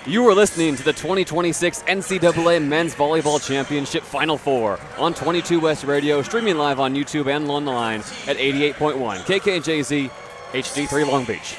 You are listening to the 2026 NCAA Men's Volleyball Championship Final Four on 22 West Radio, streaming live on YouTube and online at 88.1 KKJZ HD3 Long Beach.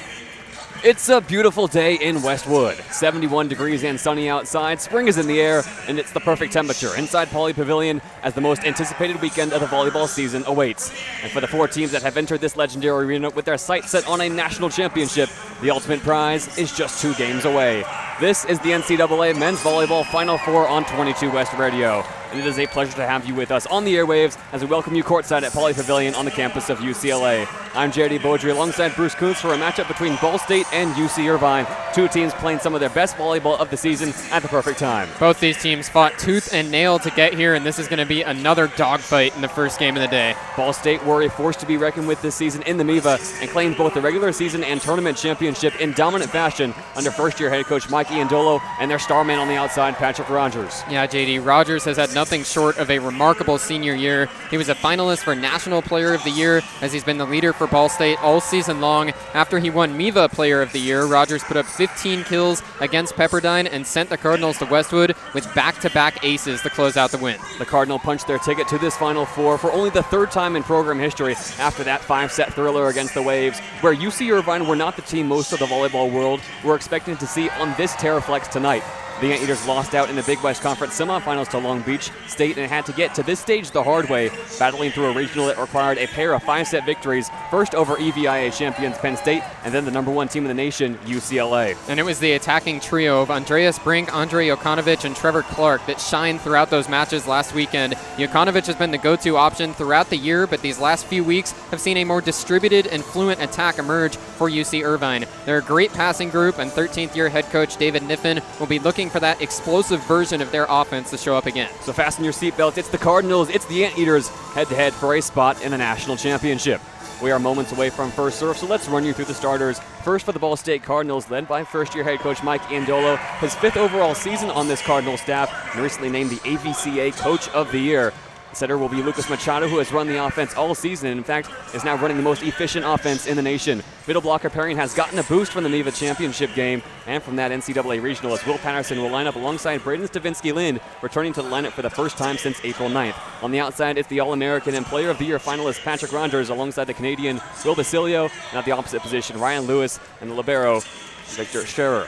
It's a beautiful day in Westwood. 71 degrees and sunny outside. Spring is in the air, and it's the perfect temperature inside Pauley Pavilion as the most anticipated weekend of the volleyball season awaits. And for the four teams that have entered this legendary arena with their sights set on a national championship, the ultimate prize is just 2 games away. This is the NCAA Men's Volleyball Final Four on 22 West Radio. And it is a pleasure to have you with us on the airwaves as we welcome you courtside at Pauley Pavilion on the campus of UCLA. I'm JayDe Beaudry alongside Bruce Kuntz for a matchup between Ball State and UC Irvine. 2 teams playing some of their best volleyball of the season at the perfect time. Both these teams fought tooth and nail to get here, and this is going to be another dogfight in the first game of the day. Ball State were a force to be reckoned with this season in the MIVA and claimed both the regular season and tournament championship in dominant fashion under first-year head coach Mike Iandolo and their star man on the outside, Patrick Rogers. Yeah, JayDe, Rogers has had nothing short of a remarkable senior year. He was a finalist for National Player of the Year as he's been the leader for Ball State all season long. After he won MIVA Player of the Year, Rogers put up 15 kills against Pepperdine and sent the Cardinals to Westwood with back-to-back aces to close out the win. The Cardinal punched their ticket to this Final Four for only the 3rd time in program history after that 5-set thriller against the Waves, where UC Irvine were not the team most of the volleyball world were expecting to see on this Terraflex tonight. The Anteaters lost out in the Big West Conference semifinals to Long Beach State and had to get to this stage the hard way, battling through a regional that required a pair of 5-set victories, first over EVIA champions Penn State and then the #1 team in the nation, UCLA. And it was the attacking trio of Andreas Brink, Andre Jokanovic, and Trevor Clark that shined throughout those matches last weekend. Jokanovic has been the go-to option throughout the year, but these last few weeks have seen a more distributed and fluent attack emerge for UC Irvine. They're a great passing group, and 13th-year head coach David Niffen will be looking for that explosive version of their offense to show up again. So fasten your seatbelts. It's the Cardinals, it's the Anteaters, head-to-head for a spot in the national championship. We are moments away from first serve, so let's run you through the starters. First for the Ball State Cardinals, led by first-year head coach Mike Iandolo, his 5th overall season on this Cardinal staff, and recently named the AVCA Coach of the Year. The setter will be Lucas Machado, who has run the offense all season and, in fact, is now running the most efficient offense in the nation. Middle blocker pairing has gotten a boost from the MIVA championship game and from that NCAA regional, as Will Patterson will line up alongside Braden Stavinsky-Lind, returning to the lineup for the first time since April 9th. On the outside, it's the All-American and Player of the Year finalist Patrick Rogers alongside the Canadian Will Basilio, and at the opposite position, Ryan Lewis and the libero Victor Scherer.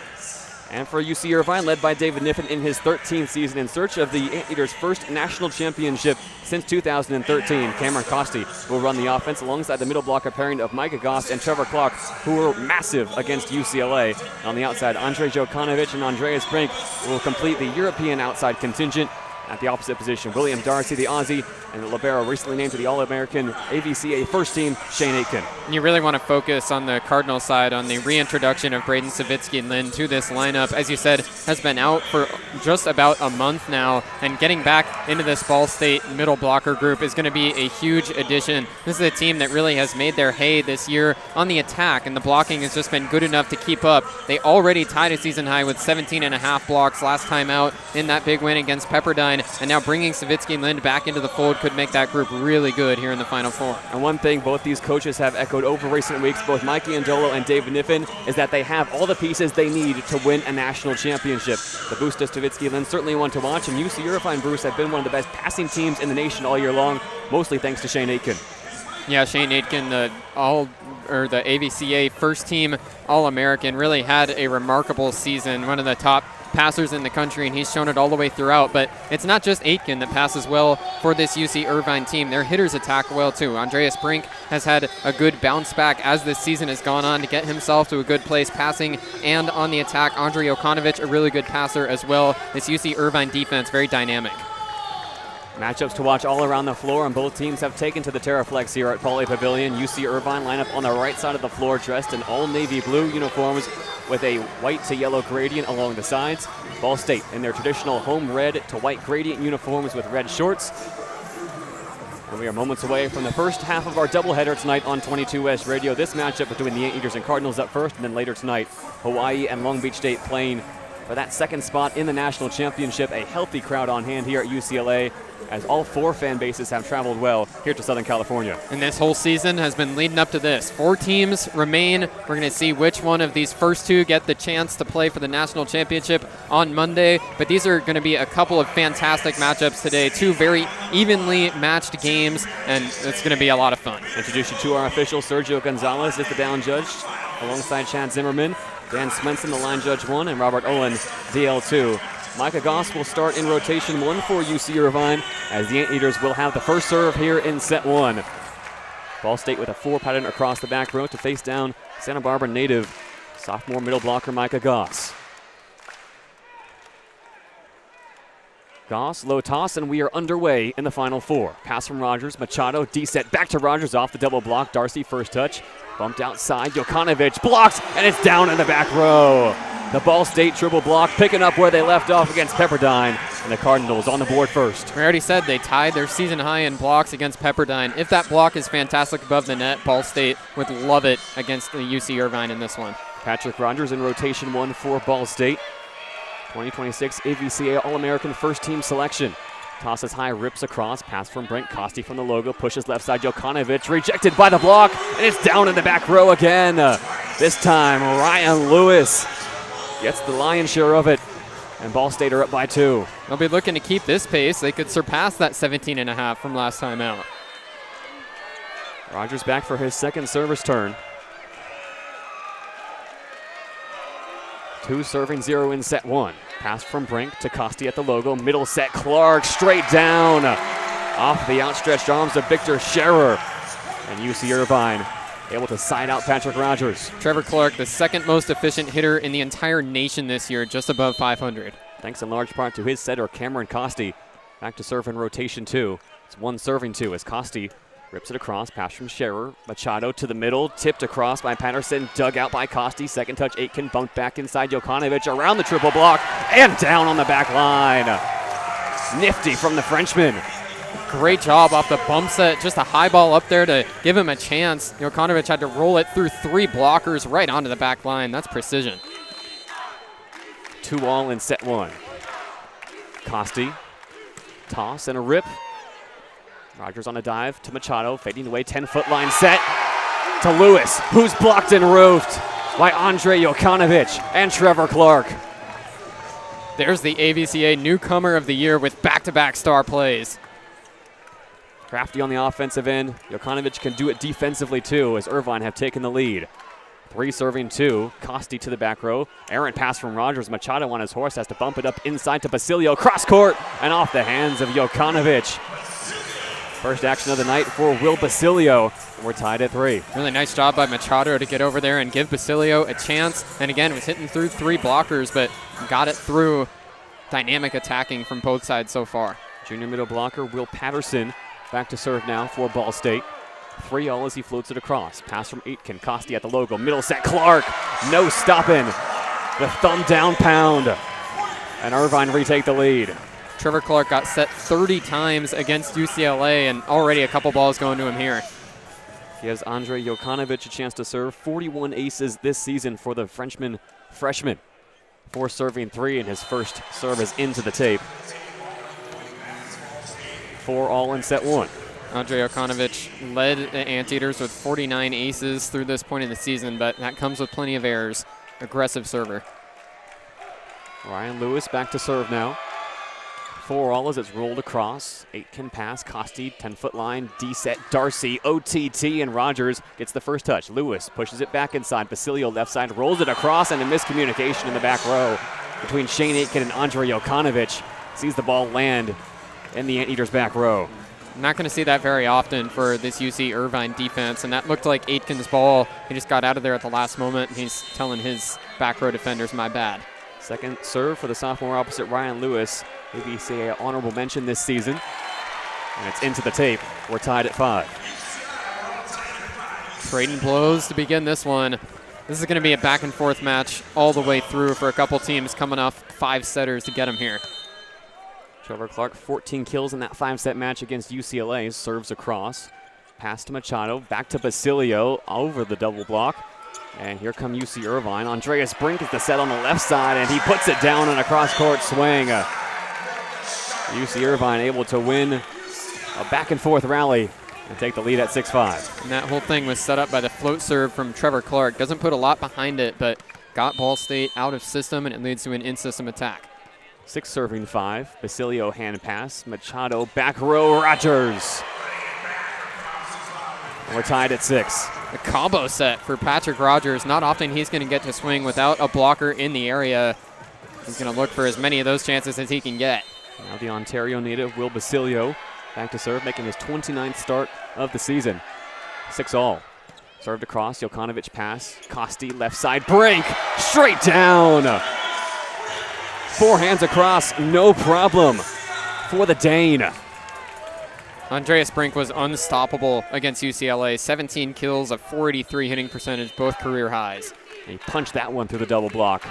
And for UC Irvine, led by David Niffen in his 13th season in search of the Anteaters' first national championship since 2013, Cameron Costi will run the offense alongside the middle blocker pairing of Micah Goss and Trevor Clark, who were massive against UCLA. On the outside, Andre Jokanovic and Andreas Brink will complete the European outside contingent. At the opposite position, William Darcy, the Aussie, and the libero recently named to the All-American AVCA first team, Shane Aitken. You really want to focus on the Cardinal side on the reintroduction of Braden Stavinsky-Lind to this lineup. As you said, has been out for just about a month now, and getting back into this Ball State middle blocker group is going to be a huge addition. This is a team that really has made their hay this year on the attack, and the blocking has just been good enough to keep up. They already tied a season high with 17.5 blocks last time out in that big win against Pepperdine, and now bringing Stavinsky-Lind back into the fold could make that group really good here in the Final Four. And one thing both these coaches have echoed over recent weeks, both Mike Iandolo and David Niffen, is that they have all the pieces they need to win a national championship. The boost to Stavinsky-Lind certainly one to watch, and UC Irvine, Bruce, have been one of the best passing teams in the nation all year long, mostly thanks to Shane Aitken. Yeah, Shane Aitken, the AVCA first team All-American, really had a remarkable season, one of the top passers in the country, and he's shown it all the way throughout. But it's not just Aitken that passes well for this UC Irvine team. Their hitters attack well too. Andreas Brink has had a good bounce back as this season has gone on to get himself to a good place passing and on the attack. Andre Jokanovic, a really good passer as well. This UC Irvine defense, very dynamic. Matchups to watch all around the floor, and both teams have taken to the Terraflex here at Pauley Pavilion. UC Irvine line up on the right side of the floor, dressed in all navy blue uniforms with a white to yellow gradient along the sides. Ball State in their traditional home red to white gradient uniforms with red shorts. And we are moments away from the first half of our doubleheader tonight on 22 West Radio. This matchup between the Anteaters and Cardinals up first, and then later tonight, Hawaii and Long Beach State playing for that second spot in the national championship. A healthy crowd on hand here at UCLA, as all 4 fan bases have traveled well here to Southern California. And this whole season has been leading up to this. 4 teams remain. We're going to see which one of these first 2 get the chance to play for the national championship on Monday. But these are going to be a couple of fantastic matchups today. 2 very evenly matched games, and it's going to be a lot of fun. Introduce you to our official. Sergio Gonzalez is the down judge, alongside Chad Zimmerman. Dan Smenson, the line judge 1, and Robert Olin, DL2. Micah Goss will start in rotation 1 for UC Irvine, as the Anteaters will have the first serve here in set 1. Ball State with a 4 pattern across the back row to face down Santa Barbara native sophomore middle blocker Micah Goss. Goss, low toss, and we are underway in the final 4. Pass from Rogers, Machado, D-set back to Rogers off the double block. Darcy first touch, bumped outside, Jokanovic blocks, and it's down in the back row. The Ball State triple block picking up where they left off against Pepperdine, and the Cardinals on the board first. We already said they tied their season high in blocks against Pepperdine. If that block is fantastic above the net, Ball State would love it against the UC Irvine in this one. Patrick Rogers in rotation 1 for Ball State. 2026 AVCA All-American first team selection. Tosses high, rips across, pass from Brent Costi from the logo, pushes left side, Jokanovic rejected by the block, and it's down in the back row again. This time, Ryan Lewis gets the lion's share of it, and Ball State are up by 2. They'll be looking to keep this pace. They could surpass that 17.5 from last time out. Rogers back for his second service turn. 2 serving 0 in set 1. Pass from Brink to Costi at the logo. Middle set, Clark straight down. Off the outstretched arms of Victor Scherer. And UC Irvine able to side out Patrick Rogers. Trevor Clark, the second most efficient hitter in the entire nation this year, just above 500. Thanks in large part to his setter, Cameron Costi. Back to serve in rotation 2. It's 1 serving 2 as Costi rips it across, pass from Scherer. Machado to the middle, tipped across by Patterson, dug out by Costi. Second touch, Aitken bumped back inside Jokanovic, around the triple block, and down on the back line. Nifty from the Frenchman. Great job off the bump set, just a high ball up there to give him a chance. Jokanovic had to roll it through 3 blockers right onto the back line. That's precision. 2 all in set 1. Costi, toss and a rip. Rogers on a dive to Machado, fading away, 10-foot line set to Lewis, who's blocked and roofed by Andre Jokanovic and Trevor Clark. There's the AVCA Newcomer of the Year with back-to-back star plays. Crafty on the offensive end. Jokanovic can do it defensively too, as Irvine have taken the lead. 3 serving 2, Costi to the back row. Errant pass from Rogers. Machado on his horse has to bump it up inside to Basilio. Cross court and off the hands of Jokanovic. First action of the night for Will Basilio. We're tied at 3. Really nice job by Machado to get over there and give Basilio a chance. And again, was hitting through 3 blockers, but got it through. Dynamic attacking from both sides so far. Junior middle blocker Will Patterson back to serve now for Ball State. 3 all as he floats it across. Pass from Aitken. Costi at the logo. Middle set. Clark. No stopping. The thumb down pound. And Irvine retake the lead. Trevor Clark got set 30 times against UCLA, and already a couple balls going to him here. He has Andre Jokanovic a chance to serve. 41 aces this season for the freshman. 4 serving 3, and his first serve is into the tape. 4 all in set 1. Andre Jokanovic led the Anteaters with 49 aces through this point in the season, but that comes with plenty of errors. Aggressive server. Ryan Lewis back to serve now. 4 all as it's rolled across. Aitken pass, Costi, 10-foot line, D-set, Darcy, OTT, and Rogers gets the first touch. Lewis pushes it back inside. Basilio left side rolls it across, and a miscommunication in the back row between Shane Aitken and Andre Jokanovic. Sees the ball land in the Anteaters' back row. Not going to see that very often for this UC Irvine defense, and that looked like Aitken's ball. He just got out of there at the last moment, and he's telling his back row defenders, my bad. Second serve for the sophomore opposite Ryan Lewis. AVCA honorable mention this season. And it's into the tape. We're tied at 5. Trading blows to begin this one. This is going to be a back and forth match all the way through for a couple teams coming off 5 setters to get them here. Trevor Clark, 14 kills in that 5-set match against UCLA. Serves across. Pass to Machado. Back to Basilio over the double block. And here come UC Irvine. Andreas Brink is the set on the left side, and he puts it down on a cross-court swing. UC Irvine able to win a back-and-forth rally and take the lead at 6-5. And that whole thing was set up by the float serve from Trevor Clark. Doesn't put a lot behind it, but got Ball State out of system, and it leads to an in-system attack. 6 serving 5. Basilio hand pass. Machado back row. Rogers. And we're tied at 6. A combo set for Patrick Rogers. Not often he's going to get to swing without a blocker in the area. He's going to look for as many of those chances as he can get. Now the Ontario native, Will Basilio, back to serve, making his 29th start of the season. 6-all. Served across, Jokanovic pass. Costi, left side, Brink, straight down. 4 hands across, no problem for the Dane. Andreas Brink was unstoppable against UCLA. 17 kills, a .483 hitting percentage, both career highs. And he punched that one through the double block.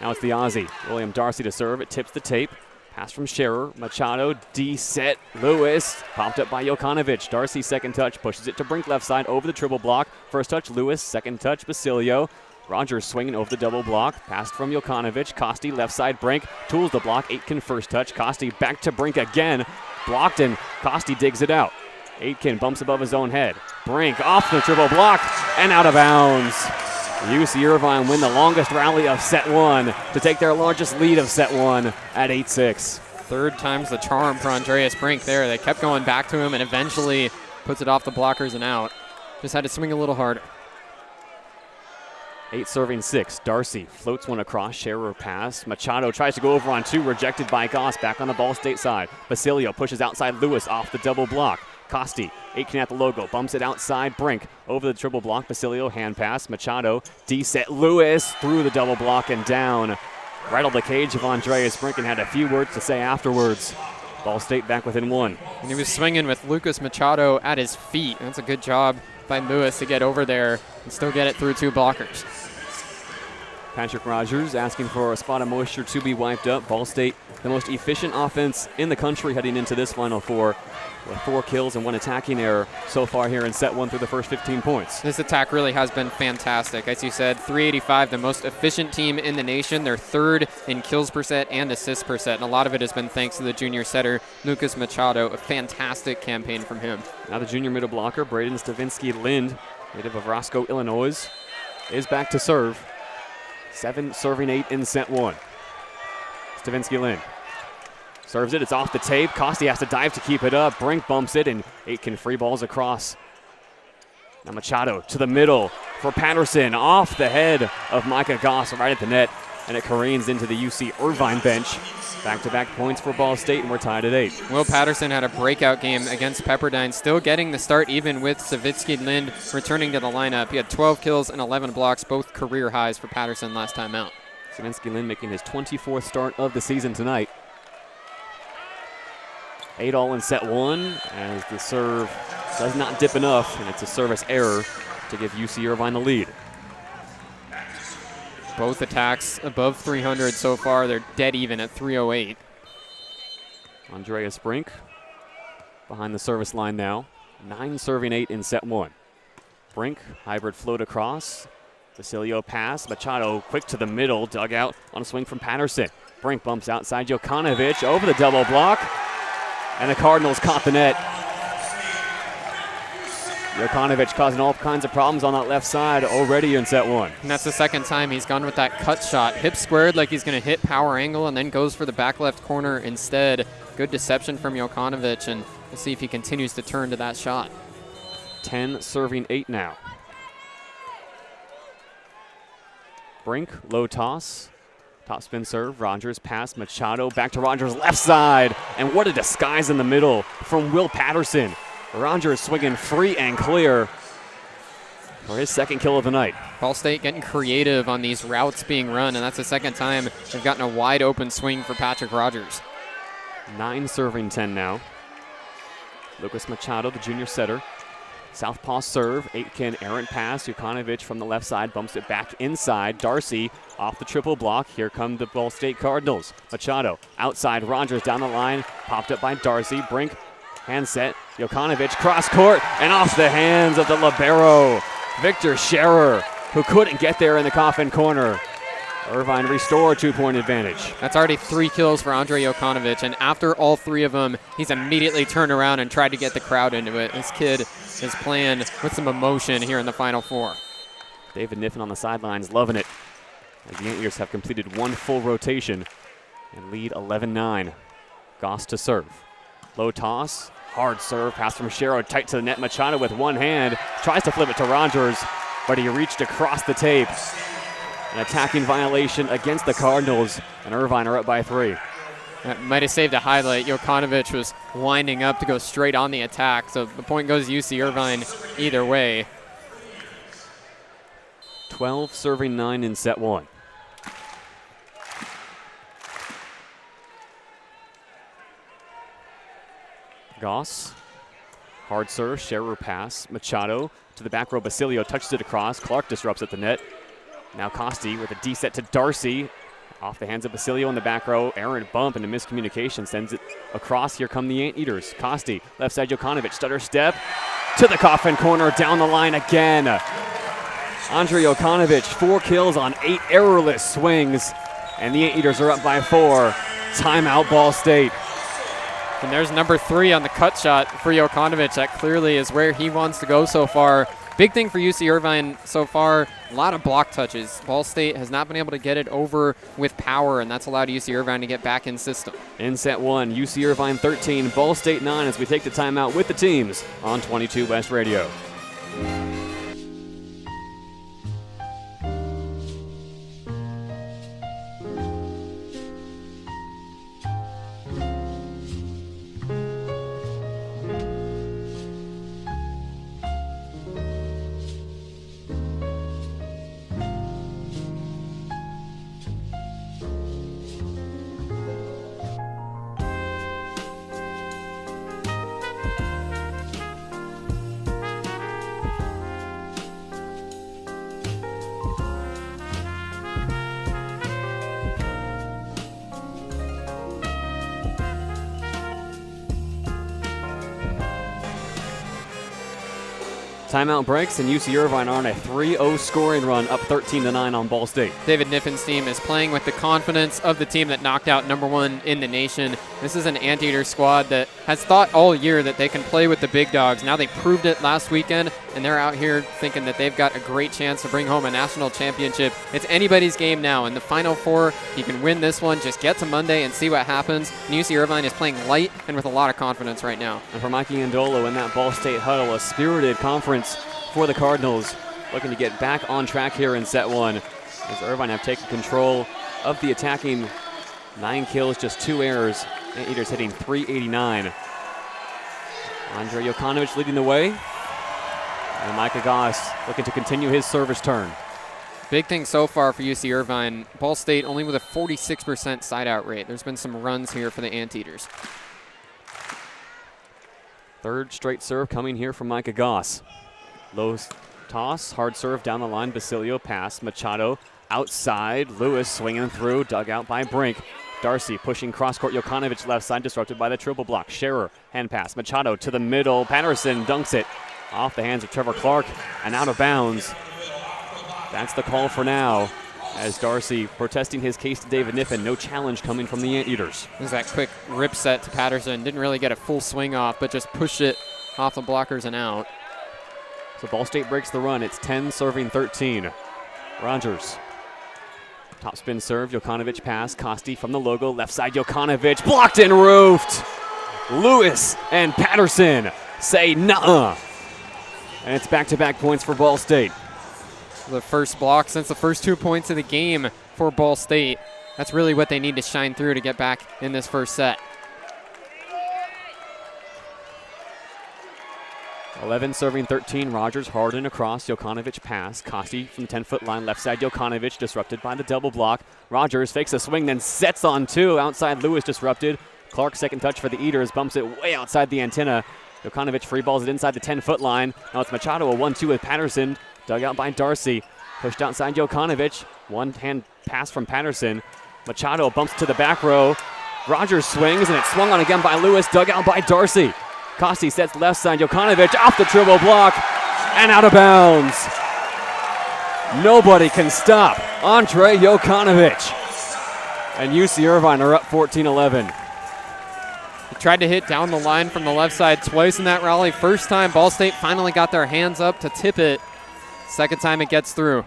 Now it's the Aussie. William Darcy to serve. It tips the tape. Pass from Scherer. Machado, D-set. Lewis. Popped up by Jokanovic. Darcy, second touch. Pushes it to Brink left side over the triple block. First touch, Lewis. Second touch, Basilio. Rogers swinging over the double block. Passed from Jokanovic. Costi, left side, Brink. Tools the block. Aitken first touch. Costi back to Brink again. Blocked, and Costi digs it out. Aitken bumps above his own head. Brink off the triple block and out of bounds. UC Irvine win the longest rally of set 1 to take their largest lead of set 1 at 8-6. Third time's the charm for Andreas Brink there. They kept going back to him and eventually puts it off the blockers and out. Just had to swing a little harder. 8 serving 6. Darcy floats one across. Scherer pass. Machado tries to go over on 2. Rejected by Goss. Back on the Ball State side. Basilio pushes outside Lewis off the double block. Costi, Aitken at the logo. Bumps it outside. Brink over the triple block. Basilio hand pass. Machado D-set. Lewis through the double block and down. Rattled the cage of Andreas Brink and had a few words to say afterwards. Ball State back within 1. And he was swinging with Lucas Machado at his feet. That's a good job by Lewis to get over there and still get it through 2 blockers. Patrick Rogers asking for a spot of moisture to be wiped up. Ball State, the most efficient offense in the country heading into this Final Four, with 4 kills and 1 attacking error so far here in set 1 through the first 15 points. This attack really has been fantastic. As you said, 385, the most efficient team in the nation. They're 3rd in kills per set and assists per set, and a lot of it has been thanks to the junior setter, Lucas Machado. A fantastic campaign from him. Now the junior middle blocker, Braden Stavinsky-Lind, native of Roscoe, Illinois, is back to serve. 7 serving 8 in set 1. Stavinsky-Lind serves it. It's off the tape. Costi has to dive to keep it up. Brink bumps it, and Aitken free balls across. Now Machado to the middle for Patterson. Off the head of Micah Goss right at the net, and it careens into the UC Irvine bench. Back-to-back points for Ball State, and we're tied at 8. Will Patterson had a breakout game against Pepperdine, still getting the start even with Stavinsky-Lind returning to the lineup. He had 12 kills and 11 blocks, both career highs for Patterson last time out. Stavinsky-Lind making his 24th start of the season tonight. 8-all in set 1 as the serve does not dip enough, and it's a service error to give UC Irvine the lead. Both attacks above 300 so far. They're dead even at 308. Andreas Brink behind the service line now. 9 serving 8 in set 1. Brink, hybrid float across. Basilio pass. Machado quick to the middle. Dug out on a swing from Patterson. Brink bumps outside Jokanovic over the double block. And the Cardinals caught the net. Jokanovic causing all kinds of problems on that left side already in set 1. And that's the second time he's gone with that cut shot. Hip squared like he's going to hit power angle and then goes for the back left corner instead. Good deception from Jokanovic, and we'll see if he continues to turn to that shot. 10 serving 8 now. Brink, low toss. Top spin serve, Rogers pass, Machado back to Rogers left side. And what a disguise in the middle from Will Patterson. Rogers swinging free and clear for his second kill of the night. Ball State getting creative on these routes being run, and that's the second time they've gotten a wide open swing for Patrick Rogers. 9 serving 10 now. Lucas Machado, the junior setter. Southpaw serve, Aitken errant pass. Jokanovic from the left side bumps it back inside. Darcy off the triple block. Here come the Ball State Cardinals. Machado outside, Rogers down the line. Popped up by Darcy. Brink hand set. Jokanovic cross court and off the hands of the libero, Victor Scherer. who couldn't get there in the coffin corner. Irvine restore a 2-point advantage. That's already 3 kills for Andrei Jokanovic, and after all 3 of them, he's immediately turned around and tried to get the crowd into it. This kid is playing with some emotion here in the Final Four. David Niffen on the sidelines loving it, as the Anteaters have completed 1 full rotation and lead 11-9. Goss to serve. Low toss, hard serve, pass from Sherrow, tight to the net. Machado with one hand, tries to flip it to Rogers, but he reached across the tape. An attacking violation against the Cardinals, and Irvine are up by 3. That might have saved a highlight. Jokanovic was winding up to go straight on the attack, so the point goes UC Irvine either way. 12 serving 9 in set 1. Goss, hard serve, Scherer pass, Machado to the back row, Basilio touches it across, Clark disrupts at the net. Now Costi with a D set to Darcy, off the hands of Basilio in the back row, errant bump and a miscommunication, sends it across, here come the Anteaters. Costi, left side Jokanovic, stutter step, to the coffin corner, down the line again. Andrei Jokanovic, 4 kills on 8 errorless swings, and the Anteaters are up by 4. Timeout, Ball State. And there's number 3 on the cut shot for Jokanovic. That clearly is where he wants to go so far. Big thing for UC Irvine so far, a lot of block touches. Ball State has not been able to get it over with power, and that's allowed UC Irvine to get back in system. In set 1, UC Irvine 13, Ball State 9 as we take the timeout with the teams on 22 West Radio. Timeout breaks, and UC Irvine are on a 3-0 scoring run, up 13-9 on Ball State. David Niffen's team is playing with the confidence of the team that knocked out number 1 in the nation. This is an Anteater squad that has thought all year that they can play with the big dogs. Now they proved it last weekend, and they're out here thinking that they've got a great chance to bring home a national championship. It's anybody's game now. In the Final Four, you can win this one. Just get to Monday and see what happens. And UC Irvine is playing light and with a lot of confidence right now. And for Mikey Andolo in that Ball State huddle, a spirited conference for the Cardinals, looking to get back on track here in set 1, as Irvine have taken control of the attacking. 9 kills, just 2 errors. Anteaters hitting .389. Andrei Jokanovic leading the way, and Micah Goss looking to continue his service turn. Big thing so far for UC Irvine. Ball State only with a 46% side-out rate. There's been some runs here for the Anteaters. Third straight serve coming here from Micah Goss. Low toss, hard serve down the line, Basilio pass, Machado outside, Lewis swinging through, dug out by Brink. Darcy pushing cross-court, Jokanovic left side, disrupted by the triple block. Scherer, hand pass, Machado to the middle, Patterson dunks it off the hands of Trevor Clark and out of bounds. That's the call for now, as Darcy protesting his case to David Niffen. No challenge coming from the Anteaters. There's that quick rip set to Patterson. Didn't really get a full swing off, but just pushed it off the blockers and out. So Ball State breaks the run. It's 10 serving 13. Rogers. Top spin serve, Jokanovic pass, Costi from the logo, left side Jokanovic, blocked and roofed. Lewis and Patterson say nuh-uh. And it's back-to-back points for Ball State. The first block since the first 2 points of the game for Ball State. That's really what they need to shine through to get back in this first set. 11 serving 13. Rogers hard and across. Jokanovic pass. Costi from the 10-foot line. Left side Jokanovic disrupted by the double block. Rogers fakes a swing, then sets on 2. Outside Lewis disrupted. Clark second touch for the Eaters. Bumps it way outside the antenna. Jokanovic free balls it inside the 10-foot line. Now it's Machado, a 1-2 with Patterson. Dug out by Darcy. Pushed outside Jokanovic. One-hand pass from Patterson. Machado bumps to the back row. Rogers swings, and it's swung on again by Lewis. Dug out by Darcy. Costi sets left side, Jokanovic off the triple block and out of bounds. Nobody can stop Andrei Jokanovic. And UC Irvine are up 14-11. He tried to hit down the line from the left side twice in that rally. First time, Ball State finally got their hands up to tip it. Second time it gets through.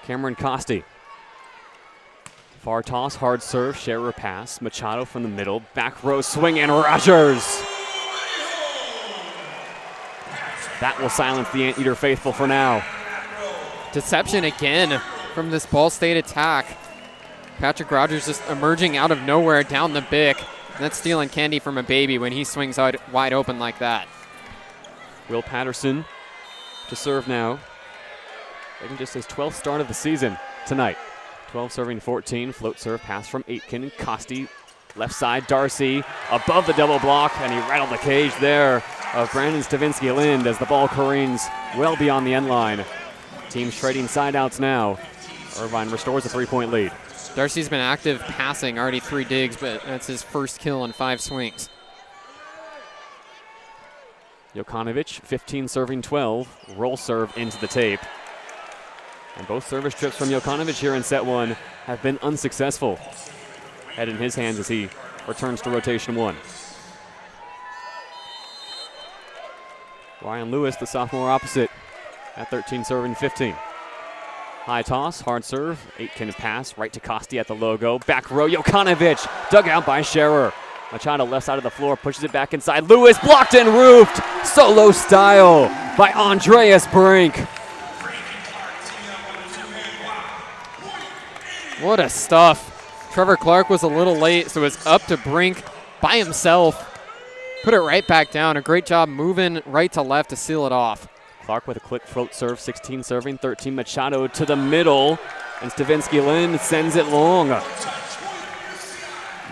Cameron Costi. Far toss, hard serve, Scherer pass. Machado from the middle, back row swing, and Rogers. That will silence the Anteater faithful for now. Deception again from this Ball State attack. Patrick Rogers just emerging out of nowhere down the bick. And that's stealing candy from a baby when he swings out wide open like that. Will Patterson to serve now. Making just his 12th start of the season tonight. 12 serving 14. Float serve pass from Aitken. Costi, left side, Darcy above the double block, and he rattled the cage there of Brandon Stavinsky-Lind as the ball careens well beyond the end line. Teams trading side outs now. Irvine restores a 3-point lead. Darcy's been active passing, already 3 digs, but that's his first kill in 5 swings. Jokanovic, 15 serving 12. Roll serve into the tape. And both service trips from Jokanovic here in set 1 have been unsuccessful. Head in his hands as he returns to rotation 1. Ryan Lewis, the sophomore opposite, at 13 serving 15. High toss, hard serve, Aitken pass, right to Costi at the logo. Back row, Jokanovic, dug out by Scherer. Machado left side of the floor, pushes it back inside. Lewis blocked and roofed, solo style by Andreas Brink. What a stuff. Trevor Clark was a little late, so it's up to Brink by himself. Put it right back down. A great job moving right to left to seal it off. Clark with a quick float serve, 16 serving, 13 Machado to the middle, and Stavinsky-Lind sends it long.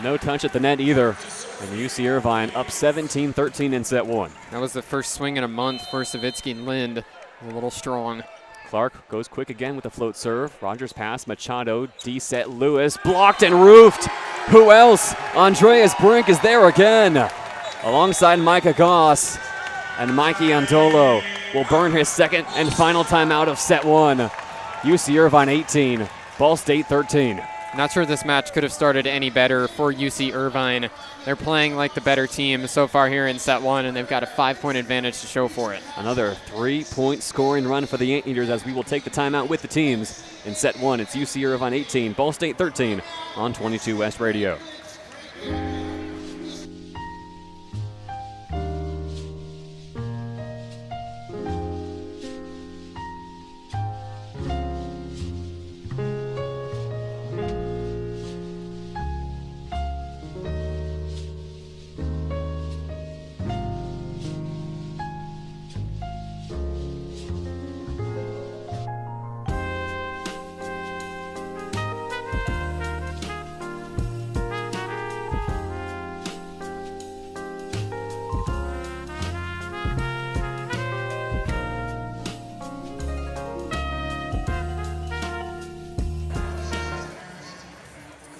No touch at the net either, and UC Irvine up 17-13 in set 1. That was the first swing in a month for Stavinsky-Lind. A little strong. Clark goes quick again with a float serve. Rogers pass, Machado, D-set, Lewis, blocked and roofed. Who else? Andreas Brink is there again, alongside Micah Goss, and Mikey Andolo will burn his second and final timeout of set 1. UC Irvine 18, Ball State 13. Not sure this match could have started any better for UC Irvine. They're playing like the better team so far here in set 1, and they've got a 5-point advantage to show for it. Another 3-point scoring run for the Anteaters as we will take the timeout with the teams in set 1. It's UC Irvine 18, Ball State 13 on 22 West Radio.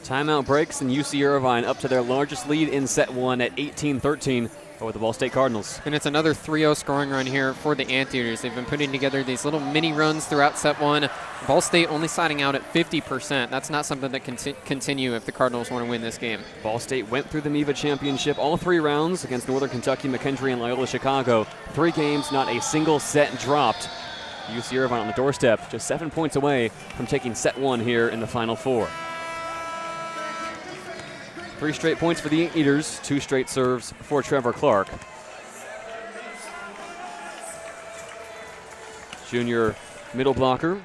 Timeout breaks, and UC Irvine up to their largest lead in set 1 at 18-13 over the Ball State Cardinals. And it's another 3-0 scoring run here for the Anteaters. They've been putting together these little mini runs throughout set 1. Ball State only siding out at 50%. That's not something that can continue if the Cardinals want to win this game. Ball State went through the MIVA championship all 3 rounds against Northern Kentucky, McKendree, and Loyola Chicago. 3 games, not a single set dropped. UC Irvine on the doorstep, just 7 points away from taking set 1 here in the Final 4. 3 straight points for the Eaters, 2 straight serves for Trevor Clark. Junior middle blocker.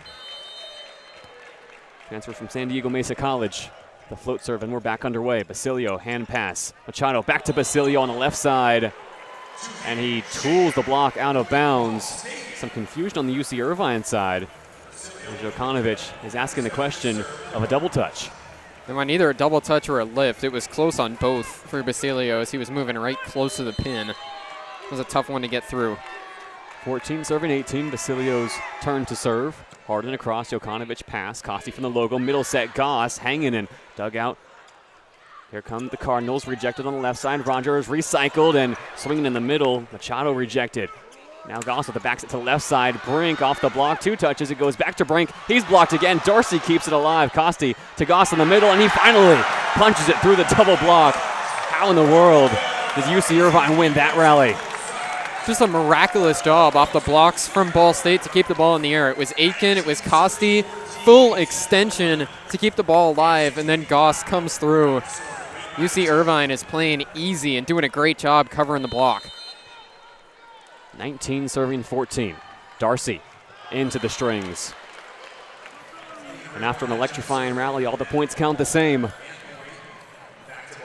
Transfer from San Diego Mesa College. The float serve, and we're back underway. Basilio, hand pass. Machado back to Basilio on the left side. And he tools the block out of bounds. Some confusion on the UC Irvine side. Jokanovic is asking the question of a double touch. They want either a double touch or a lift. It was close on both for Basilio as he was moving right close to the pin. It was a tough one to get through. 14 serving 18, Basilio's turn to serve. Harden across, Jokanovic pass. Costi from the logo, middle set, Goss hanging in. Dug out. Here come the Cardinals, rejected on the left side. Rogers recycled and swinging in the middle. Machado rejected. Now Goss with the backset to the left side. Brink off the block, 2 touches. It goes back to Brink. He's blocked again. Darcy keeps it alive. Costi to Goss in the middle, and he finally punches it through the double block. How in the world did UC Irvine win that rally? Just a miraculous job off the blocks from Ball State to keep the ball in the air. It was Aitken, it was Costi, full extension to keep the ball alive, and then Goss comes through. UC Irvine is playing easy and doing a great job covering the block. 19 serving 14. Darcy into the strings. And after an electrifying rally, all the points count the same.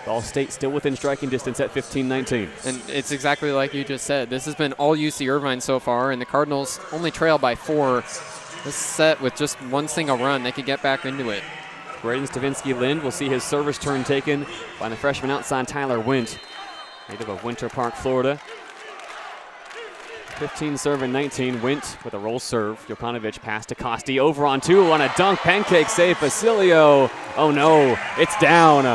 Ball State still within striking distance at 15-19. And it's exactly like you just said. This has been all UC Irvine so far, and the Cardinals only trail by 4. This set with just one single run, they could get back into it. Braden Stavinsky-Lind will see his service turn taken by the freshman outside Tyler Wint, native of Winter Park, Florida. 15 serving 19. Wint with a roll serve. Jokanovic pass to Costi over on 2 on a dunk pancake save. Basilio. Oh no, it's down.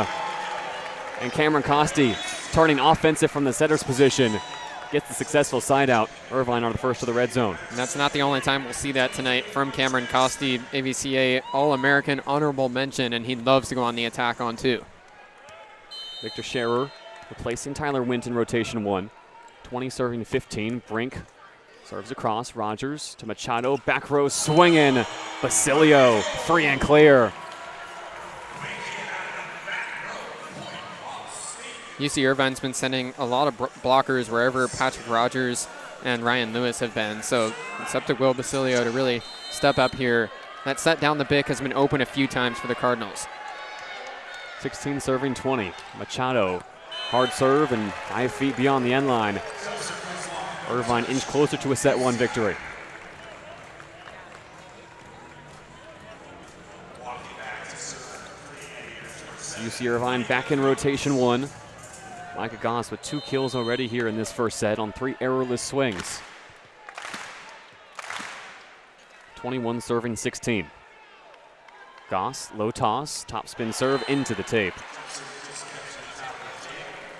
And Cameron Costi turning offensive from the setter's position. Gets the successful side out. Irvine are the first to the red zone. And that's not the only time we'll see that tonight from Cameron Costi, AVCA All-American honorable mention, and he loves to go on the attack on 2. Victor Scherer replacing Tyler Wint in rotation 1. 20 serving 15. Brink serves across. Rogers to Machado. Back row swinging. Basilio free and clear. UC Irvine's been sending a lot of blockers wherever Patrick Rogers and Ryan Lewis have been. So it's up to Will Basilio to really step up here. That set down the Bic has been open a few times for the Cardinals. 16 serving 20. Machado, hard serve and 5 feet beyond the end line. Irvine inch closer to a set 1 victory. UC Irvine back in rotation 1. Micah Goss with 2 kills already here in this first set on 3 errorless swings. 21 serving 16. Goss, low toss, top spin serve into the tape.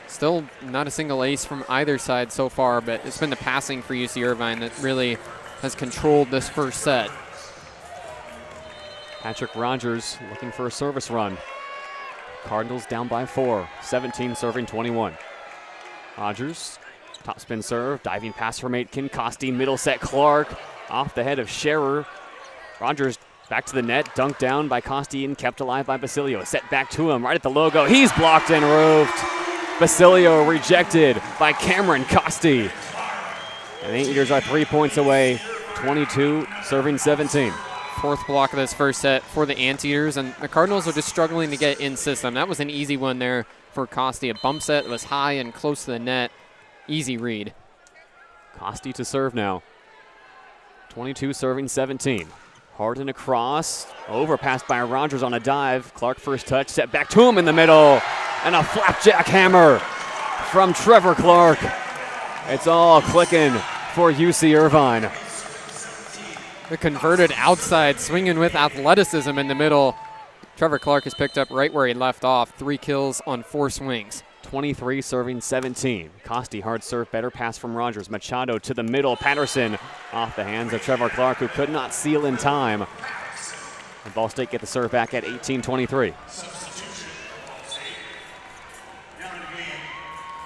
Still not a single ace from either side so far, but it's been the passing for UC Irvine that really has controlled this first set. Patrick Rogers looking for a service run. Cardinals down by 4, 17 serving 21. Rogers, top spin serve, diving pass from Aitken. Costi, middle set, Clark, off the head of Scherer. Rogers back to the net, dunked down by Costi and kept alive by Basilio. Set back to him, right at the logo. He's blocked and roofed. Basilio rejected by Cameron Costi. And the Anteaters are 3 points away, 22 serving 17. 4th block of this first set for the Anteaters, and the Cardinals are just struggling to get in system. That was an easy one there for Costi. A bump set that was high and close to the net. Easy read. Costi to serve now. 22 serving 17. Harden across, overpassed by Rogers on a dive. Clark first touch, set back to him in the middle, and a flapjack hammer from Trevor Clark. It's all clicking for UC Irvine. The converted outside, swinging with athleticism in the middle. Trevor Clark has picked up right where he left off. 3 kills on 4 swings. 23 serving 17. Costi hard serve, better pass from Rogers. Machado to the middle. Patterson off the hands of Trevor Clark, who could not seal in time. And Ball State get the serve back at 18-23.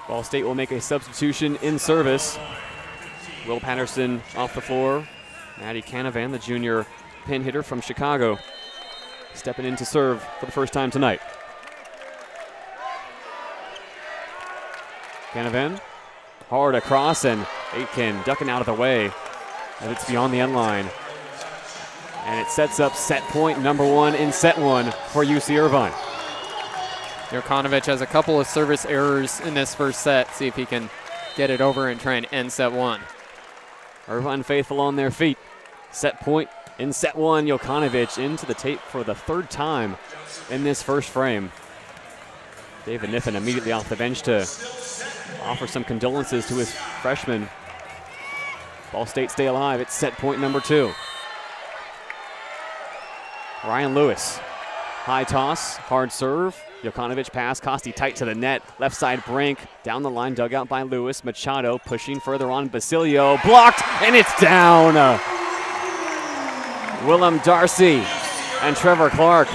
Ball State will make a substitution in service. Will Patterson off the floor. Maddie Canavan, the junior pin hitter from Chicago, stepping in to serve for the first time tonight. Canavan, hard across, and Aitken ducking out of the way as it's beyond the end line. And it sets up set point number 1 in set 1 for UC Irvine. Jokanovic has a couple of service errors in this first set. See if he can get it over and try and end set 1. Irvine faithful on their feet. Set point in set 1. Jokanovic into the tape for the 3rd time in this first frame. David Niffen immediately off the bench to offer some condolences to his freshman. Ball State stay alive. It's set point number 2. Ryan Lewis High toss, hard serve. Jokanovic pass, Costi tight to the net. Left side brink, down the line, dug out by Lewis. Machado pushing further on. Basilio blocked, and it's down. Willem Darcy and Trevor Clark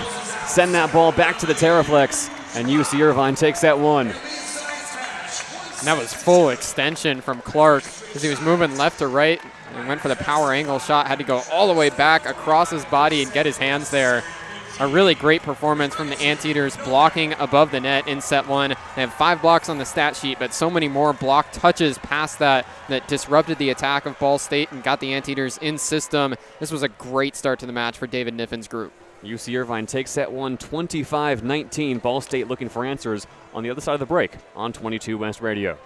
send that ball back to the Terraflex, and UC Irvine takes that one. And that was full extension from Clark as he was moving left to right and went for the power angle shot. Had to go all the way back across his body and get his hands there. A really great performance from the Anteaters, blocking above the net in set one. They have 5 blocks on the stat sheet, but so many more block touches past that disrupted the attack of Ball State and got the Anteaters in system. This was a great start to the match for David Niffin's group. UC Irvine takes set one 25-19. Ball State looking for answers on the other side of the break on 22 West Radio.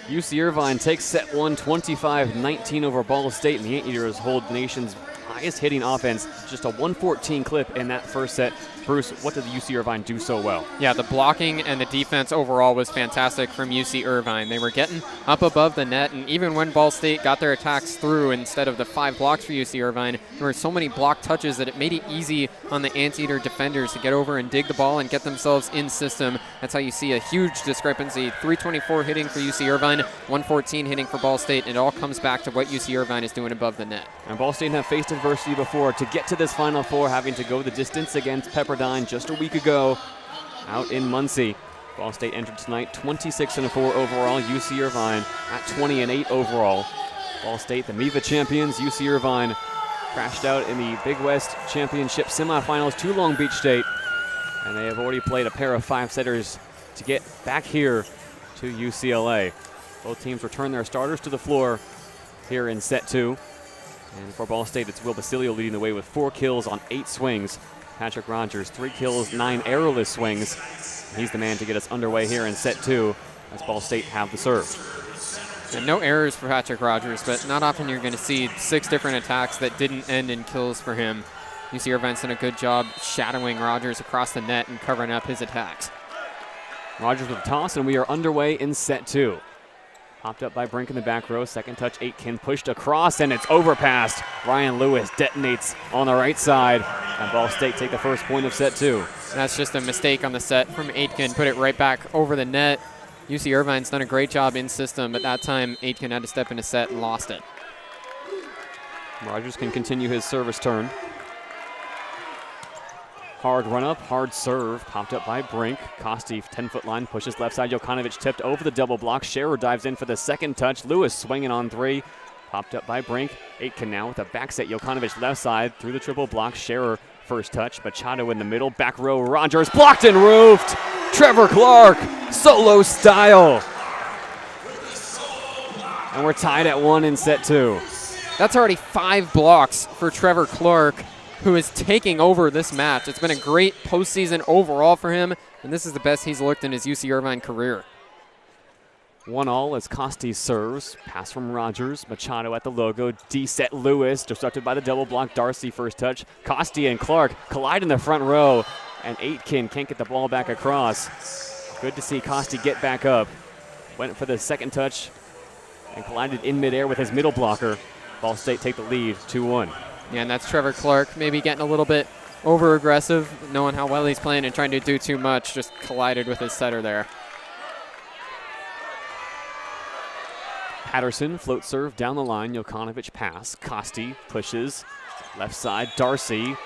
UC Irvine takes set one 25-19 over Ball State, and the Anteaters hold the nation's highest hitting offense, just a 114 clip in that first set. Bruce, what did the UC Irvine do so well? Yeah, the blocking and the defense overall was fantastic from UC Irvine. They were getting up above the net, and even when Ball State got their attacks through, instead of the 5 blocks for UC Irvine, there were so many block touches that it made it easy on the Anteater defenders to get over and dig the ball and get themselves in system. That's how you see a huge discrepancy. 324 hitting for UC Irvine, 114 hitting for Ball State, and it all comes back to what UC Irvine is doing above the net. And Ball State have faced adversity before to get to this Final Four, having to go the distance against Pepperdine just a week ago out in Muncie. Ball State entered tonight 26-4 overall. UC Irvine at 20-8 overall. Ball State, the MIVA champions. UC Irvine crashed out in the Big West Championship semifinals to Long Beach State, and they have already played a pair of 5-setters to get back here to UCLA. Both teams return their starters to the floor here in set 2. And for Ball State, it's Will Basilio leading the way with 4 kills on 8 swings. Patrick Rogers, 3 kills, 9 errorless swings. He's the man to get us underway here in set 2 as Ball State have the serve. And no errors for Patrick Rogers, but not often you're going to see 6 different attacks that didn't end in kills for him. UC Irvine's done a good job shadowing Rogers across the net and covering up his attacks. Rogers with a toss, and we are underway in set 2. Popped up by Brink in the back row. Second touch, Aitken pushed across, and it's overpassed. Ryan Lewis detonates on the right side, and Ball State take the first point of set 2. That's just a mistake on the set from Aitken. Put it right back over the net. UC Irvine's done a great job in system, but that time Aitken had to step into set and lost it. Rogers can continue his service turn. Hard run up, hard serve, popped up by Brink. Kosti, 10-foot line, pushes left side. Jokanovic tipped over the double block. Scherer dives in for the second touch. Lewis swinging on three. Popped up by Brink. Aitken now with a back set. Jokanovic left side through the triple block. Scherer first touch. Machado in the middle. Back row. Rogers blocked and roofed. Trevor Clark, solo style. And we're tied at 1 in set 2. That's already 5 blocks for Trevor Clark, who is taking over this match. It's been a great postseason overall for him, and this is the best he's looked in his UC Irvine career. 1-all as Kosti serves. Pass from Rogers. Machado at the logo. D-set Lewis, disrupted by the double block. Darcy first touch. Kosti and Clark collide in the front row, and Aitken can't get the ball back across. Good to see Kosti get back up. Went for the second touch and collided in midair with his middle blocker. Ball State take the lead, 2-1. Yeah, and that's Trevor Clark maybe getting a little bit over-aggressive, knowing how well he's playing and trying to do too much, just collided with his setter there. Patterson, float serve down the line. Jokanovic pass. Kosti pushes left side. Darcy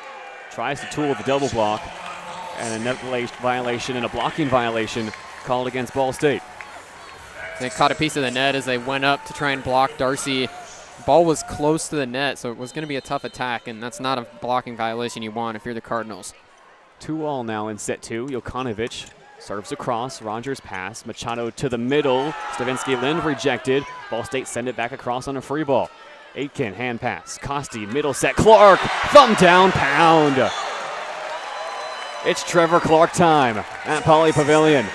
tries to tool the double block, and a net violation and a blocking violation called against Ball State. They caught a piece of the net as they went up to try and block Darcy. Ball was close to the net, so it was going to be a tough attack, and that's not a blocking violation you want if you're the Cardinals. 2-all now in set 2. Jokanovic serves across. Rogers pass. Machado to the middle. Stavinsky Lind rejected. Ball State send it back across on a free ball. Aitken, hand pass. Kosti, middle set. Clark, thumb down, pound. It's Trevor Clark time at Pauley Pavilion.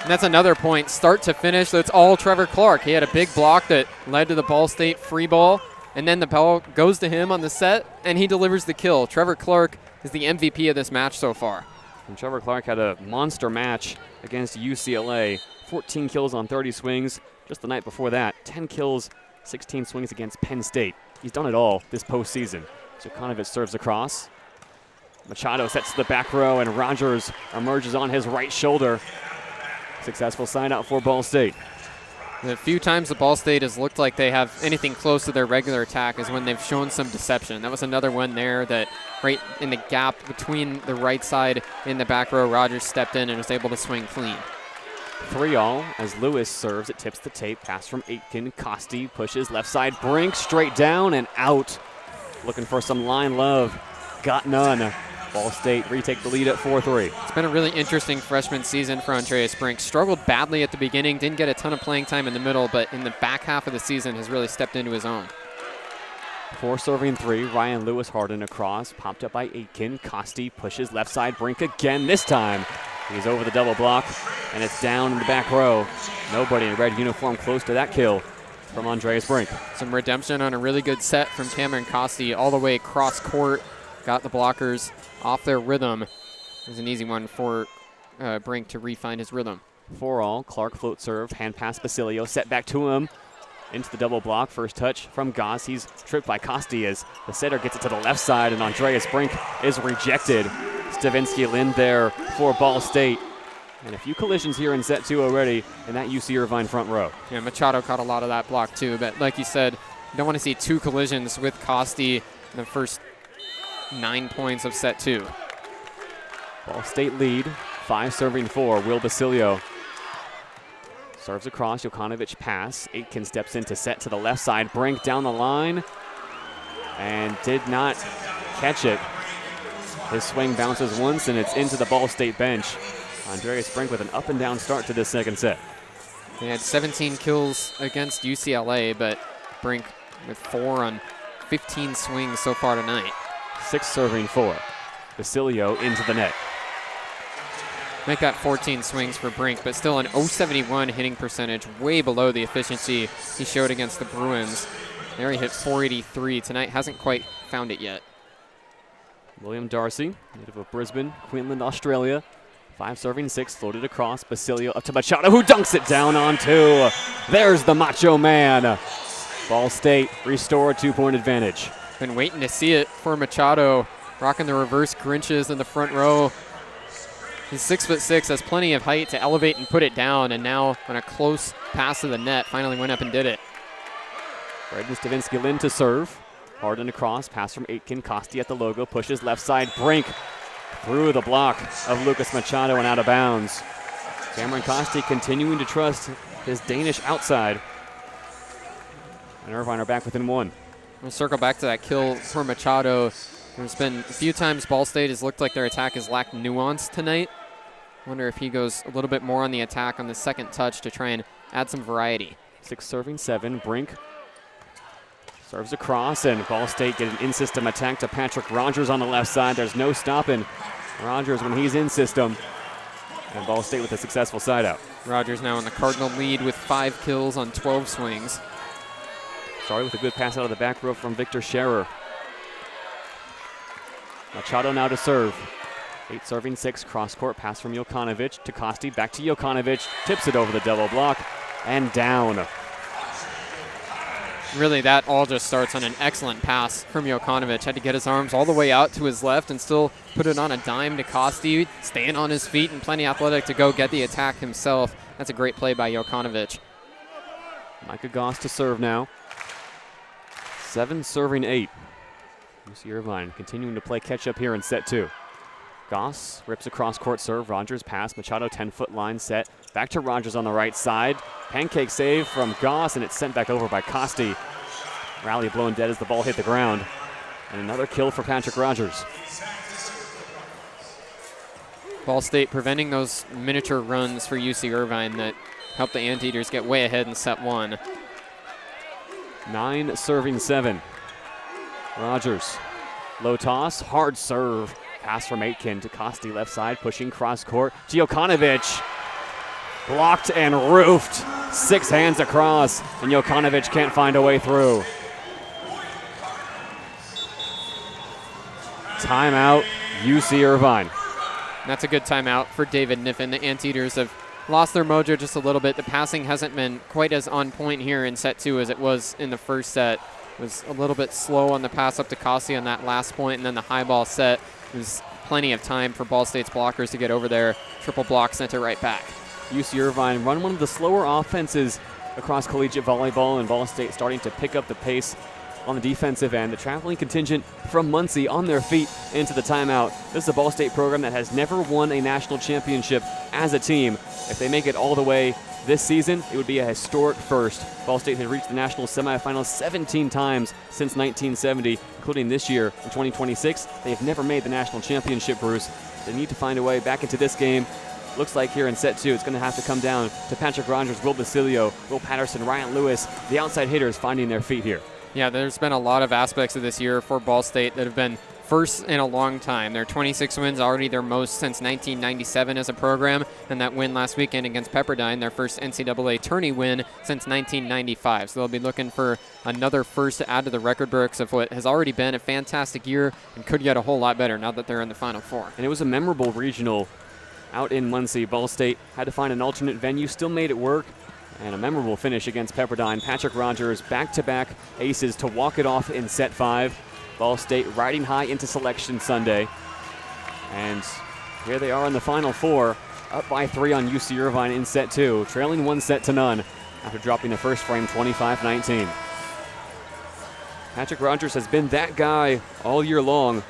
And that's another point, start to finish. So it's all Trevor Clark. He had a big block that led to the Ball State free ball, and then the ball goes to him on the set, and he delivers the kill. Trevor Clark is the MVP of this match so far. And Trevor Clark had a monster match against UCLA. 14 kills on 30 swings. Just the night before that, 10 kills, 16 swings against Penn State. He's done it all this postseason. Jokanovic serves across. Machado sets to the back row, and Rogers emerges on his right shoulder. Successful side out for Ball State. The few times the Ball State has looked like they have anything close to their regular attack is when they've shown some deception. That was another one there that right in the gap between the right side and the back row, Rogers stepped in and was able to swing clean. 3-all as Lewis serves. It tips the tape. Pass from Aitken. Kosti pushes left side. Brink straight down and out. Looking for some line love. Got none. Ball State retake the lead at 4-3. It's been a really interesting freshman season for Andreas Brink. Struggled badly at the beginning, didn't get a ton of playing time in the middle, but in the back half of the season has really stepped into his own. 4 serving 3. Ryan Lewis Harden across. Popped up by Aitken. Kosti pushes left side. Brink again. This time he's over the double block, and it's down in the back row. Nobody in red uniform close to that kill from Andreas Brink. Some redemption on a really good set from Cameron Kosti all the way across court. Got the blockers off their rhythm. It was an easy one for Brink to refine his rhythm. 4-all. Clark float serve. Hand pass Basilio. Set back to him. Into the double block. First touch from Goss. He's tripped by Kosti as the setter gets it to the left side, and Andreas Brink is rejected. Stavinsky Lind there for Ball State. And a few collisions here in set 2 already in that UC Irvine front row. Yeah, Machado caught a lot of that block too, but like you said, you don't want to see 2 collisions with Kosti in the first 9 points of set 2. Ball State lead, 5 serving 4. Will Basilio serves across. Jokanovic pass. Aitken steps in to set to the left side. Brink down the line and did not catch it. His swing bounces once, and it's into the Ball State bench. Andreas Brink with an up and down start to this second set. He had 17 kills against UCLA, but Brink with 4 on 15 swings so far tonight. 6 serving 4. Basilio into the net. Make that 14 swings for Brink, but still an .071 hitting percentage, way below the efficiency he showed against the Bruins. There he hit .483. Tonight hasn't quite found it yet. William Darcy, native of Brisbane, Queensland, Australia. 5 serving 6, floated across. Basilio up to Machado, who dunks it down on 2. There's the Macho Man. Ball State restore a 2-point advantage. Been waiting to see it for Machado, rocking the reverse Grinches in the front row. He's 6'6", has plenty of height to elevate and put it down, and now on a close pass to the net, finally went up and did it. Braden Stavinsky Lind to serve. Harden across, pass from Aitken. Kosti at the logo, pushes left side. Brink through the block of Lucas Machado and out of bounds. Cameron Costi continuing to trust his Danish outside. And Irvine are back within one. We'll circle back to that kill for Machado. There's been a few times Ball State has looked like their attack has lacked nuance tonight. Wonder if he goes a little bit more on the attack on the second touch to try and add some variety. 6 serving 7. Brink serves across, and Ball State get an in-system attack to Patrick Rogers on the left side. There's no stopping Rogers when he's in system. And Ball State with a successful side out. Rogers now in the Cardinal lead with 5 kills on 12 swings. Started with a good pass out of the back row from Victor Scherer. Machado now to serve. 8 serving 6, cross-court pass from Jokanovic to Costi, back to Jokanovic, tips it over the double block, and down. Really, that all just starts on an excellent pass from Jokanovic. Had to get his arms all the way out to his left and still put it on a dime to Costi, staying on his feet and plenty athletic to go get the attack himself. That's a great play by Jokanovic. Micah Goss to serve now. 7 serving 8. UC Irvine continuing to play catch-up here in set 2. Goss rips across court serve. Rogers pass. Machado 10-foot line set. Back to Rogers on the right side. Pancake save from Goss, and it's sent back over by Costi. Rally blown dead as the ball hit the ground. And another kill for Patrick Rogers. Ball State preventing those miniature runs for UC Irvine that helped the Anteaters get way ahead in set 1. 9 serving 7. Rogers. Low toss. Hard serve. Pass from Aitken to Costi left side, pushing cross court. Jokanovic blocked and roofed. 6 hands across, and Jokanovic can't find a way through. Timeout, UC Irvine. That's a good timeout for David Niffen. The Anteaters have lost their mojo just a little bit. The passing hasn't been quite as on point here in set 2 as it was in the first set. It was a little bit slow on the pass up to Costi on that last point, and then the high ball set. There's plenty of time for Ball State's blockers to get over there. Triple block sent it right back. UC Irvine run one of the slower offenses across collegiate volleyball, and Ball State starting to pick up the pace on the defensive end. The traveling contingent from Muncie on their feet into the timeout. This is a Ball State program that has never won a national championship as a team. If they make it all the way this season, it would be a historic first. Ball State has reached the national semifinals 17 times since 1970, including this year in 2026. They have never made the national championship, Bruce. They need to find a way back into this game. Looks like here in set 2, it's going to have to come down to Patrick Rogers, Will Basilio, Will Patterson, Ryan Lewis, the outside hitters finding their feet here. Yeah, there's been a lot of aspects of this year for Ball State that have been first in a long time. Their 26 wins, already their most since 1997 as a program, and that win last weekend against Pepperdine, their first NCAA tourney win since 1995. So they'll be looking for another first to add to the record books of what has already been a fantastic year and could get a whole lot better now that they're in the Final Four. And it was a memorable regional out in Muncie. Ball State had to find an alternate venue, still made it work, and a memorable finish against Pepperdine. Patrick Rogers, back-to-back aces to walk it off in set 5. Ball State riding high into Selection Sunday. And here they are in the Final Four, up by 3 on UC Irvine in set 2, trailing 1-0 after dropping the first frame 25-19. Patrick Rogers has been that guy all year long.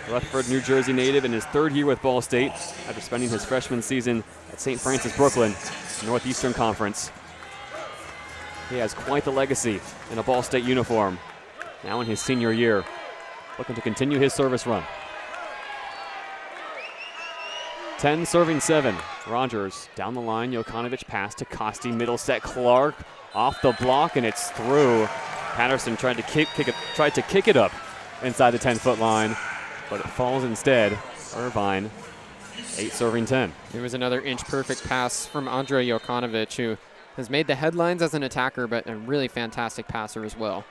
Rutherford, New Jersey native in his 3rd year with Ball State after spending his freshman season at St. Francis Brooklyn, Northeastern Conference. He has quite the legacy in a Ball State uniform, now in his senior year, looking to continue his service run. 10 serving 7. Rogers down the line. Jokanovic pass to Costi. Middle set. Clark off the block, and it's through. Patterson tried to kick it up inside the 10-foot line, but it falls instead. Irvine, 8 serving 10. It was another inch-perfect pass from Andrei Jokanovic, who has made the headlines as an attacker, but a really fantastic passer as well.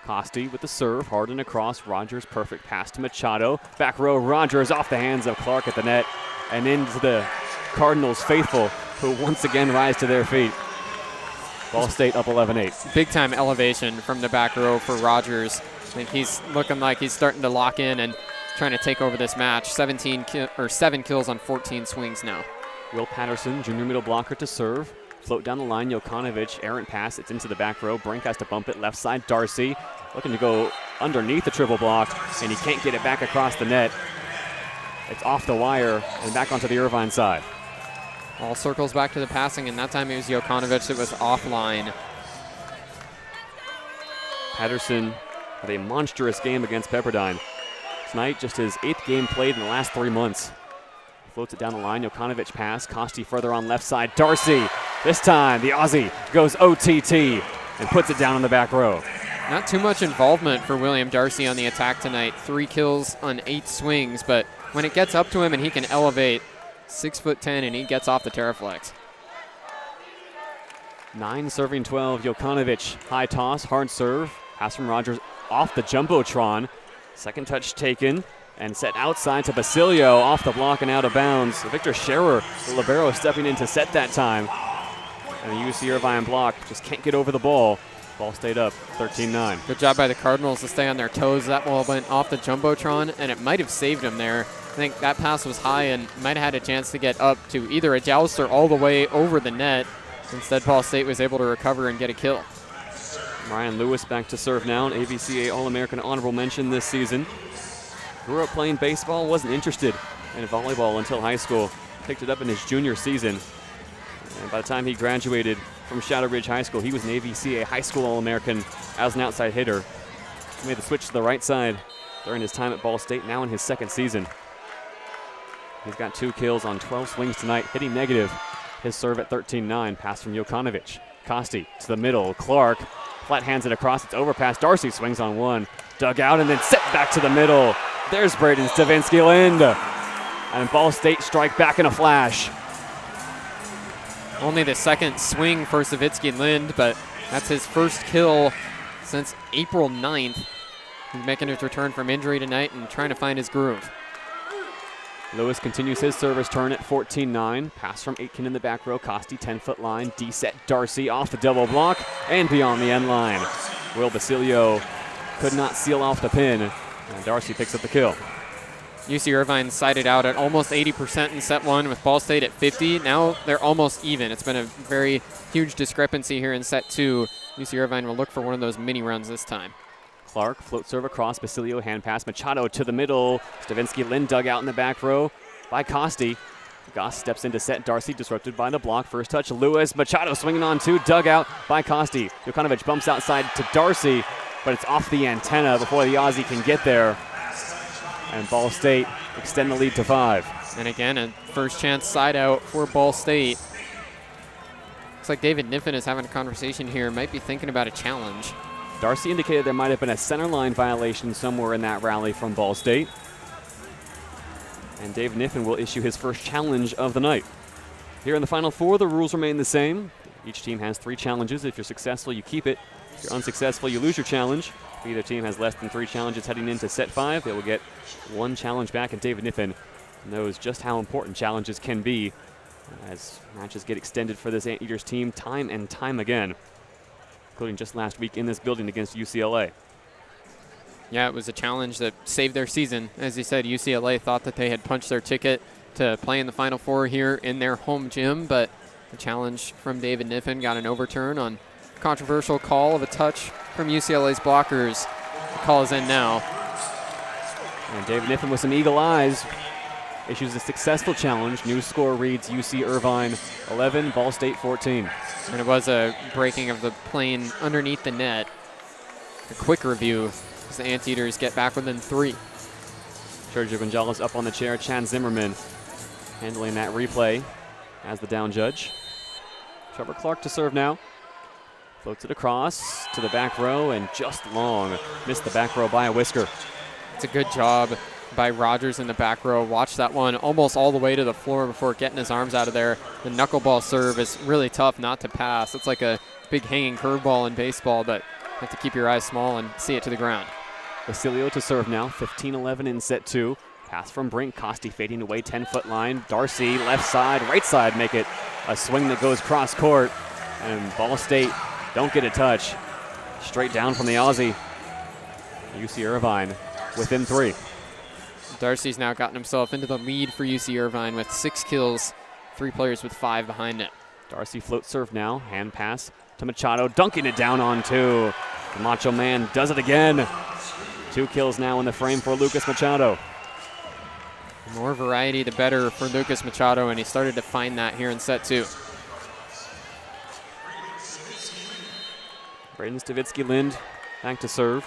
Costi with the serve, hard and across. Rogers, perfect pass to Machado. Back row, Rogers off the hands of Clark at the net, and into the Cardinals faithful, who once again rise to their feet. Ball State up 11-8. Big time elevation from the back row for Rogers. I think he's looking like he's starting to lock in and trying to take over this match. 7 kills on 14 swings now. Will Patterson, junior middle blocker to serve. Float down the line, Jokanovic, errant pass, it's into the back row. Brink has to bump it left side. Darcy looking to go underneath the triple block, and he can't get it back across the net. It's off the wire and back onto the Irvine side. All circles back to the passing, and that time it was Jokanovic that was offline. Patterson had a monstrous game against Pepperdine. Tonight, just his 8th game played in the last 3 months. Floats it down the line. Jokanovic pass. Costi further on left side. Darcy. This time, the Aussie goes OTT and puts it down in the back row. Not too much involvement for William Darcy on the attack tonight. 3 kills on 8 swings, but when it gets up to him and he can elevate, 6'10", and he gets off the Terraflex. 9 serving 12. Jokanovic, high toss, hard serve. Pass from Rogers off the Jumbotron. Second touch taken and set outside to Basilio, off the block and out of bounds. Victor Scherer, the libero, stepping in to set that time. And the UC Irvine block just can't get over the ball. Ball stayed up, 13-9. Good job by the Cardinals to stay on their toes. That ball went off the Jumbotron, and it might have saved him there. I think that pass was high and might have had a chance to get up to either a joust or all the way over the net. Instead, Ball State was able to recover and get a kill. Ryan Lewis back to serve now, an AVCA All-American honorable mention this season. Grew up playing baseball, wasn't interested in volleyball until high school. Picked it up in his junior season. And by the time he graduated from Shadow Ridge High School, he was an AVCA High School All-American as an outside hitter. He made the switch to the right side during his time at Ball State, now in his 2nd season. He's got 2 kills on 12 swings tonight, hitting negative. His serve at 13-9, pass from Jokanovic. Costi to the middle, Clark flat hands it across, it's overpass. Darcy swings on one, dug out and then set back to the middle. There's Braden Stavinsky-Lind. And Ball State strike back in a flash. Only the 2nd swing for Savitsky-Lind, but that's his first kill since April 9th. He's making his return from injury tonight and trying to find his groove. Lewis continues his service turn at 14-9. Pass from Aitken in the back row. Costi, 10-foot line. D-set Darcy off the double block and beyond the end line. Will Basilio could not seal off the pin, and Darcy picks up the kill. UC Irvine sided out at almost 80% in set 1 with Ball State at 50. Now they're almost even. It's been a very huge discrepancy here in set 2. UC Irvine will look for one of those mini runs this time. Clark, float serve across, Basilio, hand pass, Machado to the middle. Stavinsky-Lind dug out in the back row by Costi. Goss steps into set, Darcy disrupted by the block. First touch, Lewis, Machado swinging on 2, dug out by Costi. Jokanovic bumps outside to Darcy, but it's off the antenna before the Aussie can get there. And Ball State extend the lead to 5. And again, a first chance side out for Ball State. Looks like David Niffen is having a conversation here, might be thinking about a challenge. Darcy indicated there might have been a center line violation somewhere in that rally from Ball State. And Dave Niffen will issue his first challenge of the night. Here in the Final Four, the rules remain the same. Each team has 3 challenges. If you're successful, you keep it. If you're unsuccessful, you lose your challenge. If either team has less than 3 challenges heading into set 5, they will get 1 challenge back, and David Niffen knows just how important challenges can be as matches get extended for this Anteaters team time and time again, including just last week in this building against UCLA. Yeah, it was a challenge that saved their season. As you said, UCLA thought that they had punched their ticket to play in the Final Four here in their home gym, but the challenge from David Niffen got an overturn on controversial call of a touch from UCLA's blockers. The call is in now. And David Niffen with some eagle eyes issues a successful challenge. New score reads UC Irvine 11, Ball State 14. And it was a breaking of the plane underneath the net. A quick review as the Anteaters get back within 3. Sergio Gonzalez up on the chair. Chan Zimmerman handling that replay as the down judge. Trevor Clark to serve now. Floats it across to the back row and just long. Missed the back row by a whisker. It's a good job by Rogers in the back row. Watch that one almost all the way to the floor before getting his arms out of there. The knuckleball serve is really tough not to pass. It's like a big hanging curveball in baseball, but you have to keep your eyes small and see it to the ground. Basilio to serve now, 15-11 in set 2. Pass from Brink, Costi fading away, 10-foot line. Darcy, left side, right side, make it a swing that goes cross court. And Ball State don't get a touch. Straight down from the Aussie. UC Irvine within 3. Darcy's now gotten himself into the lead for UC Irvine with 6 kills, 3 players with 5 behind it. Darcy float serve now, hand pass to Machado, dunking it down on 2. The Macho Man does it again. 2 kills now in the frame for Lucas Machado. More variety, the better for Lucas Machado, and he started to find that here in set 2. Braden Stavitsky-Lind back to serve.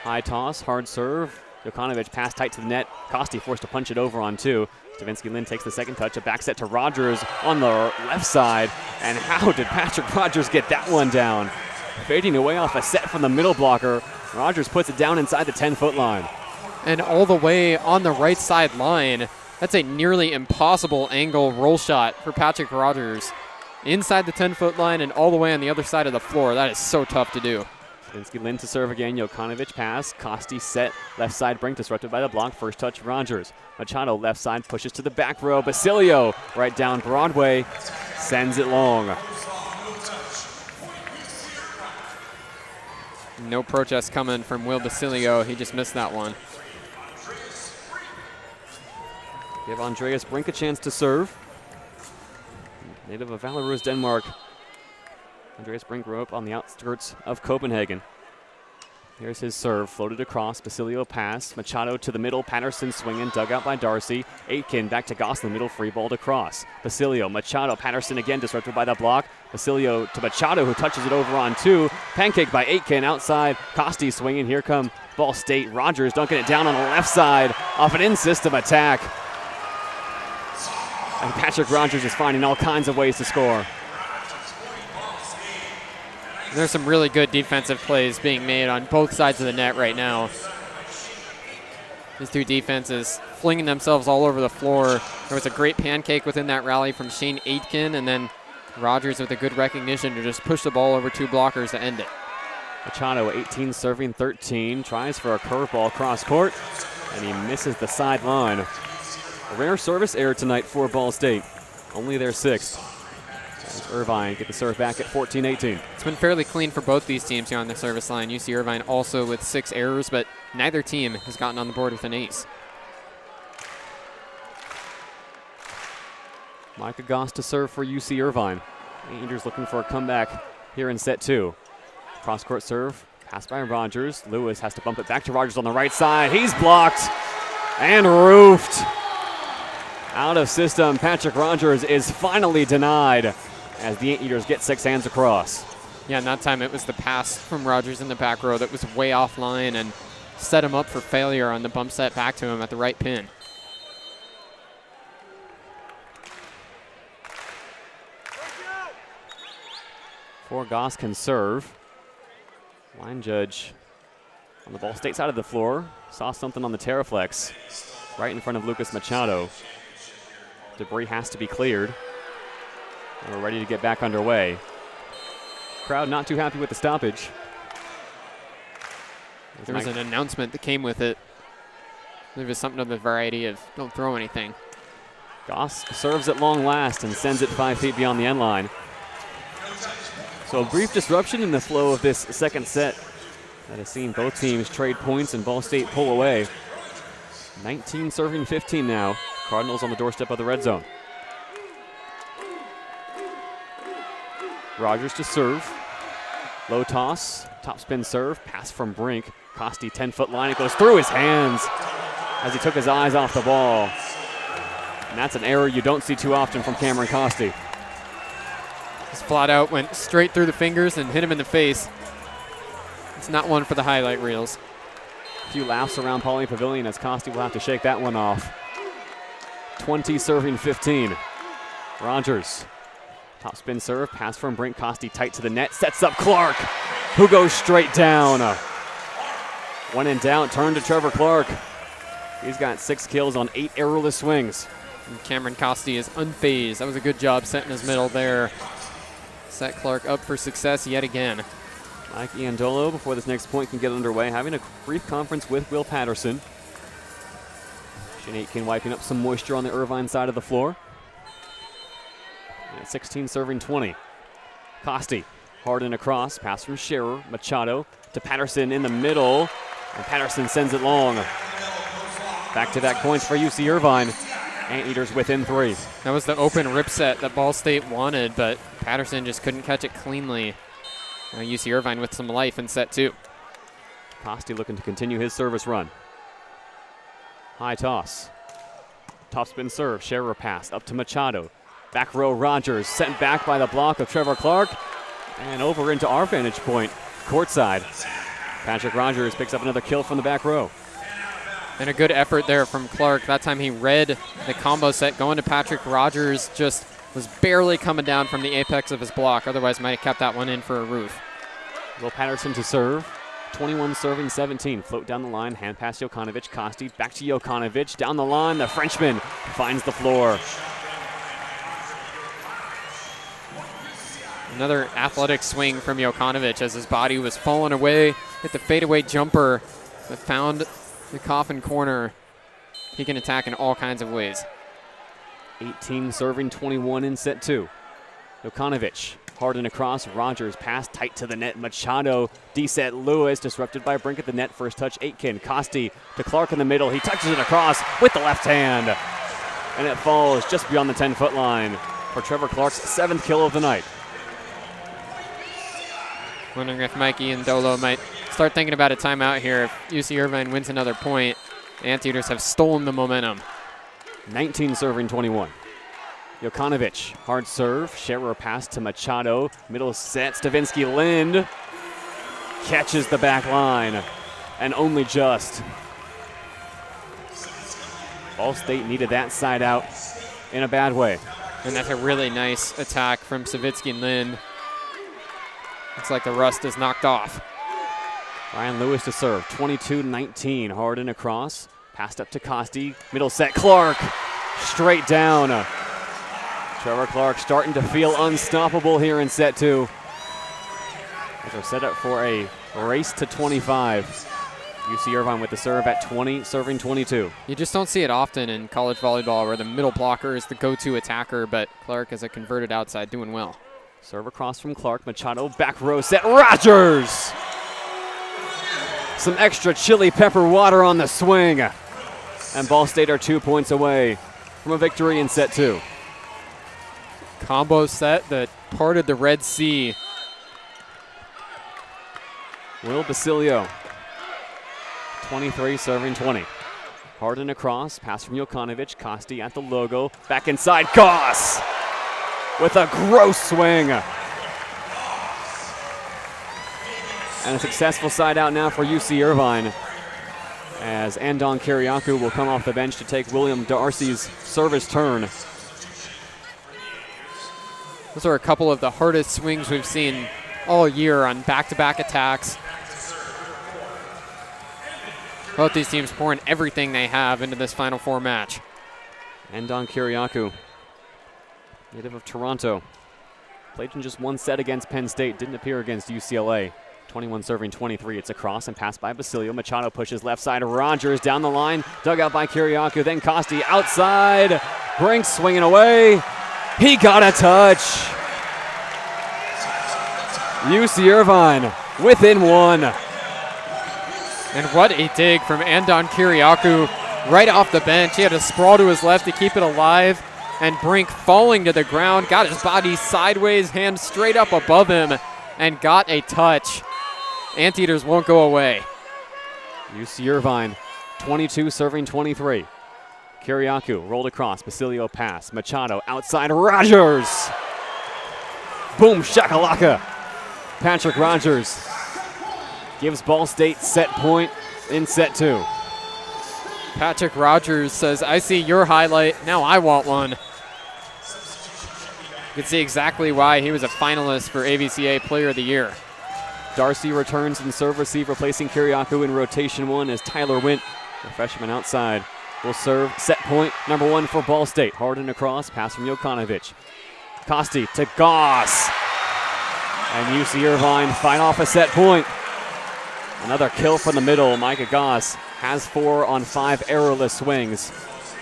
High toss, hard serve. Jokanovic pass tight to the net. Costi forced to punch it over on 2. Stavitsky-Lind takes the second touch. A back set to Rogers on the left side. And how did Patrick Rogers get that one down? Fading away off a set from the middle blocker. Rogers puts it down inside the 10-foot line. And all the way on the right side line. That's a nearly impossible angle roll shot for Patrick Rogers. Inside the 10-foot line and all the way on the other side of the floor. That is so tough to do. Stavitsky-Lind to serve again. Jokanovic pass. Costi set. Left side brink disrupted by the block. First touch Rogers. Machado left side pushes to the back row. Basilio right down Broadway. Sends it long. No protest coming from Will Basilio. He just missed that one. Give Andreas Brink a chance to serve. Native of Valeros, Denmark. Andreas Brink grew up on the outskirts of Copenhagen. Here's his serve, floated across, Basilio pass, Machado to the middle, Patterson swinging, dug out by Darcy. Aitken back to Gosselin, middle, free ball to cross. Basilio, Machado, Patterson again, disrupted by the block. Basilio to Machado, who touches it over on 2. Pancake by Aitken, outside, Costi swinging, here come Ball State. Rogers dunking it down on the left side off an in-system attack. And Patrick Rogers is finding all kinds of ways to score. There's some really good defensive plays being made on both sides of the net right now. These two defenses flinging themselves all over the floor. There was a great pancake within that rally from Shane Aitken, and then Rogers with a good recognition to just push the ball over 2 blockers to end it. Machado, 18 serving 13, tries for a curveball cross court, and he misses the sideline. A rare service error tonight for Ball State, only their 6th. As Irvine get the serve back at 14-18. It's been fairly clean for both these teams here on the service line. UC Irvine also with 6 errors, but neither team has gotten on the board with an ace. Micah Goss to serve for UC Irvine. Rangers looking for a comeback here in set 2. Cross-court serve, pass by Rogers. Lewis has to bump it back to Rogers on the right side. He's blocked and roofed. Out of system, Patrick Rogers is finally denied as the Anteaters get 6 hands across. Yeah, and that time it was the pass from Rogers in the back row that was way offline and set him up for failure on the bump set back to him at the right pin. Before Goss can serve, line judge on the Ball State side of the floor saw something on the Terraflex right in front of Lucas Machado. Debris has to be cleared. And we're ready to get back underway. Crowd not too happy with the stoppage. There was an announcement that came with it. There was something of the variety of don't throw anything. Goss serves at long last and sends it 5 feet beyond the end line. So a brief disruption in the flow of this second set that has seen both teams trade points and Ball State pull away. 19 serving 15 now. Cardinals on the doorstep of the red zone. Rogers to serve. Low toss, top spin serve, pass from Brink. Costi 10-foot line, it goes through his hands as he took his eyes off the ball. And that's an error you don't see too often from Cameron Costi. Just flat out went straight through the fingers and hit him in the face. It's not one for the highlight reels. A few laughs around Pauley Pavilion as Costi will have to shake that one off. 20 serving 15. Rogers, top spin serve, pass from Brink. Costi tight to the net, sets up Clark, who goes straight down. When in doubt, turn to Trevor Clark. He's got 6 kills on 8 errorless swings. And Cameron Costi is unfazed. That was a good job setting his middle there. Set Clark up for success yet again. Mike Iandolo, before this next point can get underway, having a brief conference with Will Patterson. Shane Aitken wiping up some moisture on the Irvine side of the floor. And 16 serving 20. Costi, hard and across, pass from Scherer, Machado to Patterson in the middle, and Patterson sends it long. Back-to-back points for UC Irvine. Anteaters within 3. That was the open rip set that Ball State wanted, but Patterson just couldn't catch it cleanly. Now UC Irvine with some life in set 2. Costi looking to continue his service run. High toss. Topspin serve. Scherer pass up to Machado. Back row Rogers sent back by the block of Trevor Clark. And over into our vantage point, courtside. Patrick Rogers picks up another kill from the back row. And a good effort there from Clark. That time he read the combo set going to Patrick Rogers. Just was barely coming down from the apex of his block. Otherwise might have kept that one in for a roof. Will Patterson to serve. 21 serving 17. Float down the line. Hand pass Jokanovic. Kosti back to Jokanovic. Down the line. The Frenchman finds the floor. Another athletic swing from Jokanovic as his body was falling away. Hit the fadeaway jumper that found the coffin corner. He can attack in all kinds of ways. 18 serving 21 in set 2. Jokanovic hard and across. Rogers pass tight to the net. Machado D-set Lewis disrupted by Brink at the net. First touch Aitken. Kosti to Clark in the middle. He touches it across with the left hand. And it falls just beyond the 10-foot line for Trevor Clark's 7th kill of the night. Wondering if Mikey and Dolo might start thinking about a timeout here. If UC Irvine wins another point, the Anteaters have stolen the momentum. 19 serving 21. Jokanovic, hard serve. Scherer pass to Machado. Middle set, Stavinsky Lind catches the back line, and only just. Ball State needed that side out in a bad way. And that's a really nice attack from Savitsky and Lind. Looks like the rust is knocked off. Ryan Lewis to serve, 22-19, hard and across. Passed up to Kosti, middle set, Clark, straight down. Trevor Clark starting to feel unstoppable here in set 2. As we're set up for a race to 25. UC Irvine with the serve at 20, serving 22. You just don't see it often in college volleyball where the middle blocker is the go-to attacker, but Clark is a converted outside doing well. Serve across from Clark. Machado back row set. Rogers! Some extra chili pepper water on the swing. And Ball State are 2 points away from a victory in set 2. Combo set that parted the Red Sea. Will Basilio. 23 serving 20. Hard and across. Pass from Jokanovic. Kosti at the logo. Back inside. Goss! With a gross swing. And a successful side out now for UC Irvine, as Andon Kiriakou will come off the bench to take William Darcy's service turn. Those are a couple of the hardest swings we've seen all year on back-to-back attacks. Both these teams pouring everything they have into this Final Four match. Andon Kiriakou, native of Toronto, played in just one set against Penn State, didn't appear against UCLA. 21 serving 23. It's a cross and pass by Basilio. Machado pushes left side. Rogers down the line. Dug out by Kiriakou. Then Kosti outside. Brink swinging away. He got a touch. UC Irvine within one. And what a dig from Andon Kiriakou right off the bench. He had a sprawl to his left to keep it alive. And Brink falling to the ground. Got his body sideways, hand straight up above him, and got a touch. Anteaters won't go away. UC Irvine, 22 serving 23. Kiriakou rolled across. Basilio pass. Machado outside. Rogers. Boom shakalaka. Patrick Rogers gives Ball State set point in set 2. Patrick Rogers says, I see your highlight. Now I want one. You can see exactly why he was a finalist for AVCA Player of the Year. Darcy returns in serve receive, replacing Kiriakou in rotation 1 as Tyler Wint, the freshman outside, will serve set point number 1 for Ball State. Hard and across, pass from Jokanovic. Kosti to Goss. And UC Irvine fight off a set point. Another kill from the middle. Micah Goss has 4 on 5 errorless swings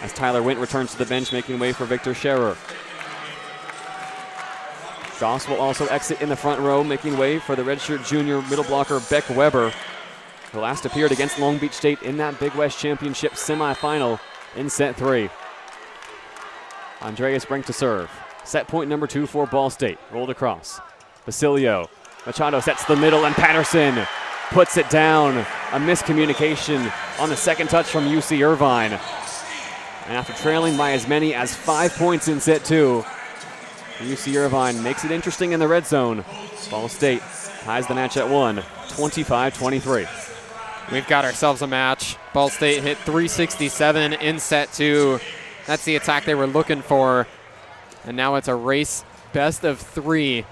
as Tyler Wint returns to the bench, making way for Victor Scherer. Goss will also exit in the front row, making way for the redshirt junior middle blocker Beck Weber, who last appeared against Long Beach State in that Big West Championship semifinal in set 3. Andreas Brink to serve. Set point number 2 for Ball State. Rolled across. Basilio. Machado sets the middle, and Patterson puts it down a miscommunication on the second touch from UC Irvine. And after trailing by as many as 5 points in set 2, UC Irvine makes it interesting in the red zone. Ball State ties the match at 1, 25-23. We've got ourselves a match. Ball State hit 367 in set 2. That's the attack they were looking for. And now it's a race best of 3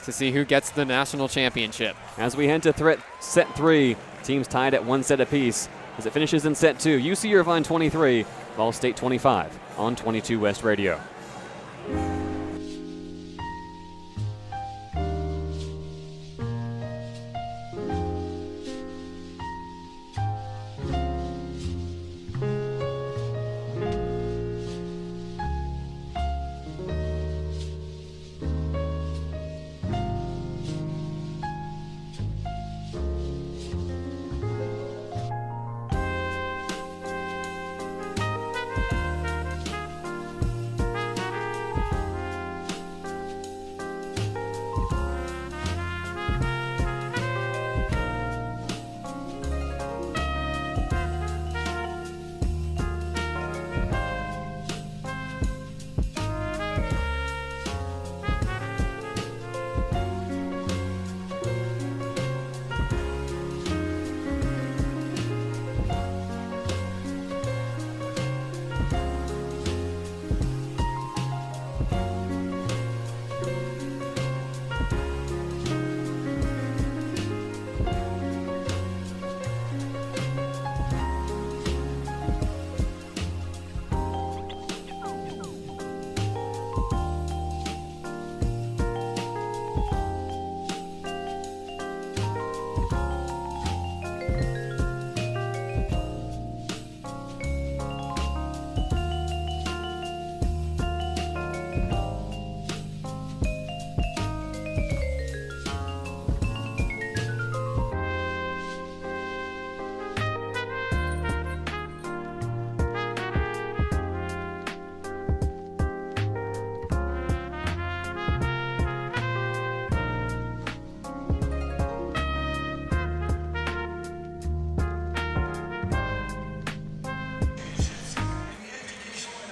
to see who gets the national championship. As we head to set 3, teams tied at 1 set apiece. As it finishes in set 2, UC Irvine 23, Ball State 25 on 22 West Radio.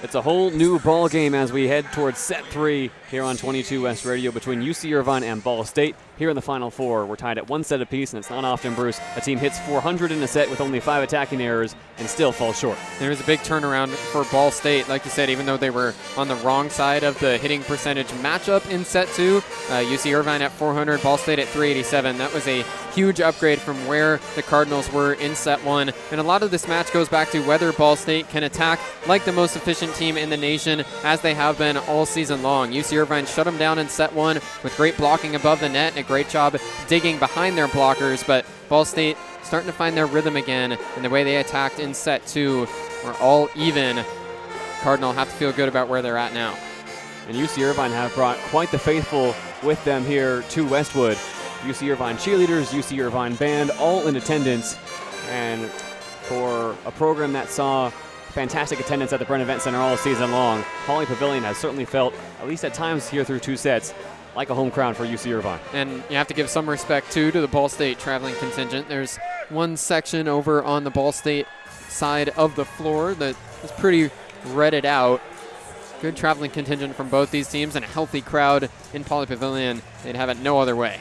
It's a whole new ball game as we head towards set 3 here on 22 West Radio between UC Irvine and Ball State. Here in the Final Four, we're tied at 1 set apiece, and it's not often, Bruce, a team hits 400 in a set with only 5 attacking errors and still falls short. There's a big turnaround for Ball State. Like you said, even though they were on the wrong side of the hitting percentage matchup in set 2, UC Irvine at 400, Ball State at 387. That was a huge upgrade from where the Cardinals were in set 1. And a lot of this match goes back to whether Ball State can attack like the most efficient team in the nation, as they have been all season long. UC Irvine shut them down in set 1 with great blocking above the net and a great job digging behind their blockers, but Ball State starting to find their rhythm again, and the way they attacked in set 2 were all even. Cardinal have to feel good about where they're at now. And UC Irvine have brought quite the faithful with them here to Westwood. UC Irvine cheerleaders, UC Irvine band, all in attendance. And for a program that saw fantastic attendance at the Brent Event Center all season long, Pauley Pavilion has certainly felt, at least at times here through 2 sets, like a home crowd for UC Irvine. And you have to give some respect, too, to the Ball State traveling contingent. There's one section over on the Ball State side of the floor that is pretty redded out. Good traveling contingent from both these teams and a healthy crowd in Pauley Pavilion. They'd have it no other way.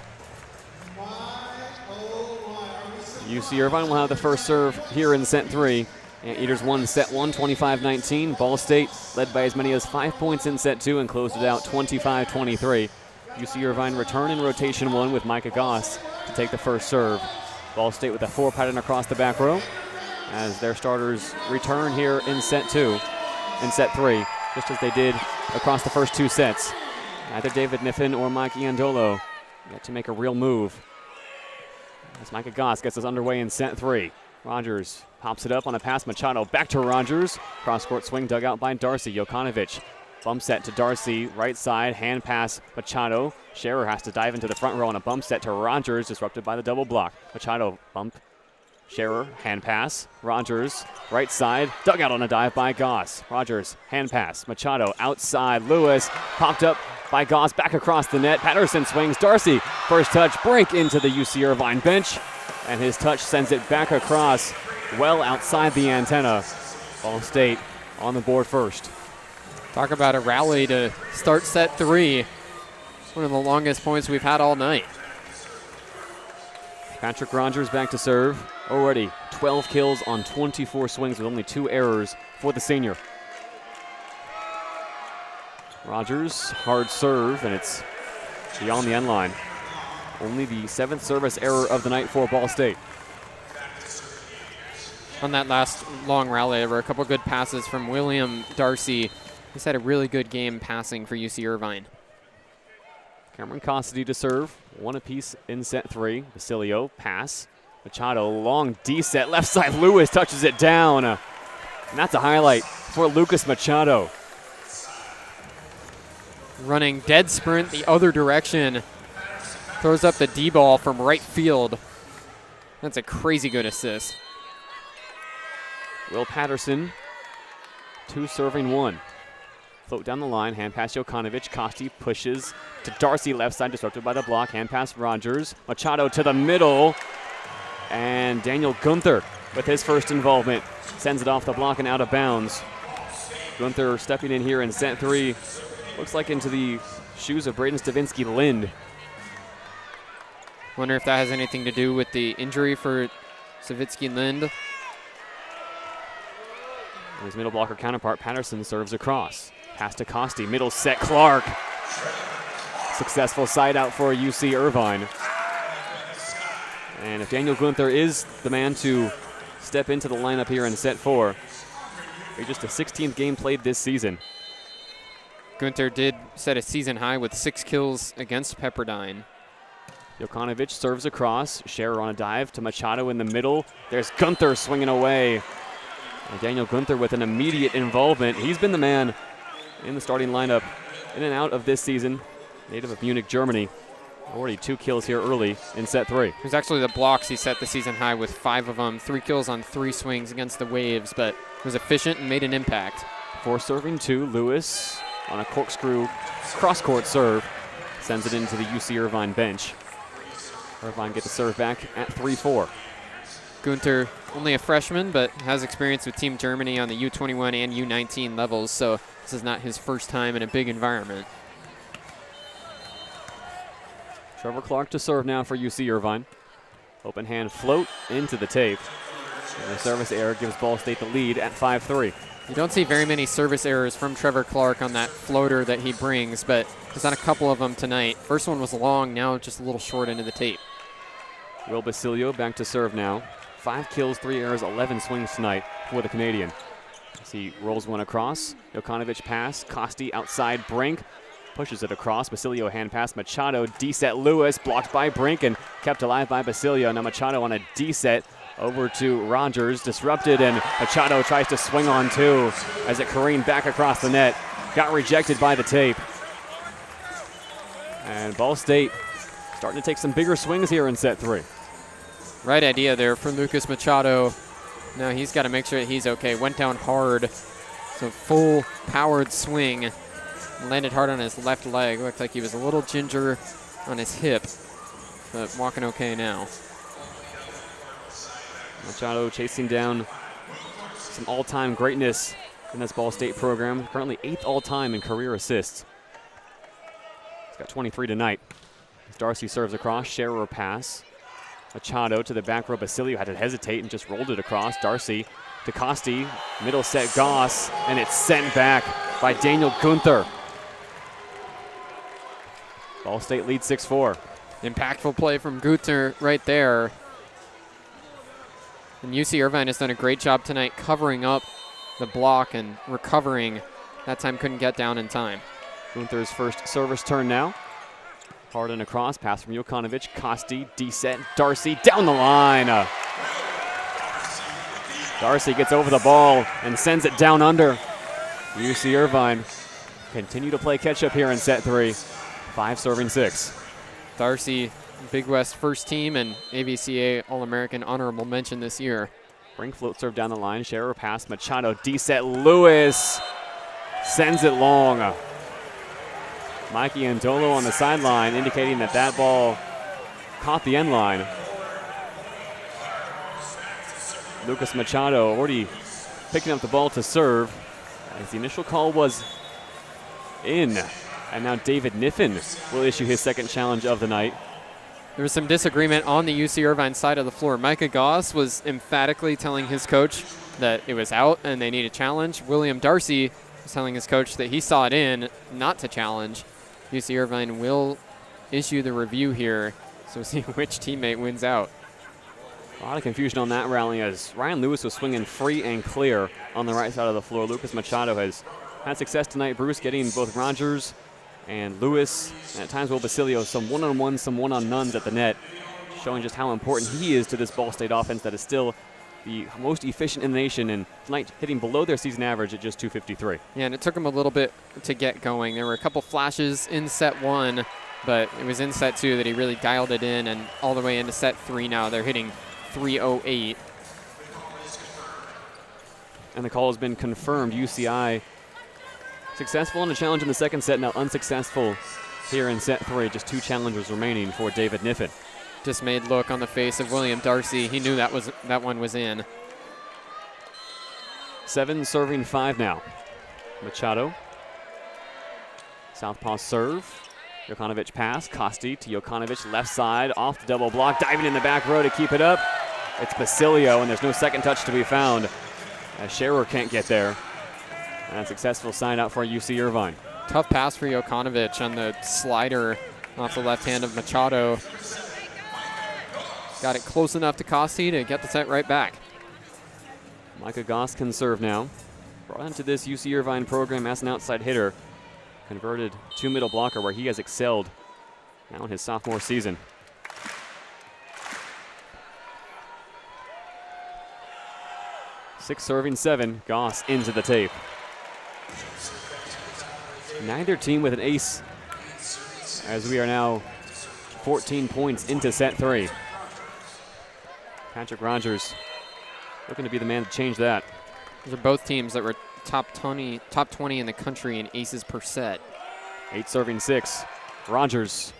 UC Irvine will have the first serve here in set 3. Anteaters won set 1, 25-19. Ball State led by as many as 5 points in set 2 and closed it out 25-23. UC Irvine return in rotation 1 with Micah Goss to take the first serve. Ball State with a 4 pattern across the back row as their starters return here in set 3, just as they did across the first 2 sets. Either David Niffen or Mike Iandolo yet to make a real move. As Micah Goss gets us underway in set 3. Rogers pops it up on a pass. Machado back to Rogers. Cross-court swing dug out by Darcy. Jokanovic bump set to Darcy. Right side, hand pass. Machado. Scherer has to dive into the front row on a bump set to Rogers, disrupted by the double block. Machado bump. Scherer, hand pass. Rogers, right side. Dug out on a dive by Goss. Rogers, hand pass. Machado outside. Lewis popped up by Goss back across the net. Patterson swings. Darcy, first touch, break into the UC Irvine bench. and his touch sends it back across, well outside the antenna. Ball State on the board first. Talk about a rally to start set 3. One of the longest points we've had all night. Patrick Rogers back to serve. Already 12 kills on 24 swings with only 2 errors for the senior. Rogers, hard serve, and it's beyond the end line. Only the 7th service error of the night for Ball State. On that last long rally, there were a couple good passes from William Darcy. He's had a really good game passing for UC Irvine. Cameron Costady to serve. 1 apiece in set 3. Basilio, pass. Machado, long D set. Left side, Lewis touches it down. And that's a highlight for Lucas Machado. Running dead sprint the other direction. Throws up the D ball from right field. That's a crazy good assist. Will Patterson, 2 serving 1. Float down the line, hand pass Jokanovic. Costi pushes to Darcy, left side, disrupted by the block. Hand pass Rogers. Machado to the middle. And Daniel Gunther with his first involvement sends it off the block and out of bounds. Gunther stepping in here in set 3. Looks like into the shoes of Braden Stavinsky-Lind. Wonder if that has anything to do with the injury for Stavinsky-Lind. His middle blocker counterpart, Patterson, serves across. Pass to Costi, middle set, Clark. Successful side out for UC Irvine. And if Daniel Gunther is the man to step into the lineup here in set 4, it's just a 16th game played this season. Gunther did set a season high with 6 kills against Pepperdine. Jokanovic serves across. Scherer on a dive to Machado in the middle. There's Gunther swinging away. And Daniel Gunther with an immediate involvement. He's been the man in the starting lineup in and out of this season. Native of Munich, Germany. Already 2 kills here early in set 3. It was actually the blocks he set the season high with 5 of them. 3 kills on 3 swings against the Waves, but was efficient and made an impact. 4 serving 2. Lewis on a corkscrew cross-court serve. Sends it into the UC Irvine bench. Irvine get the serve back at 3-4. Gunther, only a freshman, but has experience with Team Germany on the U21 and U19 levels, so this is not his first time in a big environment. Trevor Clark to serve now for UC Irvine. Open hand float into the tape. And the service error gives Ball State the lead at 5-3. You don't see very many service errors from Trevor Clark on that floater that he brings, but he's on a couple of them tonight. First one was long, now just a little short into the tape. Will Basilio back to serve now. 5 kills, 3 errors, 11 swings tonight for the Canadian. As he rolls one across. Jokanovic pass. Costi outside Brink. Pushes it across. Basilio hand pass. Machado D-set Lewis. Blocked by Brink and kept alive by Basilio. Now Machado on a D-set over to Rogers. Disrupted, and Machado tries to swing on 2 as it careened back across the net. Got rejected by the tape. And Ball State starting to take some bigger swings here in set 3. Right idea there for Lucas Machado. Now he's got to make sure that he's okay. Went down hard. So full powered swing. Landed hard on his left leg. Looked like he was a little ginger on his hip, but walking okay now. Machado chasing down some all-time greatness in this Ball State program. Currently 8th all-time in career assists. He's got 23 tonight. As Darcy serves across, Scherer pass. Machado to the back row. Basilio had to hesitate and just rolled it across. Darcy to Costi. Middle set Goss, and it's sent back by Daniel Gunther. Ball State leads 6-4. Impactful play from Gunther right there. And UC Irvine has done a great job tonight covering up the block and recovering. That time couldn't get down in time. Gunther's first service turn now. Hard and across, pass from Jokanovic. Costi, D-set, Darcy down the line. Darcy gets over the ball and sends it down under. UC Irvine continue to play catch up here in set 3. 5 serving 6. Darcy, Big West first team and AVCA All-American honorable mention this year. Brink float serve down the line. Scherer pass. Machado D-set. Lewis sends it long. Mikey Andolo on the sideline indicating that that ball caught the end line. Lucas Machado already picking up the ball to serve, as the initial call was in. And now David Niffen will issue his second challenge of the night. There was some disagreement on the UC Irvine side of the floor. Micah Goss was emphatically telling his coach that it was out and they need a challenge. William Darcy was telling his coach that he saw it in, not to challenge. UC Irvine will issue the review here, so we'll see which teammate wins out. A lot of confusion on that rally as Ryan Lewis was swinging free and clear on the right side of the floor. Lucas Machado has had success tonight, Bruce, getting both Rogers and Lewis, and at times Will Basilio, some one-on-ones, some one-on-nones at the net, showing just how important he is to this Ball State offense that is still the most efficient in the nation, and tonight hitting below their season average at just .253. Yeah, and it took him a little bit to get going. There were a couple flashes in set 1, but it was in set 2 that he really dialed it in, and all the way into set 3 now they're hitting .308. And the call has been confirmed. UCI successful in a challenge in the second set, now unsuccessful here in set 3. Just 2 challengers remaining for David Niffen. Dismayed look on the face of William Darcy. He knew that one was in. 7 serving 5 now. Machado. Southpaw serve. Jokanovic pass. Costi to Jokanovic, left side, off the double block, diving in the back row to keep it up. It's Basilio, and there's no second touch to be found, as Scherer can't get there. And a successful side out for UC Irvine. Tough pass for Jokanovic on the slider off the left hand of Machado. Got it close enough to Costi to get the set right back. Micah Goss can serve now. Brought into this UC Irvine program as an outside hitter. Converted to middle blocker where he has excelled now in his sophomore season. Six serving 7. Goss into the tape. Neither team with an ace, as we are now 14 points into set 3. Patrick Rogers looking to be the man to change that. These are both teams that were top 20 in the country in aces per set. 8 serving 6. Rogers.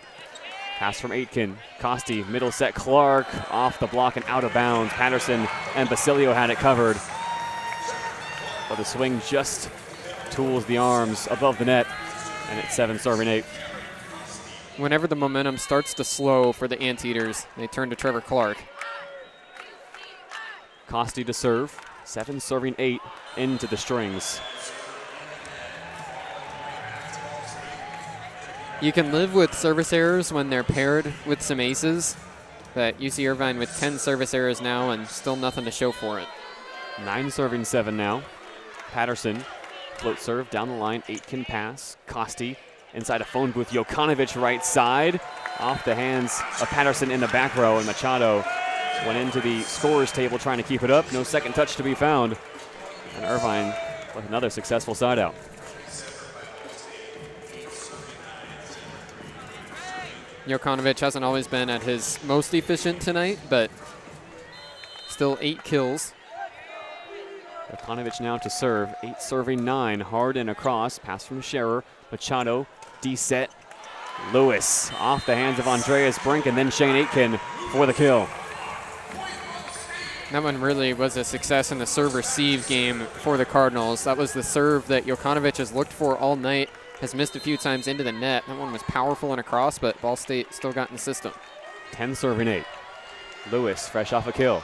Pass from Aitken. Costi, middle set. Clark off the block and out of bounds. Patterson and Basilio had it covered. But the swing just tools the arms above the net. And it's 7 serving 8. Whenever the momentum starts to slow for the Anteaters, they turn to Trevor Clark. Costi to serve. 7 serving 8 into the strings. You can live with service errors when they're paired with some aces, but UC Irvine with 10 service errors now and still nothing to show for it. 9 serving 7 now. Patterson, float serve down the line. Aitken pass. Costi inside a phone booth. Jokanovic right side. Off the hands of Patterson in the back row, and Machado went into the scorer's table trying to keep it up. No second touch to be found. And Irvine with another successful side out. Jokanovic hasn't always been at his most efficient tonight, but still 8 kills. Jokanovic now to serve. 8 serving 9. Hard and across. Pass from Scherer. Machado. D-set. Lewis off the hands of Andreas Brink, and then Shane Aitken for the kill. That one really was a success in the serve-receive game for the Cardinals. That was the serve that Jokanovic has looked for all night, has missed a few times into the net. That one was powerful and across, but Ball State still got in the system. 10 serving 8. Lewis fresh off a kill.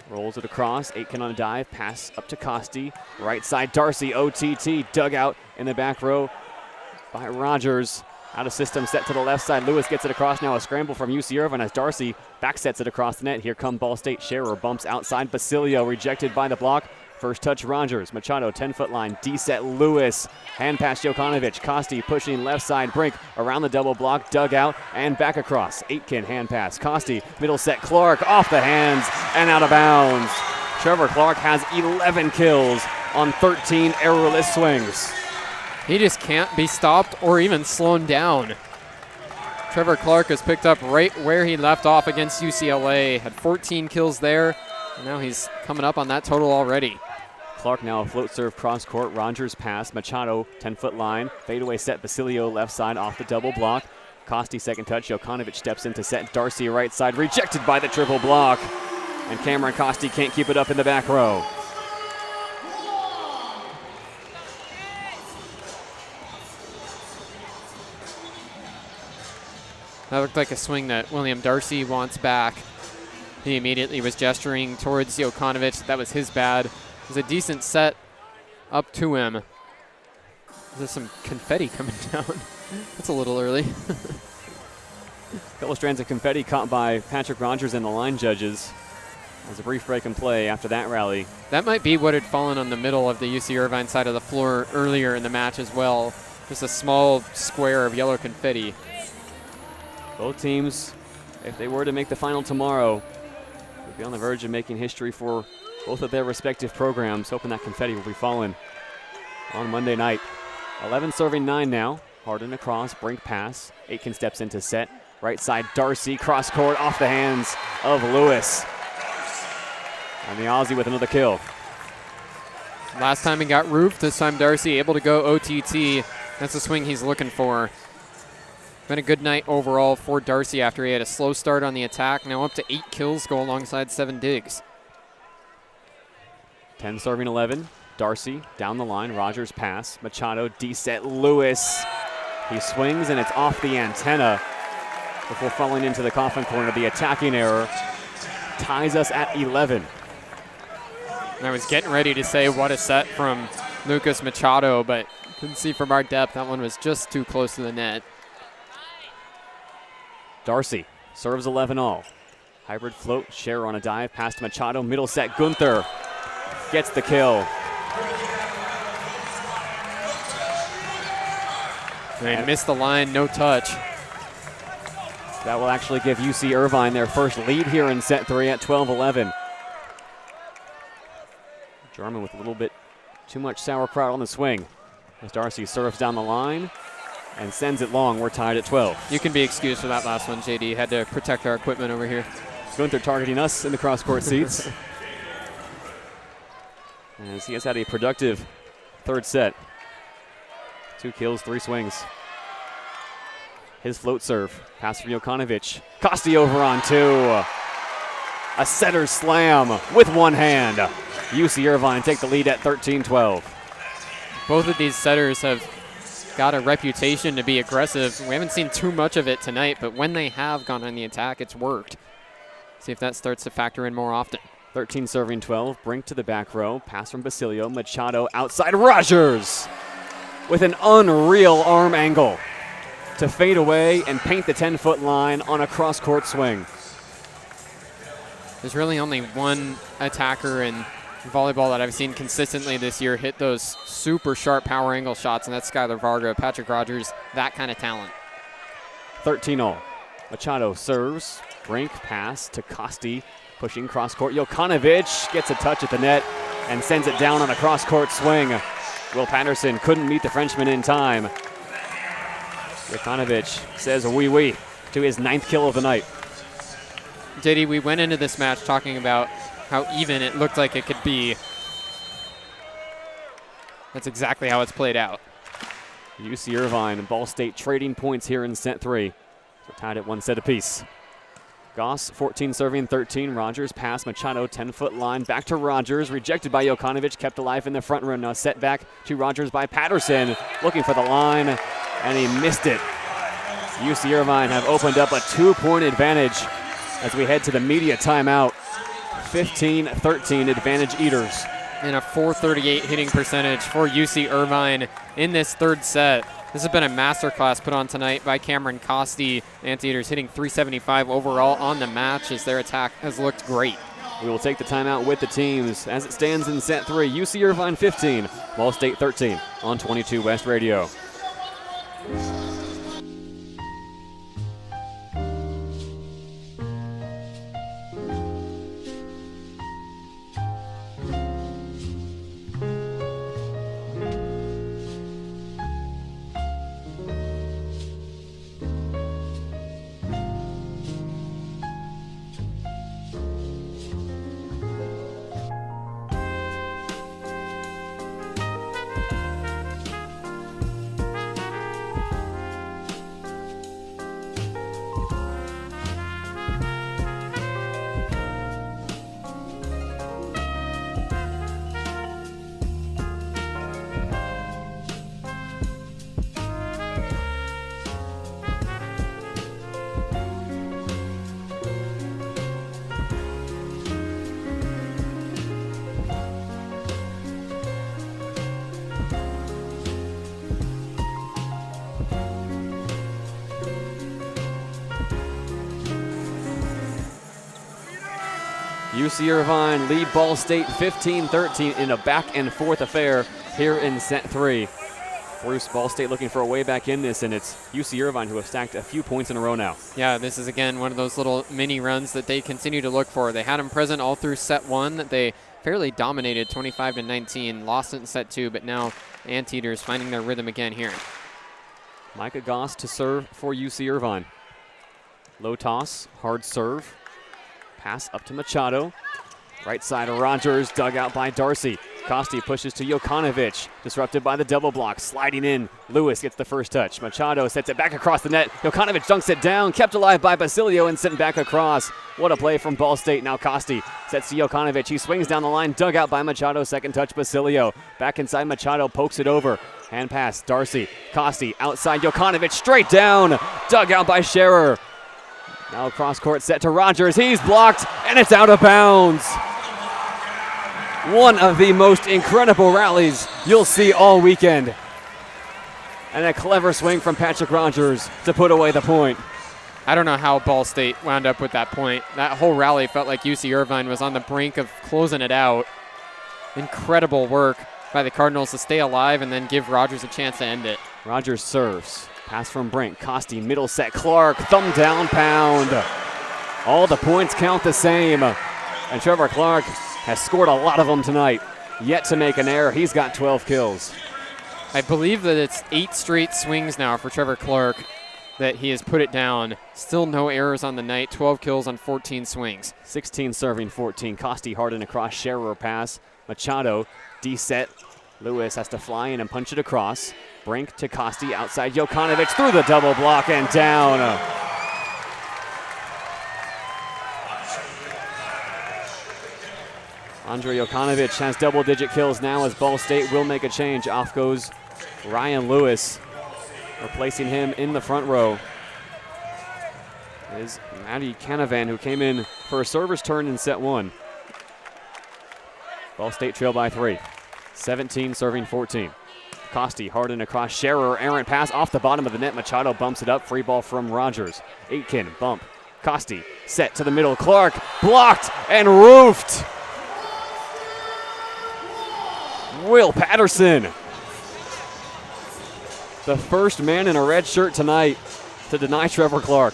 Rolls it across. Aitken on a dive. Pass up to Costi. Right side Darcy. OTT. Dug out in the back row by Rogers. Out of system, set to the left side. Lewis gets it across now. A scramble from UC Irvine as Darcy back sets it across the net. Here come Ball State. Scherer bumps outside. Basilio rejected by the block. First touch Rogers. Machado 10-foot line. D-set Lewis. Hand pass Jokanovic. Costi pushing left side. Brink around the double block. Dug out and back across. Aitken hand pass. Costi middle set. Clark off the hands and out of bounds. Trevor Clark has 11 kills on 13 errorless swings. He just can't be stopped or even slowed down. Trevor Clark has picked up right where he left off against UCLA. Had 14 kills there, and now he's coming up on that total already. Clark now a float serve cross court. Rogers pass. Machado 10-foot line. Fadeaway set. Basilio left side off the double block. Costi second touch. Jokanovic steps into set. Darcy right side rejected by the triple block. and Cameron Costi can't keep it up in the back row. That looked like a swing that William Darcy wants back. He immediately was gesturing towards Jokanovic. That was his bad. It was a decent set up to him. There's some confetti coming down. That's a little early. A couple strands of confetti caught by Patrick Rogers and the line judges. There was a brief break in play after that rally. That might be what had fallen on the middle of the UC Irvine side of the floor earlier in the match as well. Just a small square of yellow confetti. Both teams, if they were to make the final tomorrow, would be on the verge of making history for both of their respective programs, hoping that confetti will be falling on Monday night. 11 serving 9 now. Harden across, Brink pass. Aitken steps into set. Right side, Darcy, cross court, off the hands of Lewis. And the Aussie with another kill. Last time he got roofed, this time Darcy able to go OTT. That's the swing he's looking for. Been a good night overall for Darcy after he had a slow start on the attack. Now up to 8 kills, go alongside 7 digs. 10 serving 11. Darcy down the line, Rogers pass. Machado, D-set, Lewis. He swings and it's off the antenna before falling into the coffin corner. The attacking error ties us at 11. And I was getting ready to say what a set from Lucas Machado, but couldn't see from our depth. That one was just too close to the net. Darcy serves 11 all. Hybrid float, Scherer on a dive, pass to Machado, middle set, Gunther gets the kill. They missed the line, no touch. That will actually give UC Irvine their first lead here in set 3 at 12-11. German with a little bit too much sauerkraut on the swing as Darcy serves down the line and sends it long. We're tied at 12. You can be excused for that last one, JayDe. Had to protect our equipment over here. Gunther targeting us in the cross-court seats. As he has had a productive third set. 2 kills, 3 swings. His float serve. Pass for Jokanovic. Costi over on 2. A setter's slam with one hand. UC Irvine take the lead at 13-12. Both of these setters have got a reputation to be aggressive. We haven't seen too much of it tonight, but when they have gone on the attack, it's worked. See if that starts to factor in more often. 13 serving 12. Brink to the back row. Pass from Basilio. Machado outside. Rogers with an unreal arm angle to fade away and paint the 10-foot line on a cross-court swing. There's really only one attacker in volleyball that I've seen consistently this year hit those super sharp power angle shots, and that's Skylar Varga. Patrick Rogers, that kind of talent. 13-all. Machado serves. Brink pass to Costi, pushing cross-court. Jokanovic gets a touch at the net and sends it down on a cross-court swing. Will Patterson couldn't meet the Frenchman in time. Jokanovic says oui to his 9th kill of the night. JayDe, we went into this match talking about how even it looked like it could be. That's exactly how it's played out. UC Irvine and Ball State trading points here in set 3. So tied at 1 set apiece. Goss, 14 serving 13. Rogers pass, Machado 10-foot line. Back to Rogers, rejected by Jokanovic, kept alive in the front room. Now set back to Rogers by Patterson, looking for the line, and he missed it. UC Irvine have opened up a 2-point advantage as we head to the media timeout. 15-13 advantage Eaters. And a .438 hitting percentage for UC Irvine in this third set. This has been a masterclass put on tonight by Cameron Costi. Anteaters hitting .375 overall on the match as their attack has looked great. We will take the timeout with the teams as it stands in set 3. UC Irvine 15, Ball State 13 on 22 West Radio. UC Irvine lead Ball State 15-13 in a back-and-forth affair here in set 3. Bruce, Ball State looking for a way back in this, and it's UC Irvine who have stacked a few points in a row now. Yeah, this is, again, one of those little mini runs that they continue to look for. They had them present all through set 1. They fairly dominated 25-19, lost it in set 2, but now Anteaters finding their rhythm again here. Micah Goss to serve for UC Irvine. Low toss, hard serve. Pass up to Machado. Right side of Rogers, dug out by Darcy. Costi pushes to Jokanovic, disrupted by the double block, sliding in. Lewis gets the first touch. Machado sets it back across the net. Jokanovic dunks it down, kept alive by Basilio and sent back across. What a play from Ball State. Now Costi sets to Jokanovic. He swings down the line, dug out by Machado. Second touch, Basilio. Back inside, Machado pokes it over. Hand pass, Darcy. Costi outside, Jokanovic straight down. Dug out by Scherer. Now cross court set to Rogers. He's blocked, and it's out of bounds. One of the most incredible rallies you'll see all weekend. And a clever swing from Patrick Rogers to put away the point. I don't know how Ball State wound up with that point. That whole rally felt like UC Irvine was on the brink of closing it out. Incredible work by the Cardinals to stay alive and then give Rogers a chance to end it. Rogers serves. Pass from Brink. Costi, middle set. Clark, thumb down, pound. All the points count the same. And Trevor Clark has scored a lot of them tonight. Yet to make an error. He's got 12 kills. I believe that it's 8 straight swings now for Trevor Clark that he has put it down. Still no errors on the night. 12 kills on 14 swings. 16 serving, 14. Costi Harden across. Scherer pass. Machado, D-set. Lewis has to fly in and punch it across. Brink to Costi outside. Jokanovic through the double block and down. Andre Jokanovic has double-digit kills now as Ball State will make a change. Off goes Ryan Lewis, replacing him in the front row is Matty Canavan, who came in for a server's turn in set 1. Ball State trail by 3. 17 serving 14. Costi, Harden across. Scherer, errant pass off the bottom of the net. Machado bumps it up. Free ball from Rogers. Aitken, bump. Costi, set to the middle. Clark, blocked and roofed. Will Patterson, the first man in a red shirt tonight to deny Trevor Clark.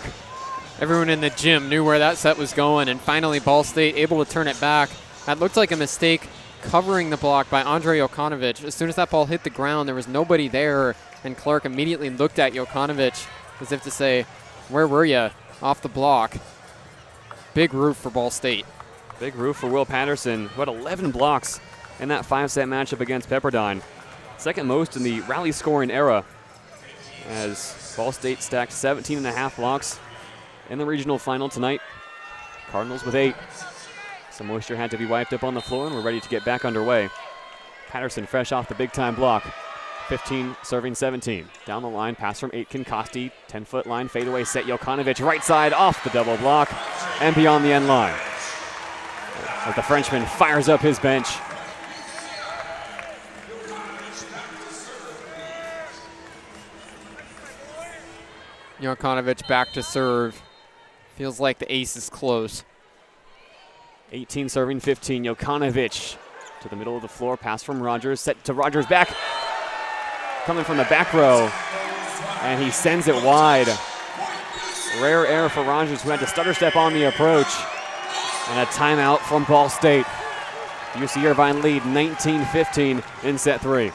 Everyone in the gym knew where that set was going, and finally Ball State able to turn it back. That looked like a mistake covering the block by Andre Jokanovic. As soon as that ball hit the ground, there was nobody there, and Clark immediately looked at Jokanovic as if to say, where were you off the block? Big roof for Ball State. Big roof for Will Patterson, who had 11 blocks in that 5-set matchup against Pepperdine. Second most in the rally scoring era, as Ball State stacked 17.5 blocks in the regional final tonight. Cardinals with 8. Some moisture had to be wiped up on the floor, and we're ready to get back underway. Patterson fresh off the big-time block. 15 serving 17. Down the line, pass from Aitken. Costi, 10-foot line, fadeaway set. Jokanovic right side off the double block and beyond the end line. As the Frenchman fires up his bench. Jokanovic back to serve. Feels like the ace is close. 18 serving 15. Jokanovic to the middle of the floor. Pass from Rogers. Set to Rogers back. Coming from the back row. And he sends it wide. Rare error for Rogers, who had to stutter step on the approach. And a timeout from Ball State. UC Irvine lead 19-15 in set 3.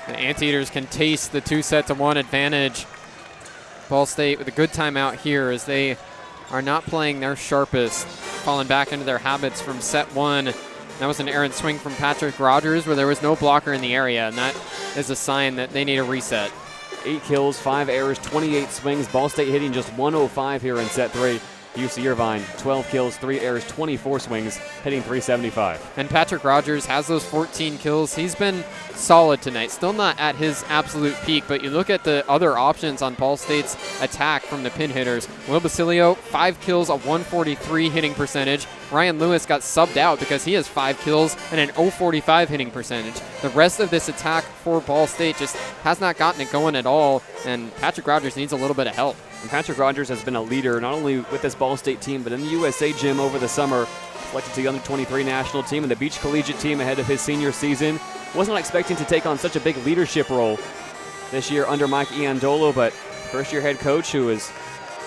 The Anteaters can taste the 2-set-to-1 advantage. Ball State with a good timeout here as they are not playing their sharpest, falling back into their habits from set 1. That was an errant swing from Patrick Rogers where there was no blocker in the area, and that is a sign that they need a reset. 8 kills, 5 errors, 28 swings. Ball State hitting just 105 here in set 3. UC Irvine, 12 kills, 3 errors, 24 swings, hitting 375. And Patrick Rogers has those 14 kills. He's been solid tonight. Still not at his absolute peak, but you look at the other options on Ball State's attack from the pin hitters. Will Basilio, 5 kills, a 143 hitting percentage. Ryan Lewis got subbed out because he has 5 kills and an 045 hitting percentage. The rest of this attack for Ball State just has not gotten it going at all, and Patrick Rogers needs a little bit of help. And Patrick Rogers has been a leader not only with this Ball State team, but in the USA gym over the summer. Selected to the under-23 national team and the Beach Collegiate team ahead of his senior season. Wasn't expecting to take on such a big leadership role this year under Mike Iandolo, but first-year head coach who has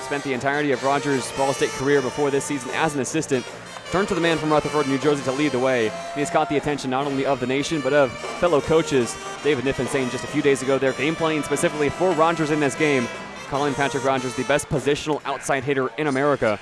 spent the entirety of Rogers' Ball State career before this season as an assistant, turned to the man from Rutherford, New Jersey to lead the way. And he's caught the attention not only of the nation, but of fellow coaches. David Niffen saying just a few days ago they're game planning specifically for Rogers in this game, calling Patrick Rogers the best positional outside hitter in America.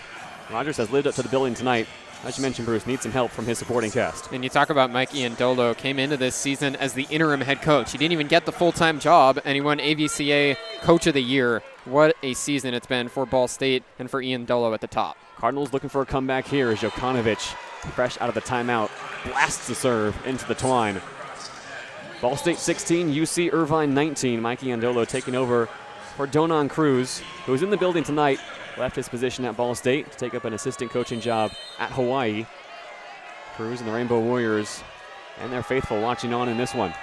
Rogers has lived up to the billing tonight. As you mentioned, Bruce, needs some help from his supporting cast. And you talk about Mike Iandolo, came into this season as the interim head coach. He didn't even get the full-time job, and he won AVCA Coach of the Year. What a season it's been for Ball State and for Iandolo at the top. Cardinals looking for a comeback here as Jokanovic, fresh out of the timeout, blasts the serve into the twine. Ball State 16, UC Irvine 19. Mike Iandolo taking over for Donan Cruz, who is in the building tonight. Left his position at Ball State to take up an assistant coaching job at Hawaii. Cruz and the Rainbow Warriors and their faithful watching on in this one.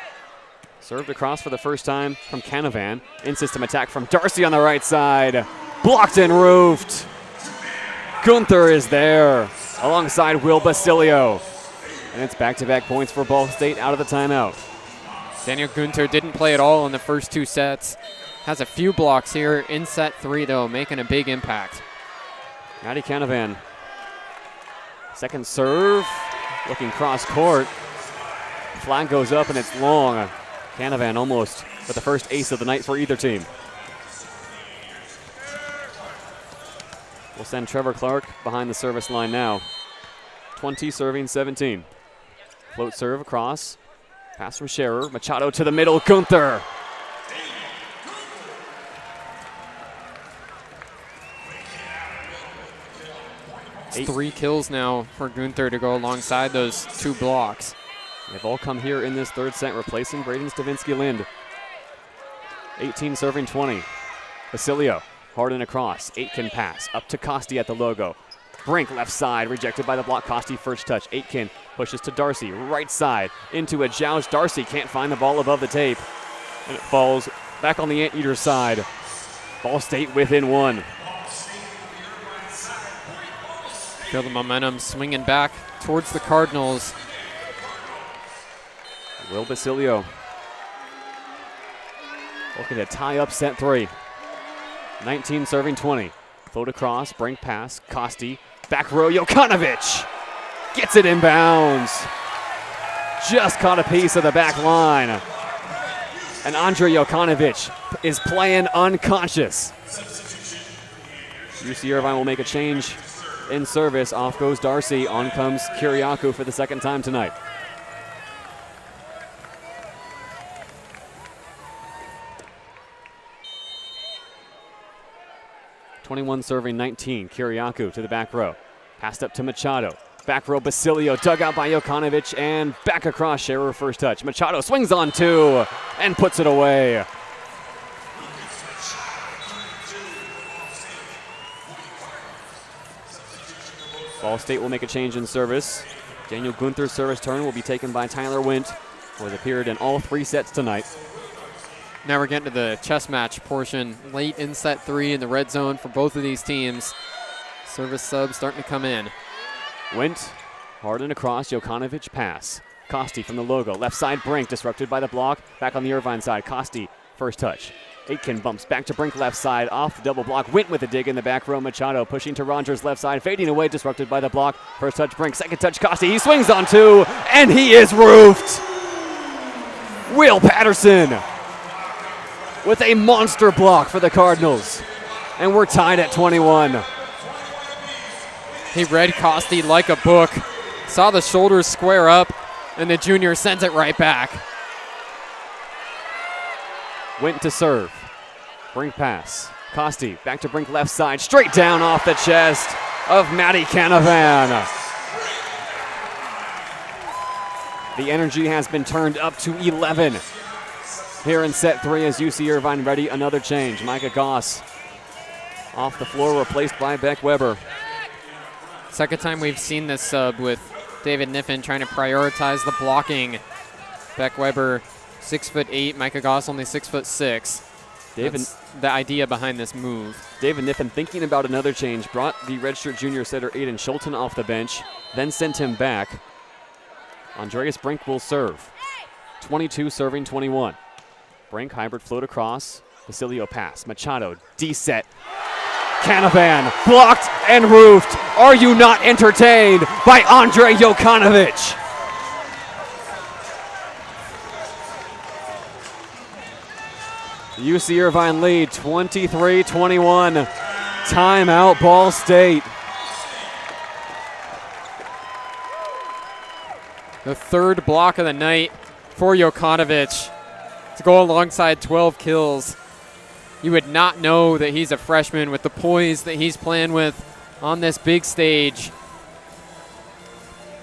Served across for the first time from Canavan. In-system attack from Darcy on the right side. Blocked and roofed. Gunther is there alongside Will Basilio. And it's back-to-back points for Ball State out of the timeout. Daniel Gunther didn't play at all in the first two sets. Has a few blocks here in set 3, though, making a big impact. Maddie Canavan. Second serve, looking cross court. Flag goes up and it's long. Canavan almost with the first ace of the night for either team. We'll send Trevor Clark behind the service line now. 20 serving 17. Float serve across. Pass from Scherer. Machado to the middle. Gunther. It's 3 kills now for Gunther to go alongside those 2 blocks. They've all come here in this third set, replacing Braden Stavinsky-Lind. 18 serving 20. Basilio, hard and across. Aitken pass, up to Costi at the logo. Brink left side, rejected by the block. Costi first touch. Aitken pushes to Darcy, right side, into a joust. Darcy can't find the ball above the tape. And it falls back on the Anteater side. Ball State within 1. Feel the momentum swinging back towards the Cardinals. Will Basilio looking to tie up set 3. 19 serving 20. Float across, Brink pass, Costi, back row, Jokanovic gets it in bounds. Just caught a piece of the back line. And Andre Jokanovic is playing unconscious. UC Irvine will make a change in service. Off goes Darcy. On comes Kiriakou for the second time tonight. (21 serving 19). Kiriakou to the back row. Passed up to Machado. Back row Basilio, dug out by Jokanovic, and back across. Scherer first touch. Machado swings on 2 and puts it away. Ball State will make a change in service. Daniel Gunther's service turn will be taken by Tyler Wint, who has appeared in all 3 sets tonight. Now we're getting to the chess match portion. Late in set 3 in the red zone for both of these teams. Service subs starting to come in. Wint, hard and across, Jokanovic pass. Costi from the logo, left side Brink, disrupted by the block. Back on the Irvine side, Costi, first touch. Aitken bumps back to Brink left side, off the double block. Wint with a dig in the back row. Machado pushing to Rogers left side, fading away, disrupted by the block. First touch Brink, second touch Costi. He swings on 2, and he is roofed. Will Patterson with a monster block for the Cardinals. And we're tied at 21. He read Costi like a book, saw the shoulders square up, and the junior sends it right back. Went to serve. Brink pass. Costi back to Brink left side. Straight down off the chest of Maddie Canavan. The energy has been turned up to 11 here in set 3 as UC Irvine ready another change. Micah Goss off the floor, replaced by Beck Weber. Second time we've seen this sub with David Niffen trying to prioritize the blocking. Beck Weber 6'8", Micah Goss only 6'6". That's the idea behind this move. David Niffen thinking about another change, brought the redshirt junior setter Aiden Schulten off the bench, then sent him back. Andreas Brink will serve. 22 serving 21. Brink hybrid float across. Basilio pass. Machado D-set. Canavan blocked and roofed. Are you not entertained by Andre Jokanovic? UC Irvine lead 23-21. Timeout Ball State. The third block of the night for Jokanovic to go alongside 12 kills. You would not know that he's a freshman with the poise that he's playing with on this big stage.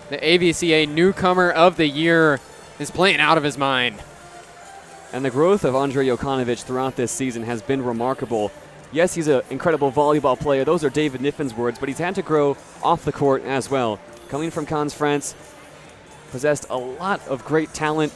The AVCA Newcomer of the Year is playing out of his mind. And the growth of Andre Jokanovic throughout this season has been remarkable. Yes, he's an incredible volleyball player. Those are David Niffen's words, but he's had to grow off the court as well. Coming from Kuntz, France, possessed a lot of great talent,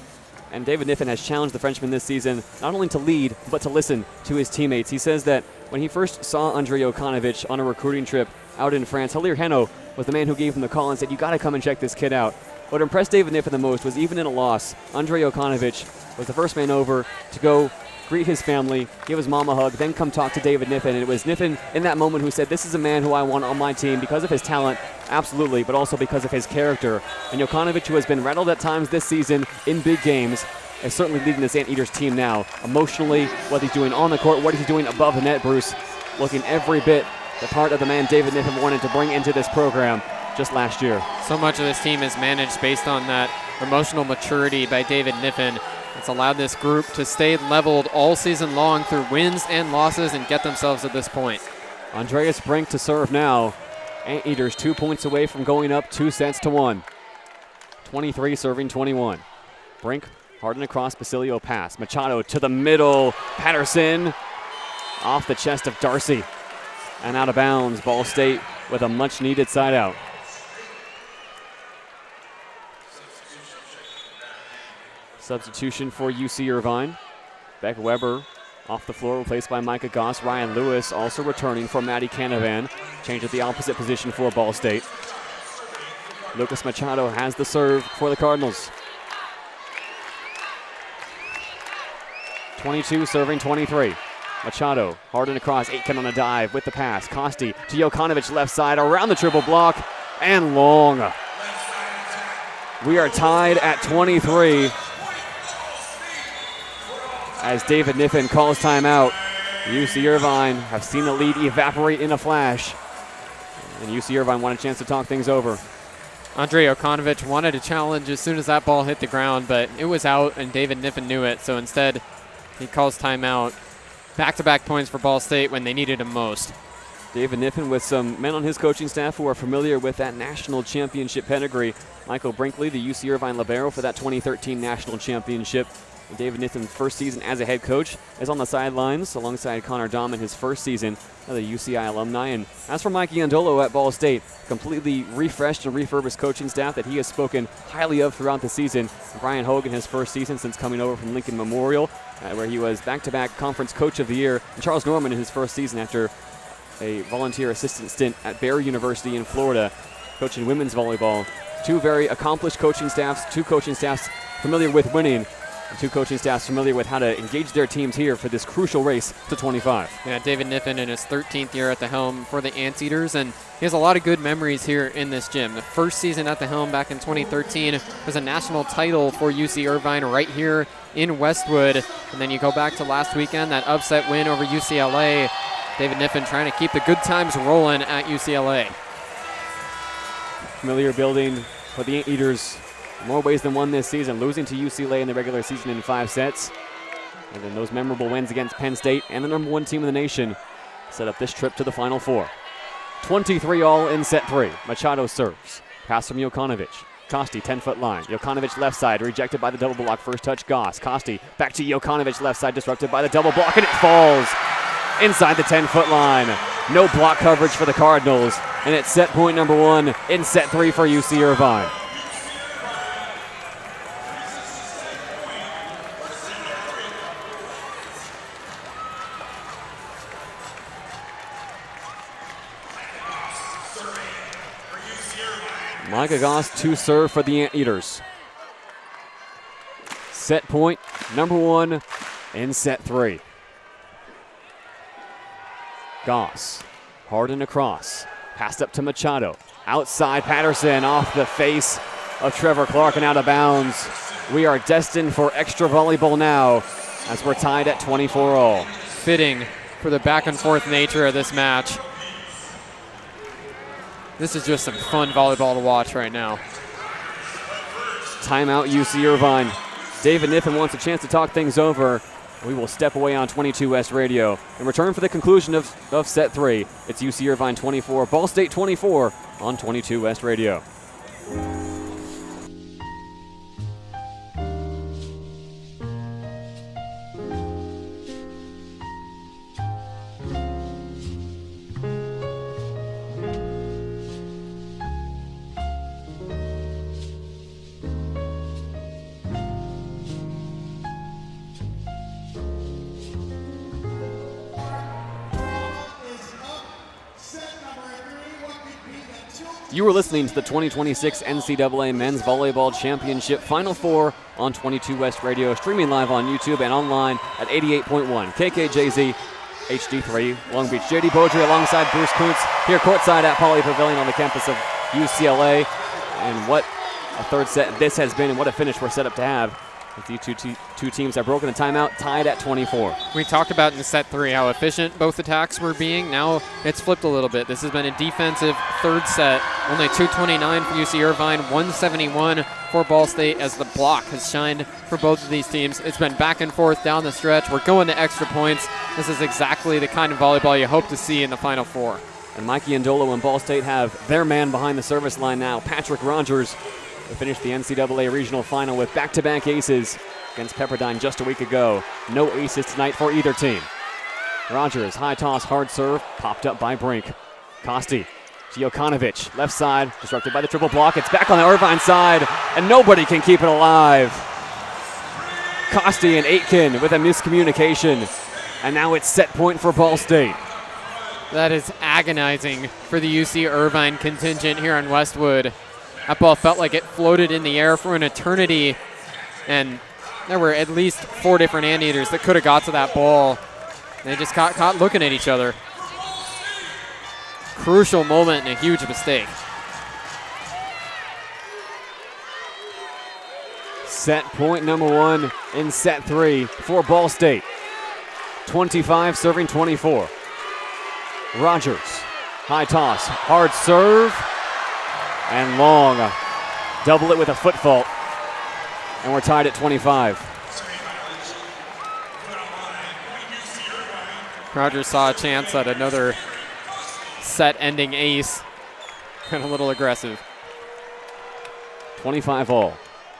and David Niffen has challenged the Frenchman this season not only to lead, but to listen to his teammates. He says that when he first saw Andre Jokanovic on a recruiting trip out in France, Halir Heno was the man who gave him the call and said, "You got to come and check this kid out." What impressed David Niffen the most was, even in a loss, Andre Jokanovic was the first man over to go greet his family, give his mom a hug, then come talk to David Niffen. And it was Niffen in that moment who said, "This is a man who I want on my team because of his talent, absolutely, but also because of his character." And Jokanovic, who has been rattled at times this season in big games, is certainly leading this Anteaters team now. Emotionally, what he's doing on the court, what he's doing above the net, Bruce, looking every bit the part of the man David Niffen wanted to bring into this program just last year. So much of this team is managed based on that emotional maturity by David Niffen. It's allowed this group to stay leveled all season long through wins and losses and get themselves at this point. Andreas Brink to serve now. Anteaters 2 points away from going up 2-1. 23 serving 21. Brink hard and across, Basilio pass. Machado to the middle. Patterson off the chest of Darcy and out of bounds. Ball State with a much needed side out. Substitution for UC Irvine. Beck Weber off the floor, replaced by Micah Goss. Ryan Lewis also returning for Maddie Canavan. Change at the opposite position for Ball State. Lucas Machado has the serve for the Cardinals. 22 serving 23. Machado hard and across, Aitken on a dive with the pass. Costi to Jokanovic left side, around the triple block, and long. We are tied at 23. As David Niffen calls timeout, UC Irvine have seen the lead evaporate in a flash. And UC Irvine want a chance to talk things over. Andre Jokanovic wanted a challenge as soon as that ball hit the ground, but it was out and David Niffen knew it, so instead he calls timeout. Back-to-back points for Ball State when they needed him most. David Niffen with some men on his coaching staff who are familiar with that national championship pedigree. Michael Brinkley, the UC Irvine libero for that 2013 national championship. And David Niffen's first season as a head coach is on the sidelines alongside Connor Dahman, his first season, another UCI alumni. And as for Mike Iandolo at Ball State, completely refreshed and refurbished coaching staff that he has spoken highly of throughout the season. Brian Hogan, his first season since coming over from Lincoln Memorial, where he was back-to-back conference coach of the year. And Charles Norman in his first season after a volunteer assistant stint at Barry University in Florida, coaching women's volleyball. Two very accomplished coaching staffs, two coaching staffs familiar with winning, and two coaching staffs familiar with how to engage their teams here for this crucial race to 25. Yeah, David Niffen in his 13th year at the helm for the Anteaters, and he has a lot of good memories here in this gym. The first season at the helm back in 2013 was a national title for UC Irvine right here in Westwood. And then you go back to last weekend, that upset win over UCLA. David Niffen trying to keep the good times rolling at UCLA. Familiar building for the Anteaters. More ways than one this season, losing to UCLA in the regular season in 5 sets. And then those memorable wins against Penn State and the number 1 team in the nation set up this trip to the Final Four. 23 all in set 3. Machado serves. Pass from Jokanovic. Costi, 10-foot line. Jokanovic left side, rejected by the double block. First touch, Goss. Costi back to Jokanovic left side, disrupted by the double block, and it falls inside the 10-foot line. No block coverage for the Cardinals, and it's set point number 1 in set 3 for UC Irvine. Micah Goss to serve for the Anteaters. Set point number 1 in set 3. Goss, hard and across. Passed up to Machado. Outside Patterson off the face of Trevor Clark and out of bounds. We are destined for extra volleyball now as we're tied at 24-all. Fitting for the back and forth nature of this match. This is just some fun volleyball to watch right now. Timeout UC Irvine. David Niffen wants a chance to talk things over. We will step away on 22 West Radio. In return for the conclusion of set 3, it's UC Irvine 24, Ball State 24 on 22 West Radio. You are listening to the 2026 NCAA Men's Volleyball Championship Final Four on 22 West Radio, streaming live on YouTube and online at 88.1 KKJZ HD3 Long Beach. JayDe Beaudry alongside Bruce Kuntz here courtside at Pauley Pavilion on the campus of UCLA. And what a third set this has been, and what a finish we're set up to have. These two teams have broken a timeout, tied at 24. We talked about in set 3 how efficient both attacks were being. Now it's flipped a little bit. This has been a defensive third set. Only 229 for UC Irvine, 171 for Ball State as the block has shined for both of these teams. It's been back and forth down the stretch. We're going to extra points. This is exactly the kind of volleyball you hope to see in the Final Four. And Mikey Andolo and Ball State have their man behind the service line now, Patrick Rogers. They finished the NCAA Regional Final with back-to-back aces against Pepperdine just a week ago. No aces tonight for either team. Rogers, high toss, hard serve, popped up by Brink. Kosti to Jokanovic, left side, disrupted by the triple block. It's back on the Irvine side, and nobody can keep it alive. Kosti and Aitken with a miscommunication, and now it's set point for Ball State. That is agonizing for the UC Irvine contingent here on Westwood. That ball felt like it floated in the air for an eternity, and there were at least 4 different Anteaters that could have got to that ball. They just got caught looking at each other. Crucial moment and a huge mistake. Set point number 1 in set 3 for Ball State. 25 serving 24. Rogers, high toss, hard serve, and long. Double it with a foot fault. And we're tied at 25. Rogers saw a chance at another set-ending ace. And a little aggressive. 25 all.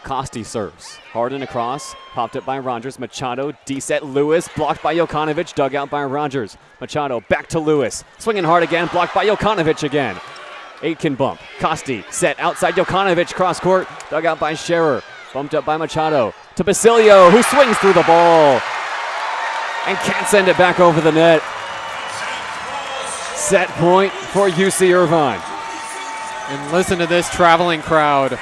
Kosti serves. Hard and across. Popped up by Rogers. Machado, D-set Lewis. Blocked by Jokanovic. Dug out by Rogers. Machado back to Lewis. Swinging hard again. Blocked by Jokanovic again. Aitken bump. Kosti set outside Jokanovic. Cross court. Dug out by Scherer. Bumped up by Machado. To Basilio, who swings through the ball. And can't send it back over the net. Set point for UC Irvine. And listen to this traveling crowd.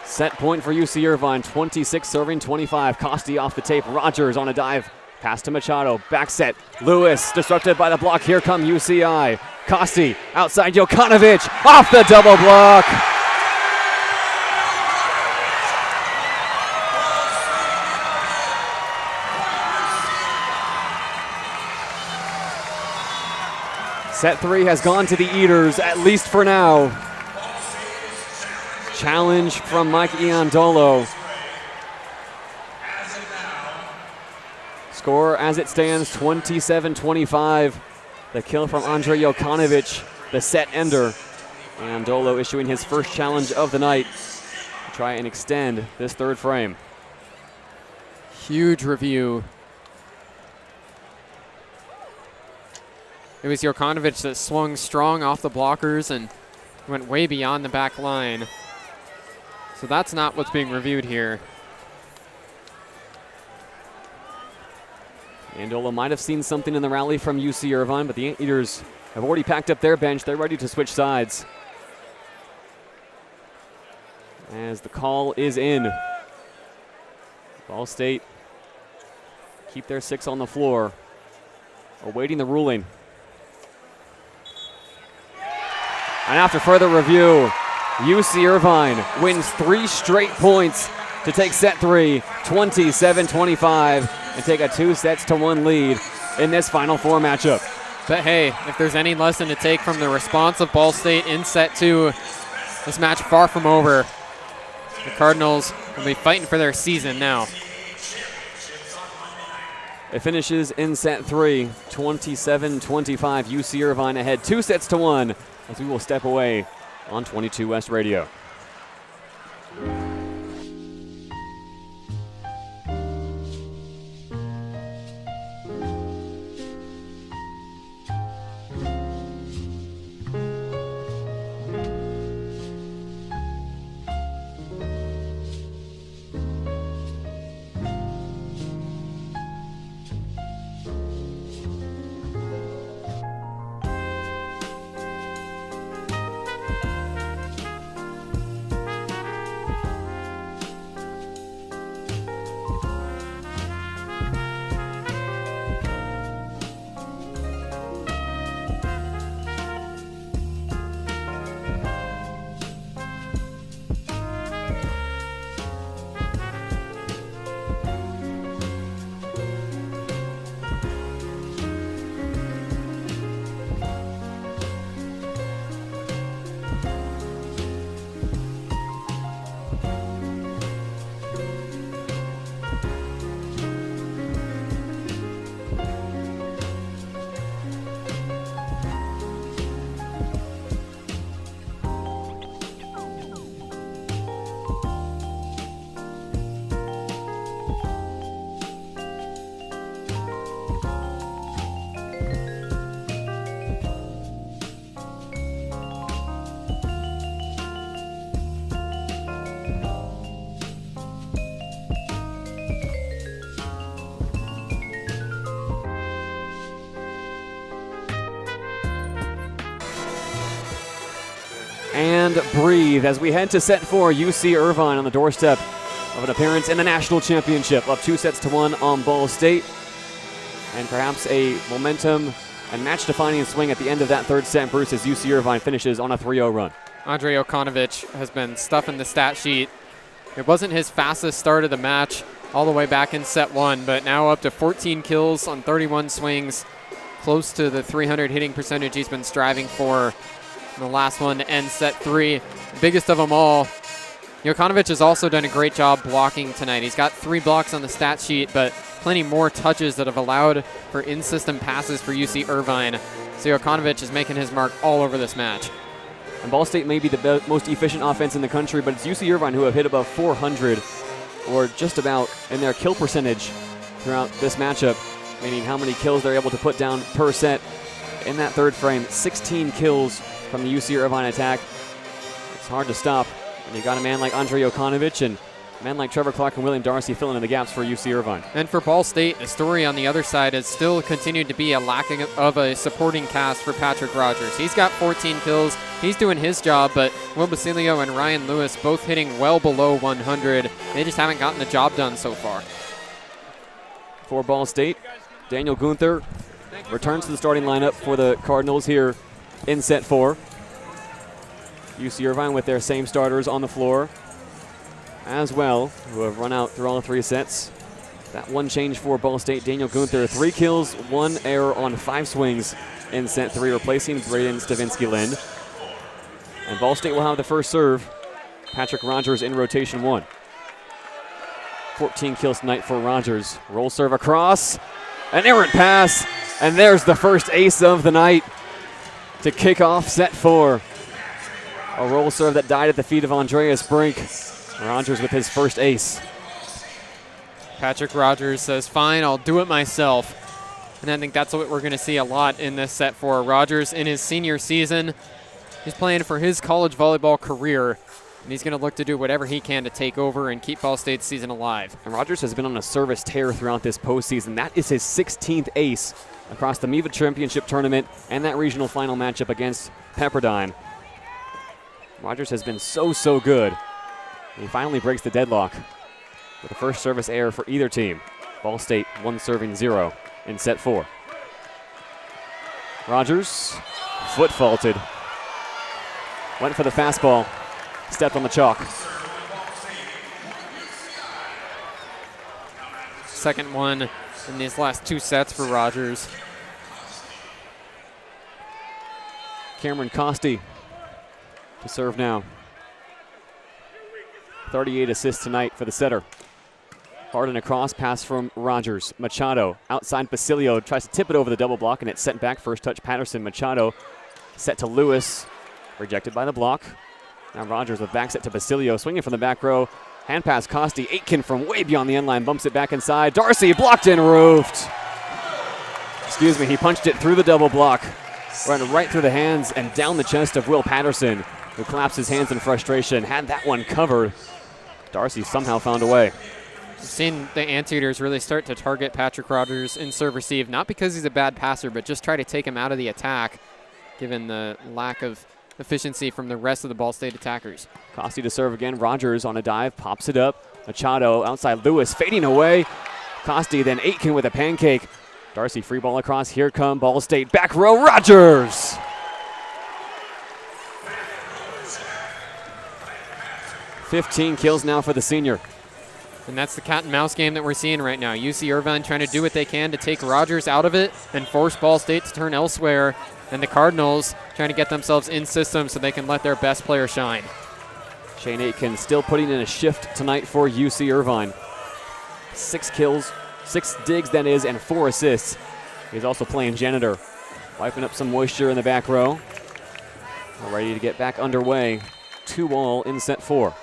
Set point for UC Irvine, 26 serving 25. Kosti off the tape. Rogers on a dive. Pass to Machado. Back set. Lewis disrupted by the block. Here come UCI. Kosti outside Jokanovic. Off the double block. Set 3 has gone to the Eaters, at least for now. Challenge from Mike Iandolo. Score as it stands, 27-25. The kill from Andre Jokanovic, the set ender. Iandolo issuing his first challenge of the night to try and extend this third frame. Huge review. It was Jokanovic that swung strong off the blockers and went way beyond the back line. So that's not what's being reviewed here. Andola might have seen something in the rally from UC Irvine, but the Anteaters have already packed up their bench. They're ready to switch sides. As the call is in. Ball State keep their 6 on the floor, awaiting the ruling. And after further review, UC Irvine wins 3 straight points to take set 3, 27-25, and take a 2-1 lead in this Final Four matchup. But hey, if there's any lesson to take from the response of Ball State in set 2, this match far from over. The Cardinals will be fighting for their season now. It finishes in set 3, 27-25. UC Irvine ahead 2-1 as we will step away on 22 West Radio. And breathe as we head to set 4. UC Irvine on the doorstep of an appearance in the national championship, up 2-1 on Ball State, and perhaps a momentum and match-defining swing at the end of that third set. Bruce, as UC Irvine finishes on a 3-0 run. Andre Okanovic has been stuffing the stat sheet. It wasn't his fastest start of the match all the way back in set 1, but now up to 14 kills on 31 swings, close to the 300 hitting percentage he's been striving for. The last one to end set 3, biggest of them all. Jokanovic has also done a great job blocking tonight. He's got 3 blocks on the stat sheet, but plenty more touches that have allowed for in-system passes for UC Irvine. So Jokanovic is making his mark all over this match. And Ball State may be the most efficient offense in the country, but it's UC Irvine who have hit above 400, or just about, in their kill percentage throughout this matchup, meaning how many kills they're able to put down per set. In that third frame, 16 kills from the UC Irvine attack. It's hard to stop when you got a man like Andre Jokanovic and a man like Trevor Clark and William Darcy filling in the gaps for UC Irvine. And for Ball State, the story on the other side has still continued to be a lacking of a supporting cast for Patrick Rogers. He's got 14 kills. He's doing his job, but Will Basilio and Ryan Lewis both hitting well below 100. They just haven't gotten the job done so far. For Ball State, Daniel Gunther returns to the starting lineup for the Cardinals here in set 4. UC Irvine with their same starters on the floor as well, who have run out through all 3 sets. That one change for Ball State, Daniel Gunther, 3 kills, 1 error on 5 swings in set 3, replacing Braden Stavinsky-Lind. And Ball State will have the first serve. Patrick Rogers in rotation 1. 14 kills tonight for Rogers. Roll serve across, an errant pass, and there's the first ace of the night to kick off set 4. A roll serve that died at the feet of Andreas Brink. Rogers with his first ace. Patrick Rogers says, fine, I'll do it myself. And I think that's what we're going to see a lot in this set 4. Rogers in his senior season, he's playing for his college volleyball career. And he's going to look to do whatever he can to take over and keep Ball State's season alive. And Rogers has been on a service tear throughout this postseason. That is his 16th ace across the MIVA Championship Tournament and that regional final matchup against Pepperdine. Rogers has been so good. He finally breaks the deadlock with the first service error for either team. Ball State 1-0 in set 4. Rogers, foot faulted. Went for the fastball, stepped on the chalk. Second one in these last 2 sets for Rogers. Cameron Costi to serve now. 38 assists tonight for the setter. Hard and across pass from Rogers. Machado outside Basilio tries to tip it over the double block and it's sent back. First touch Patterson. Machado set to Lewis. Rejected by the block. Now Rogers with back set to Basilio. Swinging from the back row. Hand pass Costi. Aitken from way beyond the end line. Bumps it back inside. Darcy blocked and roofed. Excuse me. He punched it through the double block. Running right through the hands and down the chest of Will Patterson, who claps his hands in frustration. Had that one covered. Darcy somehow found a way. We've seen the Anteaters really start to target Patrick Rogers in serve receive, not because he's a bad passer, but just try to take him out of the attack, given the lack of efficiency from the rest of the Ball State attackers. Costi to serve again. Rogers on a dive, pops it up. Machado outside Lewis, fading away. Costi then Aitken with a pancake. Darcy free ball across. Here come Ball State. Back row, Rogers! "15 kills now for the senior. And that's the cat and mouse game that we're seeing right now. UC Irvine trying to do what they can to take Rogers out of it and force Ball State to turn elsewhere. And the Cardinals trying to get themselves in system so they can let their best player shine. Shane Aitken still putting in a shift tonight for UC Irvine. 6 kills, 6 digs that is, and 4 assists. He's also playing janitor. Wiping up some moisture in the back row. Ready to get back underway. 2-all in set 4.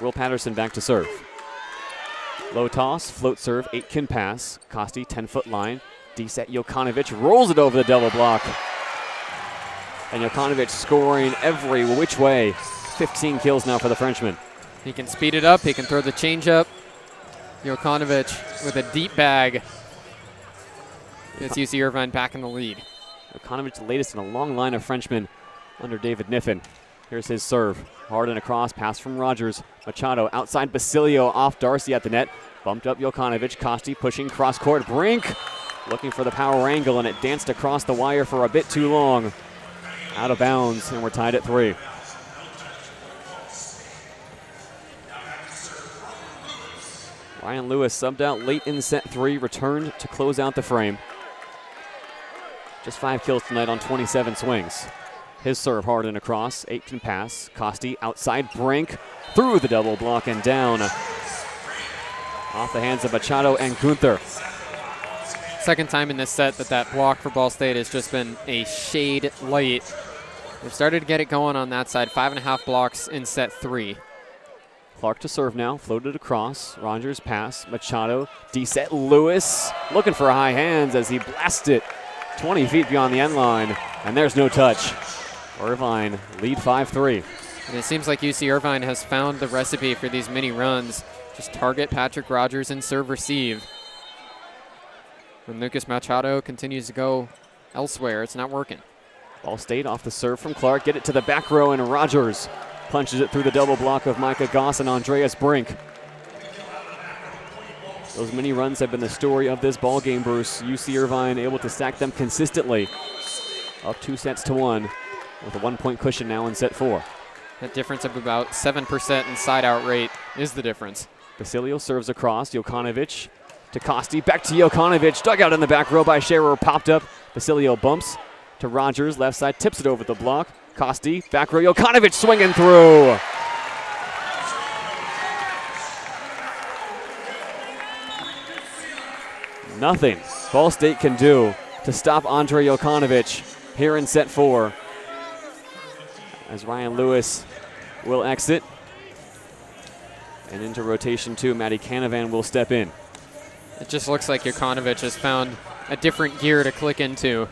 Will Patterson back to serve. Low toss, float serve, Aitken pass. Costi, 10-foot line. D-set Jokanovic rolls it over the double block. And Jokanovic scoring every which way. 15 kills now for the Frenchman. He can speed it up. He can throw the changeup. Jokanovic with a deep bag. It's UC Irvine back in the lead. Jokanovic, the latest in a long line of Frenchmen under David Niffen. Here's his serve. Hard and across, pass from Rogers. Machado outside Basilio, off Darcy at the net. Bumped up Jokanovic. Costi pushing cross court. Brink looking for the power angle, and it danced across the wire for a bit too long. Out of bounds, and we're tied at 3. Ryan Lewis subbed out late in set 3, returned to close out the frame. Just 5 kills tonight on 27 swings. His serve hard and across. Aitken pass. Costi outside Brink. Through the double block and down. Off the hands of Machado and Gunther. Second time in this set that block for Ball State has just been a shade light. They've started to get it going on that side. 5.5 blocks in set 3. Clark to serve now. Floated across. Rogers pass. Machado. D-set Lewis. Looking for high hands as he blasts it 20 feet beyond the end line. And there's no touch. Irvine lead 5-3. And it seems like UC Irvine has found the recipe for these mini runs. Just target Patrick Rogers and serve receive. When Lucas Machado continues to go elsewhere, it's not working. Ball State off the serve from Clark. Get it to the back row, and Rogers punches it through the double block of Micah Goss and Andreas Brink. Those mini runs have been the story of this ball game, Bruce. UC Irvine able to stack them consistently. Up 2-1 with a 1-point cushion now in set 4. That difference of about 7% in side-out rate is the difference. Basilio serves across. Jokanovic to Costi. Back to Jokanovic. Dug out in the back row by Scherer. Popped up. Basilio bumps to Rogers. Left side. Tips it over the block. Costi. Back row. Jokanovic swinging through. Nothing Ball State can do to stop Andre Jokanovic here in set 4. As Ryan Lewis will exit. And into rotation 2, Matty Canavan will step in. It just looks like Jokanovic has found a different gear to click into.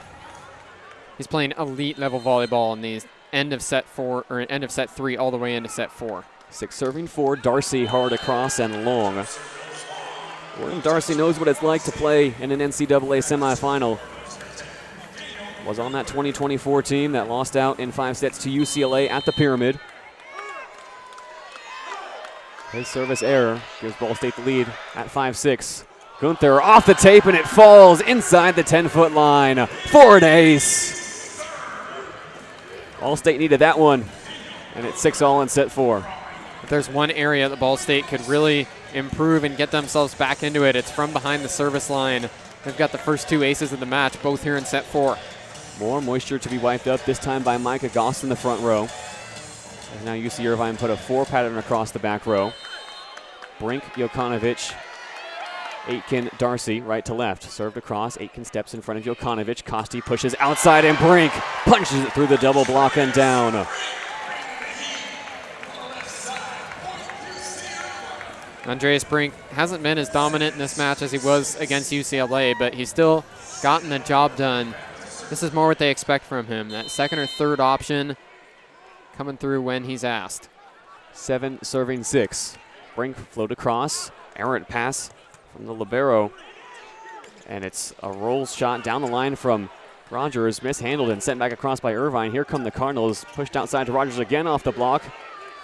He's playing elite level volleyball in these end of set 4 or end of set 3 all the way into set 4. 6 serving 4. Darcy hard across and long. William Darcy knows what it's like to play in an NCAA semifinal. Was on that 2024 team that lost out in 5 sets to UCLA at the Pyramid. His service error gives Ball State the lead at 5-6. Gunther off the tape, and it falls inside the 10-foot line for an ace. Ball State needed that one, and it's 6-all in set 4. If there's one area that Ball State could really improve and get themselves back into it, it's from behind the service line. They've got the first 2 aces of the match, both here in set 4. More moisture to be wiped up, this time by Micah Goss in the front row. And now UC Irvine put a 4 pattern across the back row. Brink, Jokanovic, Aitken, Darcy, right to left. Served across, Aitken steps in front of Jokanovic. Costi pushes outside, and Brink punches it through the double block and down. Andreas Brink hasn't been as dominant in this match as he was against UCLA, but he's still gotten the job done. This is more what they expect from him, that second or third option coming through when he's asked. 7 serving 6. Brink float across, errant pass from the libero, and it's a roll shot down the line from Rogers, mishandled and sent back across by Irvine. Here come the Cardinals, pushed outside to Rogers again off the block.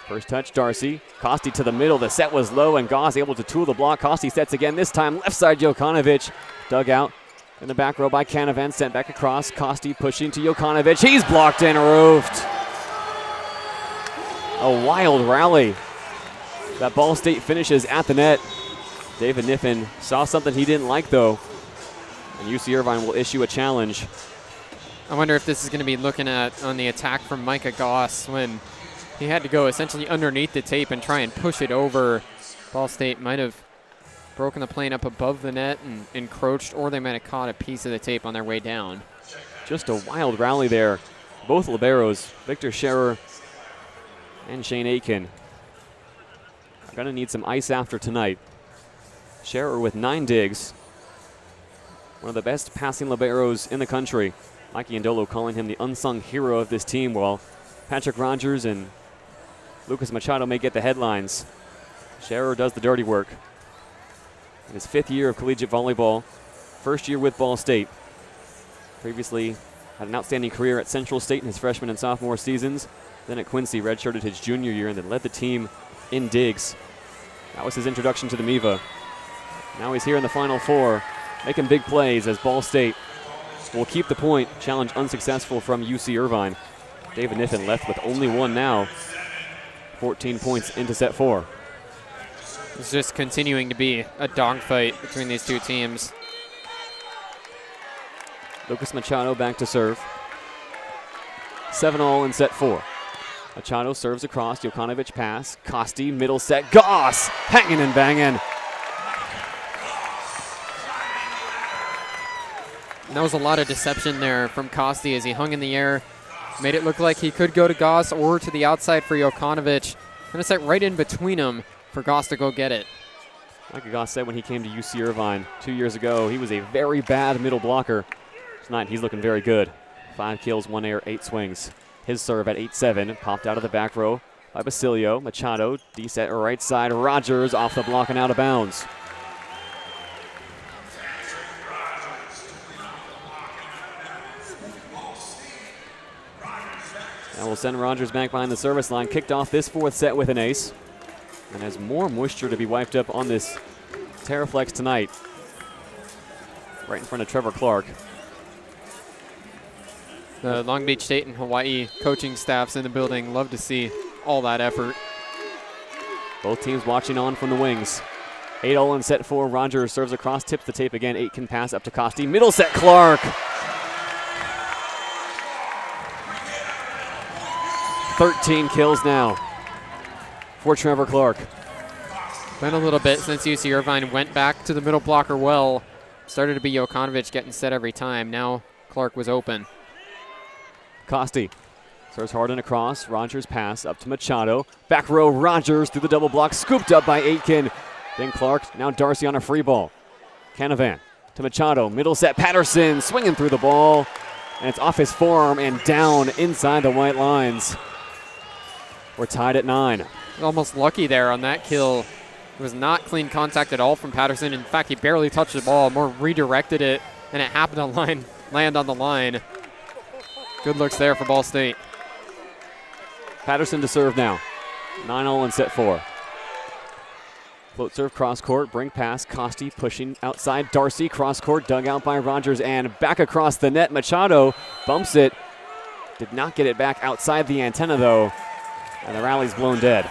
First touch, Darcy. Costi to the middle. The set was low, and Goss able to tool the block. Costi sets again, this time left side Jokanovic. Dug out in the back row by Canavan, sent back across. Costi pushing to Jokanovic. He's blocked and roofed. A wild rally. That Ball State finishes at the net. David Niffen saw something he didn't like, though, and UC Irvine will issue a challenge. I wonder if this is going to be looking at on the attack from Micah Goss when he had to go essentially underneath the tape and try and push it over. Ball State might have broken the plane up above the net and encroached, or they might have caught a piece of the tape on their way down. Just a wild rally there. Both liberos, Victor Scherer and Shane Aitken, are going to need some ice after tonight. Scherer with 9 digs. One of the best passing liberos in the country. Mikey Andolo calling him the unsung hero of this team, while Patrick Rogers and Lucas Machado may get the headlines. Scherer does the dirty work. In his 5th year of collegiate volleyball, first year with Ball State. Previously had an outstanding career at Central State in his freshman and sophomore seasons. Then at Quincy, redshirted his junior year and then led the team in digs. That was his introduction to the MIVA. Now he's here in the Final Four, making big plays as Ball State will keep the point. Challenge unsuccessful from UC Irvine. David Niffen left with only 1 now. 14 points into set 4. It's just continuing to be a dogfight between these two teams. Lucas Machado back to serve. 7-all in set 4. Machado serves across, Jokanovic pass, Costi, middle set, Goss, hanging and banging. And that was a lot of deception there from Costi as he hung in the air. Made it look like he could go to Goss or to the outside for Jokanovic. And it's right in between them for Goss to go get it. Like Goss said when he came to UC Irvine 2 years ago, he was a very bad middle blocker. Tonight he's looking very good. 5 kills, 1 air, 8 swings. His serve at 8-7, popped out of the back row by Basilio. Machado, D-set right side, Rogers off the block and out of bounds. That will send Rogers back behind the service line. Kicked off this 4th set with an ace. And has more moisture to be wiped up on this Terraflex tonight. Right in front of Trevor Clark. The Long Beach State and Hawaii coaching staffs in the building love to see all that effort. Both teams watching on from the wings. 8-all in set 4. Rogers serves across, tips the tape again. 8 can pass up to Costi. Middle set, Clark. 13 kills now for Trevor Clark. Been a little bit since UC Irvine went back to the middle blocker well. Started to be Jokanovic getting set every time. Now Clark was open. Costi serves hard and across. Rogers pass up to Machado. Back row, Rogers through the double block. Scooped up by Aitken. Then Clark, now Darcy on a free ball. Canavan to Machado. Middle set, Patterson swinging through the ball. and it's off his forearm and down inside the white lines. We're tied at 9. Almost lucky there on that kill. It was not clean contact at all from Patterson. In fact, he barely touched the ball, more redirected it, and it happened to land on the line. Good looks there for Ball State. Patterson to serve now. 9-all in set 4. Float serve cross court, brink pass, Costi pushing outside, Darcy cross court, dug out by Rogers and back across the net. Machado bumps it, did not get it back outside the antenna though, and the rally's blown dead.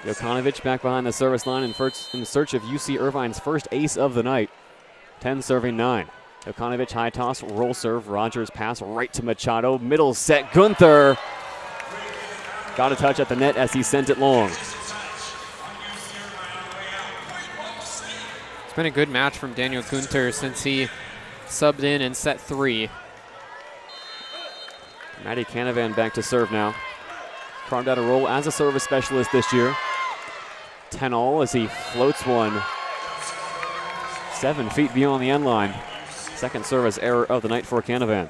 Jokanovic back behind the service line in search of UC Irvine's first ace of the night. 10 serving 9. Jokanovic high toss, roll serve, Rogers pass right to Machado. Middle set, Gunther got a touch at the net as he sent it long. It's been a good match from Daniel Gunther since he subbed in set 3. Matty Canavan back to serve now. Carved out a role as a service specialist this year. 10-all as he floats one 7 feet beyond the end line. Second service error of the night for Canavan.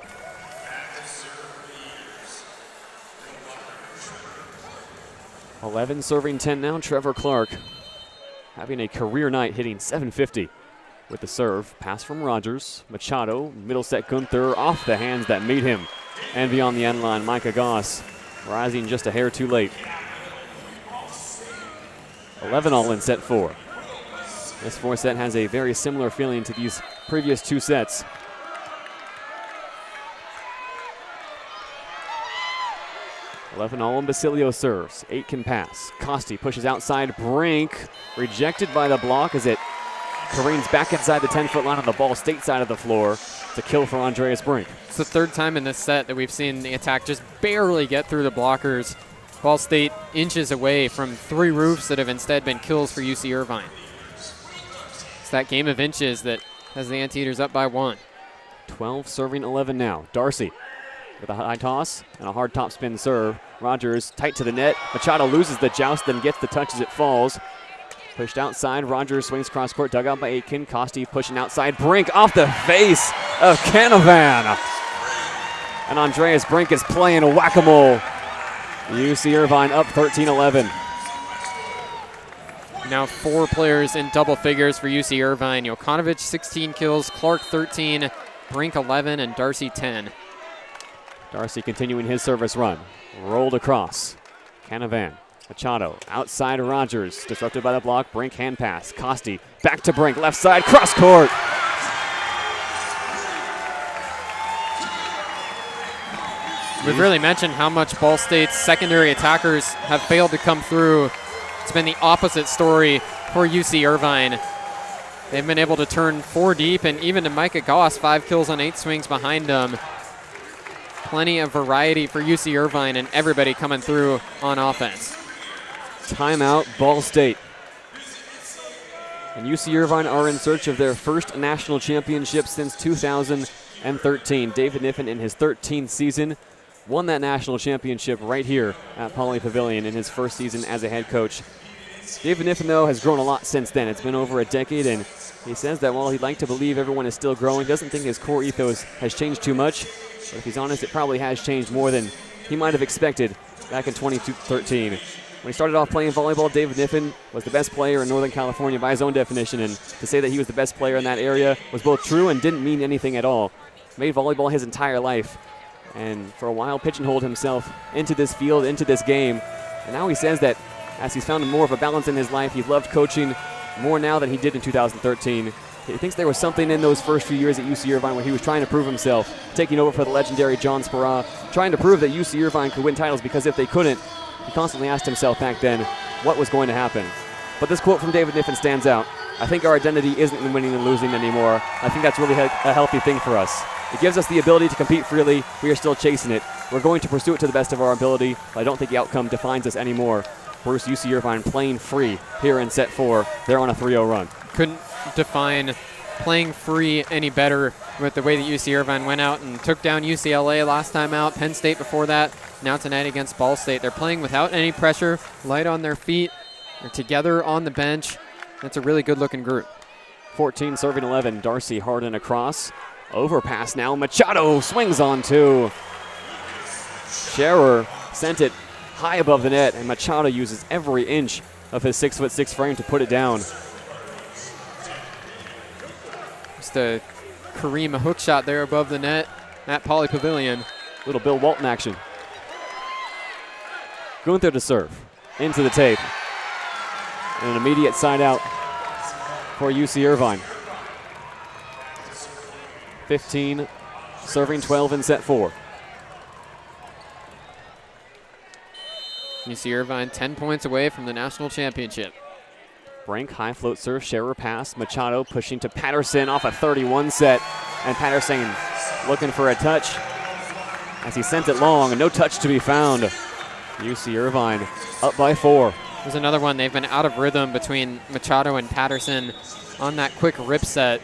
(11) serving 10 now, Trevor Clark having a career night, hitting .750 with the serve. Pass from Rogers. Machado, middle set Gunther off the hands that meet him. And beyond the end line, Micah Goss rising just a hair too late. 11-all in set 4. This 4 set has a very similar feeling to these previous 2 sets. (11-all and Basilio serves. 8 can pass. Costi pushes outside, Brink rejected by the block as it careens back inside the 10-foot line on the Ball State side of the floor. It's a kill for Andreas Brink. It's the 3rd time in this set that we've seen the attack just barely get through the blockers. Ball State inches away from 3 roofs that have instead been kills for UC Irvine. It's that game of inches that has the Anteaters up by 1. 12 serving 11 now. Darcy with a high toss and a hard topspin serve. Rogers tight to the net. Machado loses the joust, then gets the touch as it falls. Pushed outside. Rogers swings cross court, dug out by Aitken. Costi pushing outside. Brink off the face of Canavan. And Andreas Brink is playing whack-a-mole. UC Irvine up 13-11. Now 4 players in double figures for UC Irvine. Jokanovic 16 kills, Clark 13, Brink 11, and Darcy 10. Darcy continuing his service run. Rolled across. Canavan. Machado outside Rogers. Disrupted by the block. Brink hand pass. Costi back to Brink. Left side. Cross court. We've really mentioned how much Ball State's secondary attackers have failed to come through. It's been the opposite story for UC Irvine. They've been able to turn 4 deep, and even to Micah Goss, 5 kills on 8 swings behind them. Plenty of variety for UC Irvine and everybody coming through on offense. Timeout, Ball State. And UC Irvine are in search of their first national championship since 2013. David Niffen in his 13th season won that national championship right here at Pauley Pavilion in his first season as a head coach. David Niffen, though, has grown a lot since then. It's been over a decade, and he says that while he'd like to believe everyone is still growing, doesn't think his core ethos has changed too much. But if he's honest, it probably has changed more than he might have expected back in 2013. When he started off playing volleyball, David Niffen was the best player in Northern California by his own definition, and to say that he was the best player in that area was both true and didn't mean anything at all. Made volleyball his entire life, and for a while pigeonholed himself into this field, into this game. And now he says that as he's found more of a balance in his life, he loved coaching more now than he did in 2013. He thinks there was something in those first few years at UC Irvine where he was trying to prove himself, taking over for the legendary John Spera, trying to prove that UC Irvine could win titles, because if they couldn't, he constantly asked himself back then what was going to happen. But this quote from David Niffen stands out. I think our identity isn't in winning and losing anymore. I think that's really a healthy thing for us. It gives us the ability to compete freely. We are still chasing it. We're going to pursue it to the best of our ability, but I don't think the outcome defines us anymore. Bruce, UC Irvine playing free here in set 4. They're on a 3-0 run. Couldn't define playing free any better with the way that UC Irvine went out and took down UCLA last time out, Penn State before that, now tonight against Ball State. They're playing without any pressure, light on their feet, They're together on the bench. That's a really good-looking group. 14 serving 11. Darcy Harden across. Overpass now. Machado swings on two. Scherer sent it high above the net, and Machado uses every inch of his 6'6" frame to put it down. Just a Kareem hook shot there above the net at Pauley Pavilion. Little Bill Walton action. Gunther to serve. Into the tape. And an immediate side out for UC Irvine. 15 serving 12 in set 4. UC Irvine 10 points away from the national championship. Brink, high float serve, Scherer pass. Machado pushing to Patterson off a 31 set. And Patterson looking for a touch as he sent it long, and no touch to be found. UC Irvine up by 4. There's another one. They've been out of rhythm between Machado and Patterson on that quick rip set.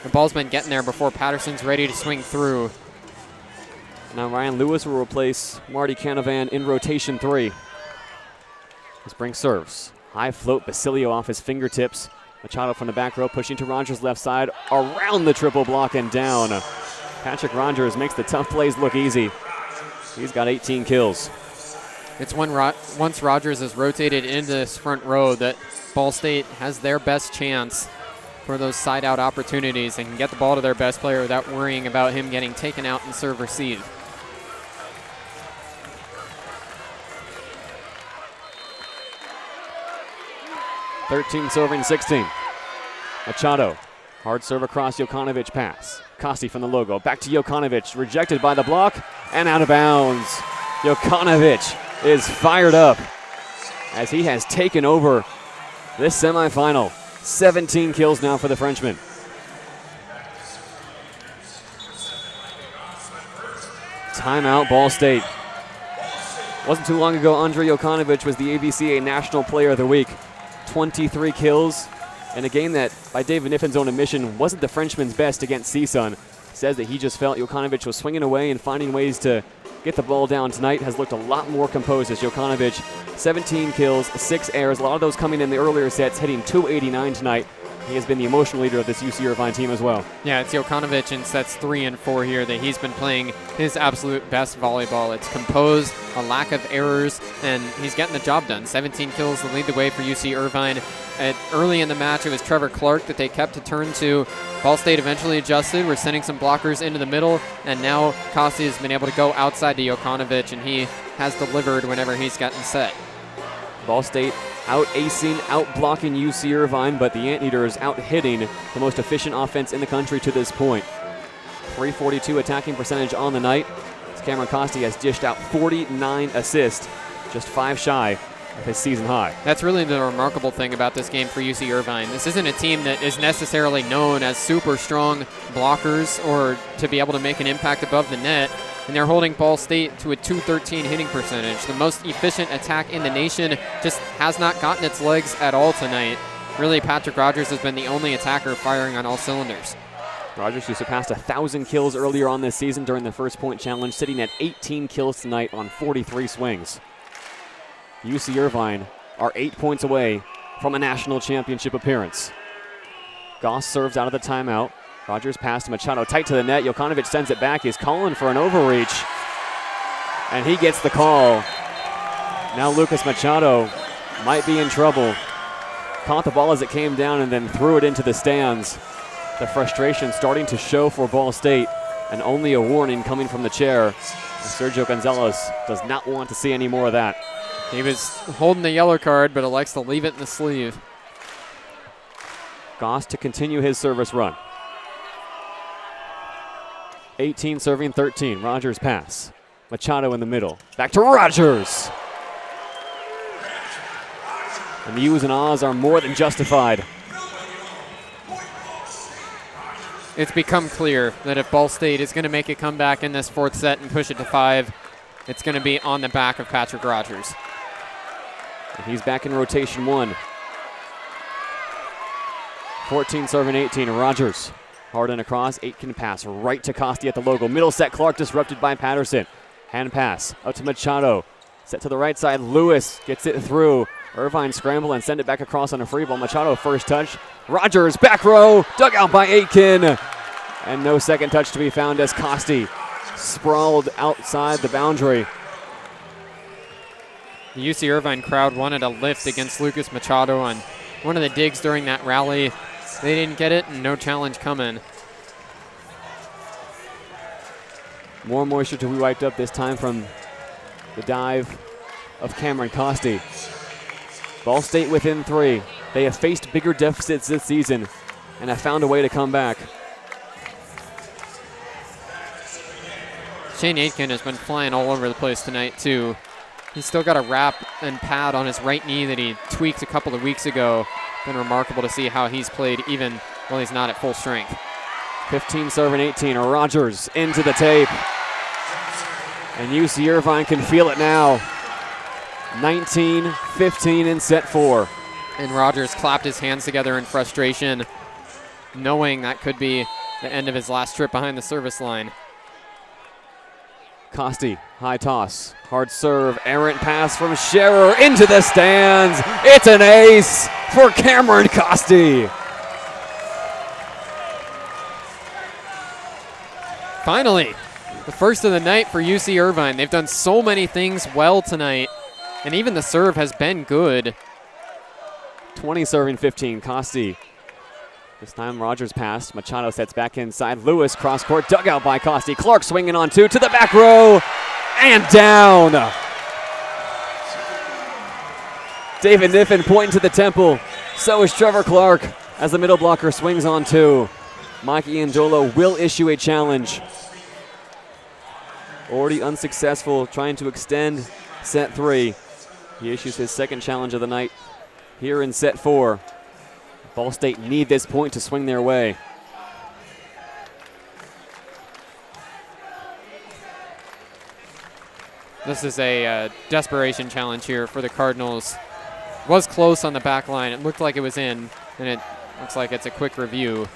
The ball's been getting there before Patterson's ready to swing through. Now Ryan Lewis will replace Marty Canavan in rotation 3. As Brink serves. High float, Basilio off his fingertips. Machado from the back row pushing to Rogers' left side. Around the triple block and down. Patrick Rogers makes the tough plays look easy. He's got 18 kills. It's once Rogers is rotated into this front row that Ball State has their best chance for those side-out opportunities and can get the ball to their best player without worrying about him getting taken out and serve-receive. .13 serving 16. Machado. Hard serve across Jokanovic pass. Costi from the logo. Back to Jokanovic. Rejected by the block and out of bounds. Jokanovic is fired up as he has taken over this semifinal. 17 kills now for the Frenchman. Timeout, Ball State. Wasn't too long ago, Andre Jokanovic was the ABCA National Player of the Week. 23 kills in a game that, by David Niffin's own admission, wasn't the Frenchman's best against CSUN. Says that he just felt Jokanovic was swinging away and finding ways to get the ball down tonight. Has looked a lot more composed as Jokanovic. 17 kills, 6 errors, a lot of those coming in the earlier sets, hitting .289 tonight. He has been the emotional leader of this UC Irvine team as well. Yeah, it's Jokanovic in sets 3 and 4 here that he's been playing his absolute best volleyball. It's composed, a lack of errors, and he's getting the job done. 17 kills to lead the way for UC Irvine. Early in the match, it was Trevor Clark that they kept to turn to. Ball State eventually adjusted. We're sending some blockers into the middle, and now Costi has been able to go outside to Jokanovic, and he has delivered whenever he's gotten set. Ball State out-acing, out-blocking UC Irvine, but the Anteaters out-hitting the most efficient offense in the country to this point. .342 attacking percentage on the night. As Cameron Costi has dished out 49 assists, just 5 shy of his season high. That's really the remarkable thing about this game for UC Irvine. This isn't a team that is necessarily known as super strong blockers or to be able to make an impact above the net. And they're holding Ball State to a .213 hitting percentage. The most efficient attack in the nation just has not gotten its legs at all tonight. Really, Patrick Rogers has been the only attacker firing on all cylinders. Rogers, who surpassed 1,000 kills earlier on this season during the first point challenge, sitting at 18 kills tonight on 43 swings. UC Irvine are 8 points away from a national championship appearance. Goss serves out of the timeout. Rogers pass to Machado, tight to the net. Jokanovic sends it back. He's calling for an overreach, and he gets the call. Now Lucas Machado might be in trouble. Caught the ball as it came down and then threw it into the stands. The frustration starting to show for Ball State, and only a warning coming from the chair. Sergio Gonzalez does not want to see any more of that. He was holding the yellow card, but elects to leave it in the sleeve. Goss to continue his service run. 18 serving 13. Rogers pass. Machado in the middle. Back to Rogers. And the oohs and ahs are more than justified. It's become clear that if Ball State is going to make a comeback in this fourth set and push it to 5, it's going to be on the back of Patrick Rogers. And he's back in rotation 1. 14 serving 18. Rogers. Harden across, Aitken pass right to Costi at the logo. Middle set, Clark disrupted by Patterson. Hand pass out to Machado. Set to the right side, Lewis gets it through. Irvine scramble and send it back across on a free ball. Machado first touch. Rogers back row, dug out by Aitken. And no second touch to be found as Costi sprawled outside the boundary. The UC Irvine crowd wanted a lift against Lucas Machado on one of the digs during that rally. They didn't get it, and no challenge coming. More moisture to be wiped up, this time from the dive of Cameron Costi. Ball State within 3. They have faced bigger deficits this season and have found a way to come back. Shane Aitken has been flying all over the place tonight, too. He's still got a wrap and pad on his right knee that he tweaked a couple of weeks ago. Been remarkable to see how he's played even while he's not at full strength. 15 serving 18. Rogers into the tape. And UC Irvine can feel it now. 19-15 in set 4. And Rogers clapped his hands together in frustration, knowing that could be the end of his last trip behind the service line. Costi, high toss, hard serve, errant pass from Scherer into the stands. It's an ace for Cameron Costi. Finally, the first of the night for UC Irvine. They've done so many things well tonight, and even the serve has been good. 20 serving 15, Costi. This time Rogers passed. Machado sets back inside. Lewis cross court, dug out by Costi. Clark swinging on 2 to the back row and down. David Niffen pointing to the temple. So is Trevor Clark as the middle blocker swings on 2. Mike Iandolo will issue a challenge. Already unsuccessful trying to extend set 3. He issues his second challenge of the night here in set 4. Ball State need this point to swing their way. This is a desperation challenge here for the Cardinals. Was close on the back line. It looked like it was in, and it looks like it's a quick review.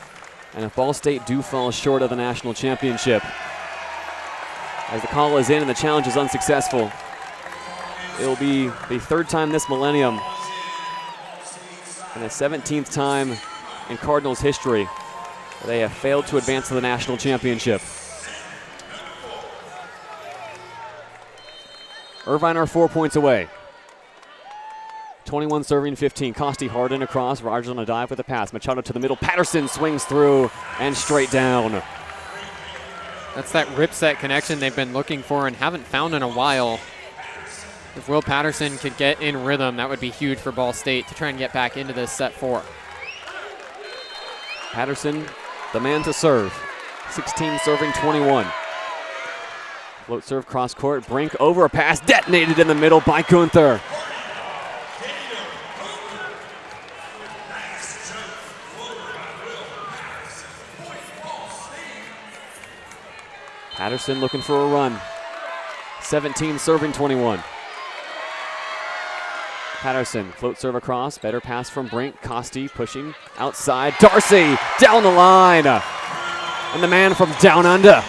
And if Ball State do fall short of the national championship, as the call is in and the challenge is unsuccessful, it will be the 3rd time this millennium and the 17th time in Cardinals history that they have failed to advance to the national championship. Irvine are 4 points away. 21 serving 15. Costi hard and across. Rogers on a dive with a pass. Machado to the middle. Patterson swings through and straight down. That's that rip set connection they've been looking for and haven't found in a while. If Will Patterson could get in rhythm, that would be huge for Ball State to try and get back into this set 4. Patterson, the man to serve. 16 serving 21. Float serve cross court. Brink over a pass. Detonated in the middle by Gunther. Patterson looking for a run. 17 serving 21. Patterson, float serve across, better pass from Brink. Costi pushing outside. Darcy down the line. And the man from down under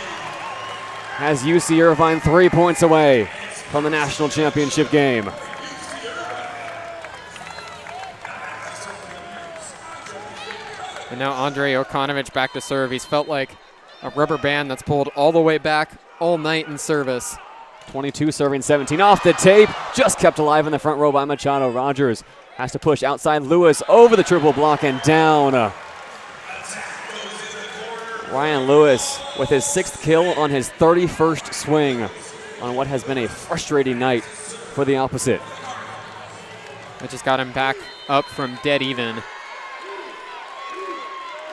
has UC Irvine 3 points away from the national championship game. And now Andre Okanovich back to serve. He's felt like a rubber band that's pulled all the way back all night in service. 22 serving 17 off the tape. Just kept alive in the front row by Machado. Rogers has to push outside Lewis over the triple block and down. Ryan Lewis with his 6th kill on his 31st swing on what has been a frustrating night for the opposite. It just got him back up from dead even.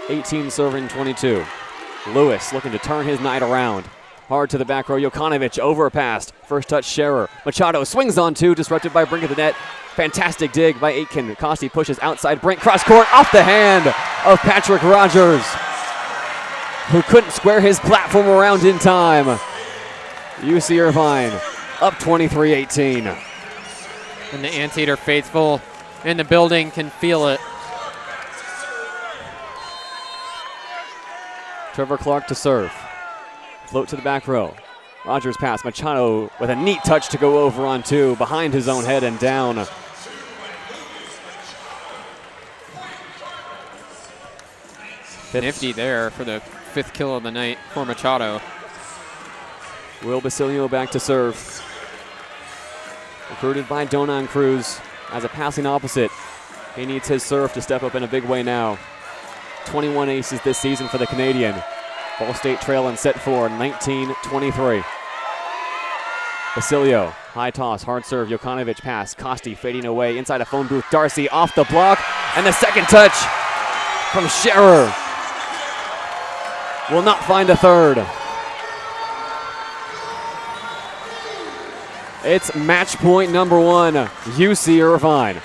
18 serving 22. Lewis looking to turn his night around. Hard to the back row, Jokanovic overpassed. First touch, Scherer. Machado swings on 2, disrupted by Brink at the net. Fantastic dig by Aitken. Costi pushes outside Brink, cross court, off the hand of Patrick Rogers, who couldn't square his platform around in time. UC Irvine up 23-18. And the Anteater faithful in the building can feel it. Trevor Clark to serve. Float to the back row. Rogers pass. Machado with a neat touch to go over on 2, behind his own head and down. Nifty there for the 5th kill of the night for Machado. Will Basilio back to serve. Recruited by Donan Cruz as a passing opposite. He needs his serve to step up in a big way now. 21 aces this season for the Canadian. Ball State trail in set 4, 19-23. Basilio, high toss, hard serve, Jokanovic pass, Costi fading away inside a phone booth. Darcy off the block, and the second touch from Scherer will not find a third. It's match point number 1, UC Irvine.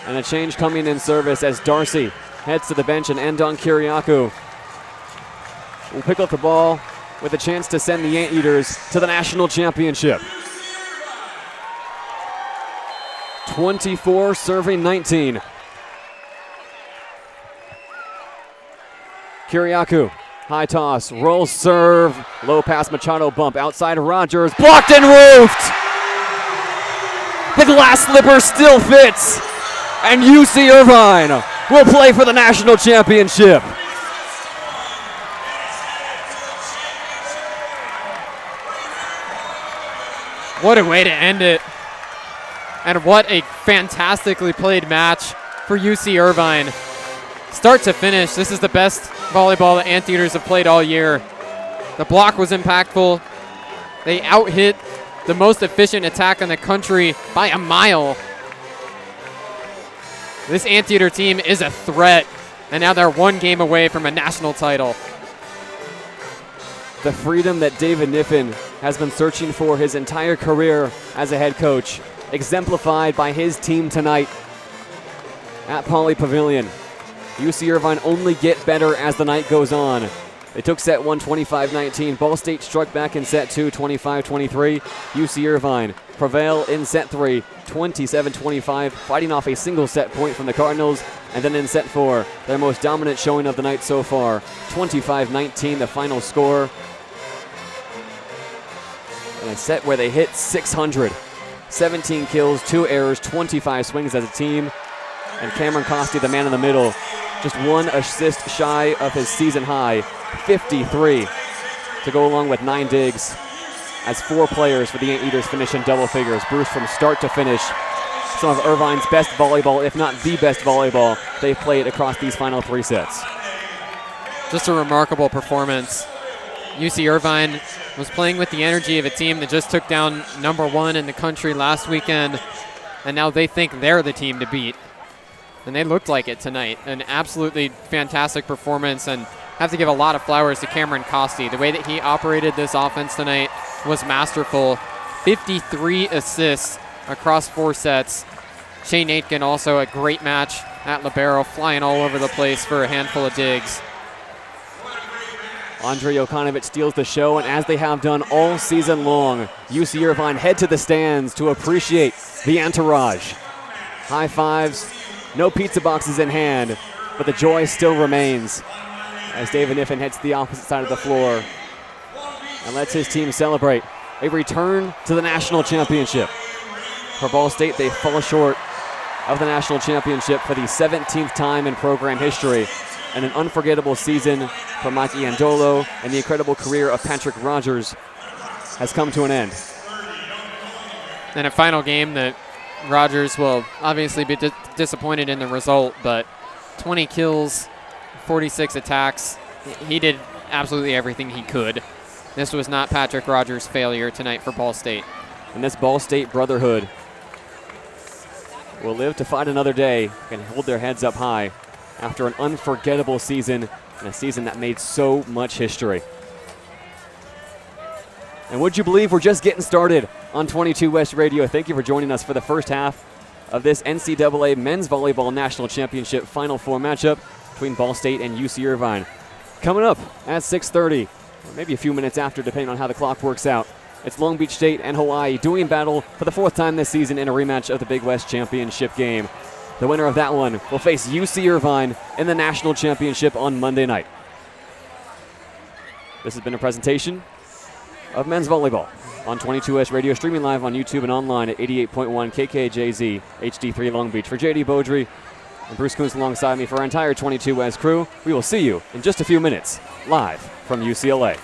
And a change coming in service as Darcy heads to the bench, and Endon Kiriakou will pick up the ball with a chance to send the Anteaters to the national championship. 24 serving 19. Kiriakou, high toss, roll serve, low pass, Machado bump, outside Rogers, blocked and roofed! The glass slipper still fits, and UC Irvine will play for the national championship. What a way to end it. And what a fantastically played match for UC Irvine. Start to finish, this is the best volleyball the Anteaters have played all year. The block was impactful. They out-hit the most efficient attack in the country by a mile. This Anteater team is a threat, and now they're 1 game away from a national title. The freedom that David Niffen has been searching for his entire career as a head coach, exemplified by his team tonight at Pauley Pavilion. UC Irvine only get better as the night goes on. They took set 1 25-19. Ball State struck back in set 2 25-23. UC Irvine prevail in set 3 27-25, fighting off a single set point from the Cardinals. And then in set 4, their most dominant showing of the night so far, 25-19 the final score. In a set where they hit 600. 17 kills, 2 errors, 25 swings as a team. And Cameron Costi, the man in the middle, just 1 assist shy of his season high, 53 to go along with 9 digs, as 4 players for the Anteaters finish in double figures. Bruce, from start to finish, some of Irvine's best volleyball, if not the best volleyball they've played across these final 3 sets. Just a remarkable performance. UC Irvine was playing with the energy of a team that just took down number 1 in the country last weekend, and now they think they're the team to beat. And they looked like it tonight. An absolutely fantastic performance, and have to give a lot of flowers to Cameron Costi. The way that he operated this offense tonight was masterful. 53 assists across 4 sets. Shane Aitken also a great match at libero, flying all over the place for a handful of digs. Andre Jokanovic steals the show, and as they have done all season long, UC Irvine head to the stands to appreciate the entourage. High fives, no pizza boxes in hand, but the joy still remains as David Niffen heads to the opposite side of the floor and lets his team celebrate a return to the national championship. For Ball State, they fall short of the national championship for the 17th time in program history, and an unforgettable season for Mike Iandolo and the incredible career of Patrick Rogers has come to an end. And a final game that Rogers will obviously be disappointed in the result, but 20 kills, 46 attacks. He did absolutely everything he could. This was not Patrick Rogers' failure tonight for Ball State. And this Ball State brotherhood will live to fight another day and hold their heads up high after an unforgettable season, and a season that made so much history. And would you believe we're just getting started on 22 West Radio. Thank you for joining us for the first half of this NCAA Men's Volleyball National Championship Final Four matchup between Ball State and UC Irvine. Coming up at 6:30, or maybe a few minutes after, depending on how the clock works out, it's Long Beach State and Hawaii doing battle for the 4th time this season in a rematch of the Big West Championship game. The winner of that one will face UC Irvine in the national championship on Monday night. This has been a presentation of Men's Volleyball on 22S Radio, streaming live on YouTube and online at 88.1 KKJZ HD3 Long Beach. For JayDe Beaudry, And Bruce Kuntz alongside me for our entire 22 West crew. We will see you in just a few minutes, live from UCLA.